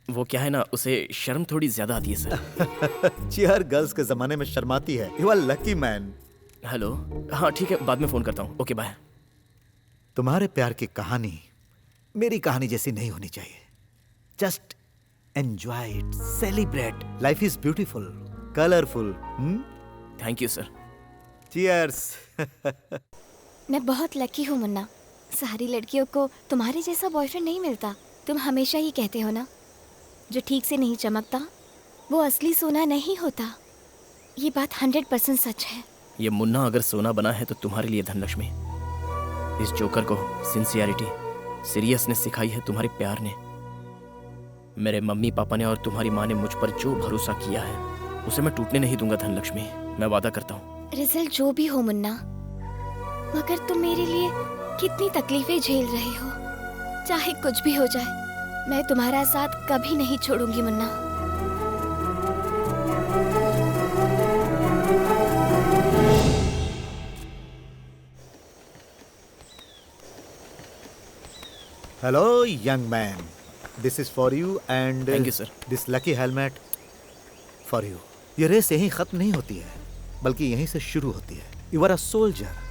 वो क्या है ना, उसे शर्म थोड़ी ज्यादा आती है सर। चियर गर्ल्स के जमाने में शर्माती है। You are lucky man. Hello, हाँ ठीक है, बाद में फोन करता हूँ। Okay bye. तुम्हारे प्यार की कहानी मेरी कहानी जैसी नहीं होनी चाहिए। Just enjoy it, celebrate. Life is beautiful, colourful. Thank you sir. Cheers. मैं बहुत लकी हूँ मुन्ना, सारी लड़कियों को तुम्हारे जैसा बॉयफ्रेंड नहीं मिलता। तुम हमेशा ही कहते हो ना, जो ठीक से नहीं चमकता वो असली सोना नहीं होता। ये बात 100% सच है। ये मुन्ना अगर सोना बना है तो तुम्हारे लिए धनलक्ष्मी। इस जोकर को सिंसियरिटी, सीरियसनेस सिखाई है तुम्हारे प्यार ने। मेरे मम्मी पापा ने और तुम्हारी माँ ने मुझ पर जो भरोसा किया है उसे मैं टूटने नहीं दूंगा धनलक्ष्मी, मैं वादा करता हूँ। रिजल्ट जो भी हो मुन्ना, मगर तुम मेरे लिए कितनी तकलीफें झेल रहे हो। चाहे कुछ भी हो जाए, मैं तुम्हारा साथ कभी नहीं छोड़ूंगी Munna. Hello young man, this is for you and Thank you, sir. This lucky helmet for you. ये रेस यहीं खत्म नहीं होती है, बल्कि यहीं से शुरू होती है। You are a soldier.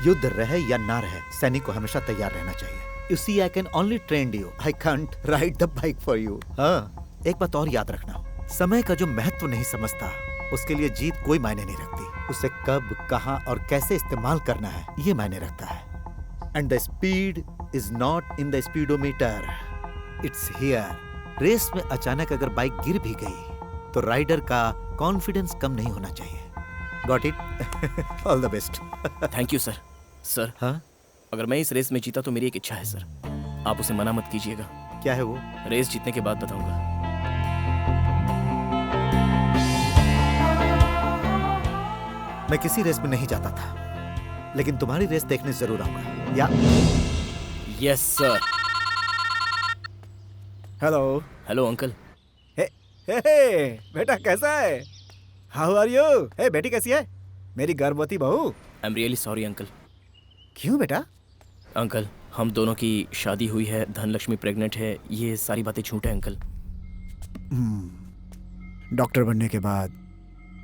युद्ध रहे या ना रहे, सैनिक को हमेशा तैयार रहना चाहिए। You see, I can only train you. I can't ride the bike for you. हाँ, एक बात और याद रखना, समय का जो महत्व नहीं समझता उसके लिए जीत कोई मायने नहीं रखती। उसे कब, कहाँ और कैसे इस्तेमाल करना है ये मायने रखता है। And the speed is not in the speedometer. It's here. Race में अचानक अगर बाइक गिर भी गई तो राइडर का कॉन्फिडेंस कम नहीं होना चाहिए। Got it? All the best. Thank you sir. Sir हाँ, अगर मैं इस रेस में जीता तो मेरी एक इच्छा है सर, आप उसे मना मत कीजिएगा। क्या है वो? रेस जीतने के बाद बताऊंगा। मैं किसी रेस में नहीं जाता था, लेकिन तुम्हारी रेस देखने जरूर आऊंगा। या yes sir. Hello. Hello uncle. Hey बेटा कैसा है? How are you? हे बेटी कैसी है? मेरी गर्भवती बहू। I am really sorry uncle. क्यों बेटा? अंकल हम दोनों की शादी हुई है, धनलक्ष्मी प्रेग्नेंट है, ये सारी बातें झूठ है अंकल। डॉक्टर बनने के बाद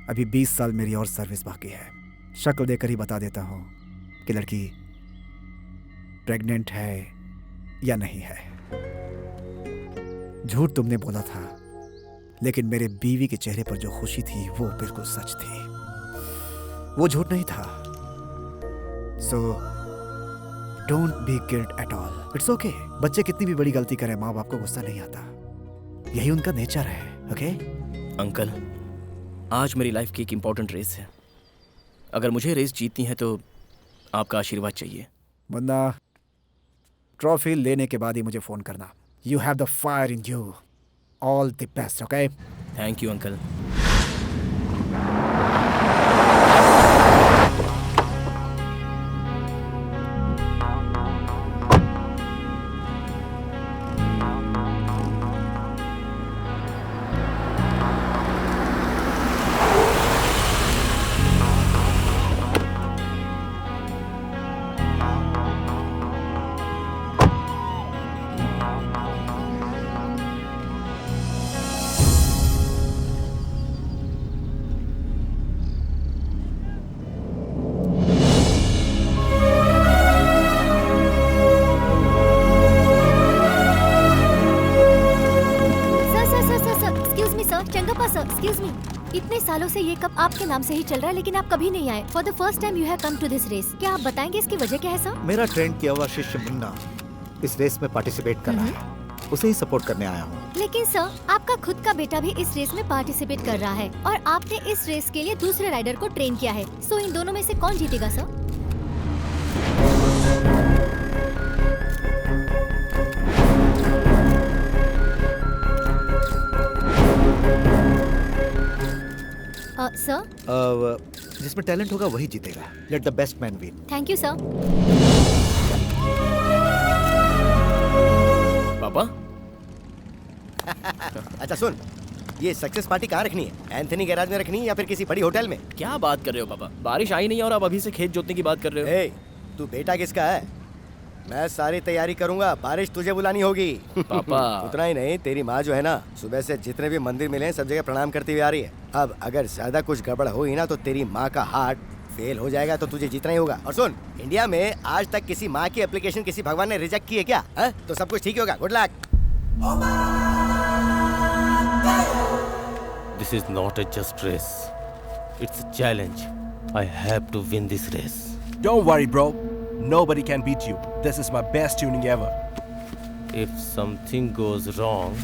अभी 20 साल मेरी और सर्विस बाकी है। शक्ल देखकर ही बता देता हूँ कि लड़की प्रेग्नेंट है या नहीं है। झूठ तुमने बोला था, लेकिन मेरे बीवी के चेहरे पर जो खुशी थी वो बिल्कुल सच थी, वो झूठ नहीं था। So don't be guilt at all, it's okay. बच्चे कितनी भी बड़ी गलती करें, माँ बाप को गुस्सा नहीं आता, यही उनका नेचर है। ओके अंकल, आज मेरी लाइफ की एक इम्पोर्टेंट रेस है। अगर मुझे रेस जीतनी है तो आपका आशीर्वाद चाहिए। मुन्ना, ट्रॉफी लेने के बाद ही मुझे फोन करना। You have the fire in you. All the best. Okay, thank you uncle. इतने सालों से ये कप आपके नाम से ही चल रहा है, लेकिन आप कभी नहीं आए। For the first time you have come to this race. क्या आप बताएंगे इसकी वजह क्या है सर? मेरा ट्रेंड किया हुआ शिष्य मुन्ना इस रेस में पार्टिसिपेट कर रहा है, उसे ही सपोर्ट करने आया हूँ। लेकिन सर, आपका खुद का बेटा भी इस रेस में पार्टिसिपेट कर रहा है और आपने इस रेस के लिए दूसरे राइडर को ट्रेन किया है। सो इन दोनों में से कौन जीतेगा सर? सर, जिसमें टैलेंट होगा वही जीतेगा। Let the best man win. Thank you sir. पापा अच्छा सुन, ये सक्सेस पार्टी कहाँ रखनी है? एंथनी गैराज में रखनी है या फिर किसी बड़ी होटल में? क्या बात कर रहे हो पापा? बारिश आई नहीं और आप अभी से खेत जोतने की बात कर रहे हो। ए, तू बेटा किसका है? मैं सारी तैयारी करूंगा, बारिश तुझे बुलानी होगी। पापा उतना ही नहीं, तेरी माँ जो है ना, सुबह से जितने भी मंदिर मिले हैं सब जगह प्रणाम करती हुई आ रही है। अब अगर ज्यादा कुछ गड़बड़ हुई ना तो तेरी माँ का हार्ट फेल हो जाएगा, तो तुझे जीतना ही होगा। और सुन, इंडिया में आज तक किसी माँ की एप्लीकेशन किसी भगवान ने रिजेक्ट की है क्या? तो सब कुछ ठीक होगा। Good luck. This is not a just race. It's a challenge. I have to win this race. Don't worry, bro. Nobody can beat you. This is my best tuning ever. If something goes wrong,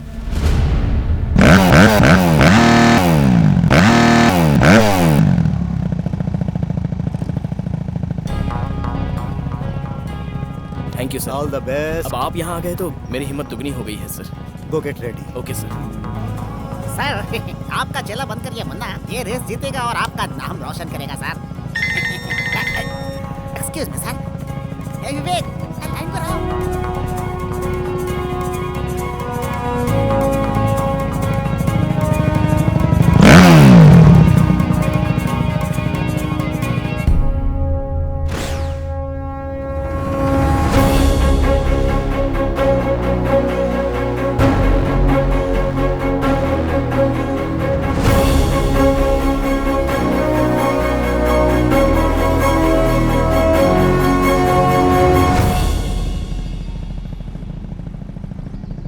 thank you sir. All the best. अब आप यहाँ आ गए तो मेरी हिम्मत दुगनी हो गई है सर। गो get ready. Okay sir. Sir, आपका चेला बंद करिए मुन्ना, ये रेस जीतेगा और आपका नाम रोशन करेगा सर। Excuse me sir. ए विवेक, लाइन पर आओ।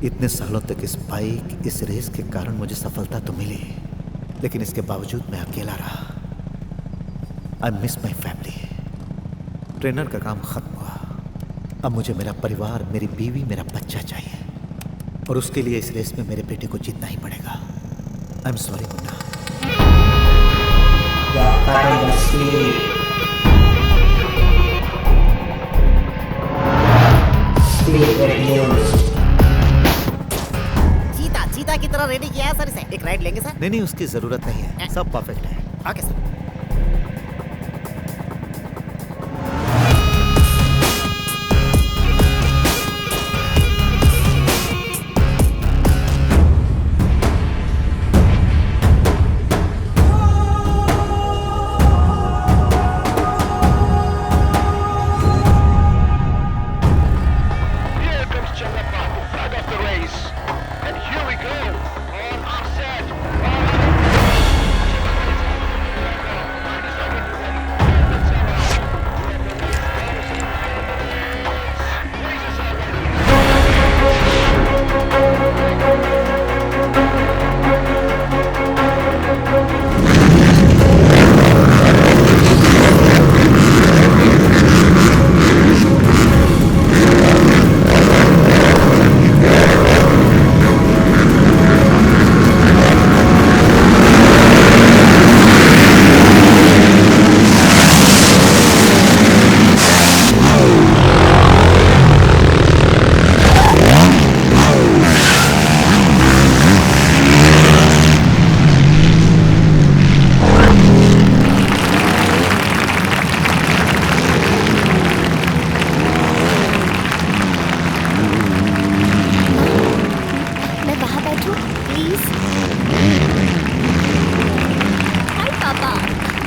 इतने सालों तक इस बाइक, इस रेस के कारण मुझे सफलता तो मिली, लेकिन इसके बावजूद मैं अकेला रहा। I miss my family. Trainer का काम खत्म हुआ, अब मुझे मेरा परिवार, मेरी बीवी, मेरा बच्चा चाहिए, और उसके लिए इस रेस में मेरे बेटे को जीतना ही पड़ेगा। I am sorry Munna. चीता की तरह रेडी किया है सर इसे। एक राइड लेंगे सर? नहीं, उसकी जरूरत नहीं है, सब परफेक्ट है। Okay sir.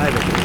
हाय बेटी।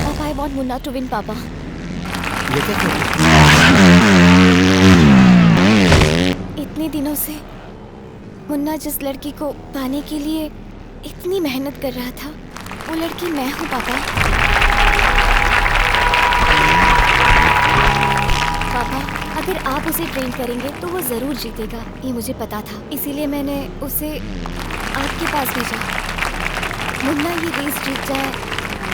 Papa, I want Munna to win papa. ये क्या कर रही इतने दिनों से मुन्ना जिस लड़की को पाने के लिए इतनी मेहनत कर रहा था, वो लड़की मैं हूँ पापा। पापा, अगर आप उसे ट्रेन करेंगे तो वो जरूर जीतेगा, ये मुझे पता था। इसीलिए मैंने उसे आपके पास भेजा। मुन्ना ये रेस जीत जाए,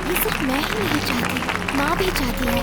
ये सिर्फ मैं ही नहीं चाहती, माँ भी चाहती है।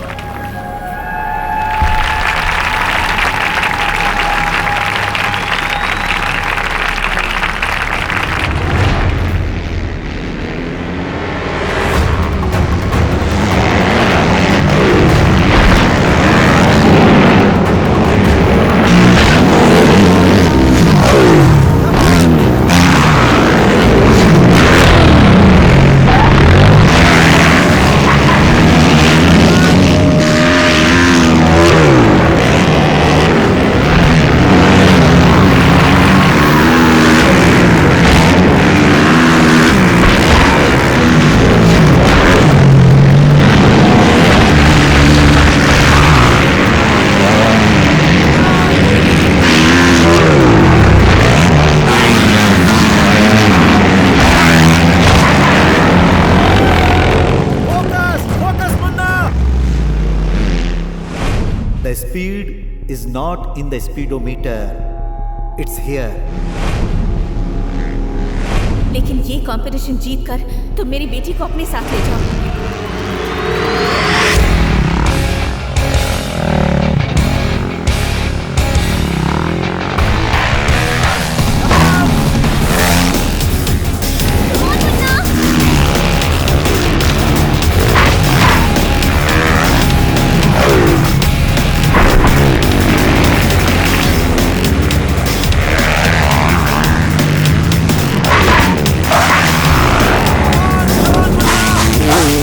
The speed is not in the speedometer. It's here. लेकिन ये कंपटीशन जीत कर तुम मेरी बेटी को अपने साथ ले जाओ। Come on,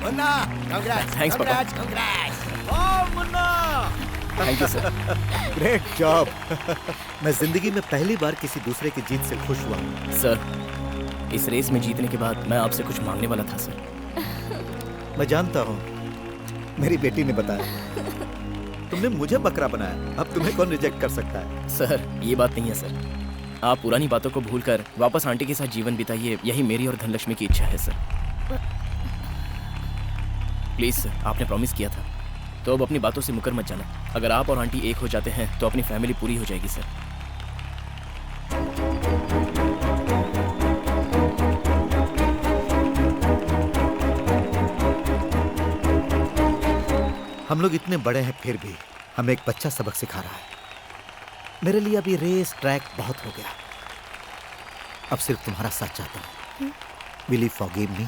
Munna, congrats, Thanks, पापा। congrats, congrats. Thank you sir. Great job. मैं जिंदगी में पहली बार किसी दूसरे की जीत से खुश हुआ हूँ। सर, इस रेस में जीतने के बाद मैं आपसे कुछ मांगने वाला था सर। मैं जानता हूँ, मेरी बेटी ने बताया। तुमने मुझे बकरा बनाया, अब तुम्हें कौन रिजेक्ट कर सकता है? सर, ये बात नहीं है सर। आप पुरानी बातों को भूलकर वापस आंटी के साथ जीवन बिताइए, यही मेरी और धनलक्ष्मी की इच्छा है सर। प्लीज सर, आपने प्रॉमिस किया था, तो अब अपनी बातों से मुकर मत जाना। अगर आप और आंटी एक हो जाते हैं तो अपनी फैमिली पूरी हो जाएगी सर। हम लोग इतने बड़े हैं फिर भी हमें एक बच्चा सबक सिखा रहा है। मेरे लिए अभी रेस ट्रैक बहुत हो गया, अब सिर्फ तुम्हारा साथ चाहता हूँ। Will you forgive me?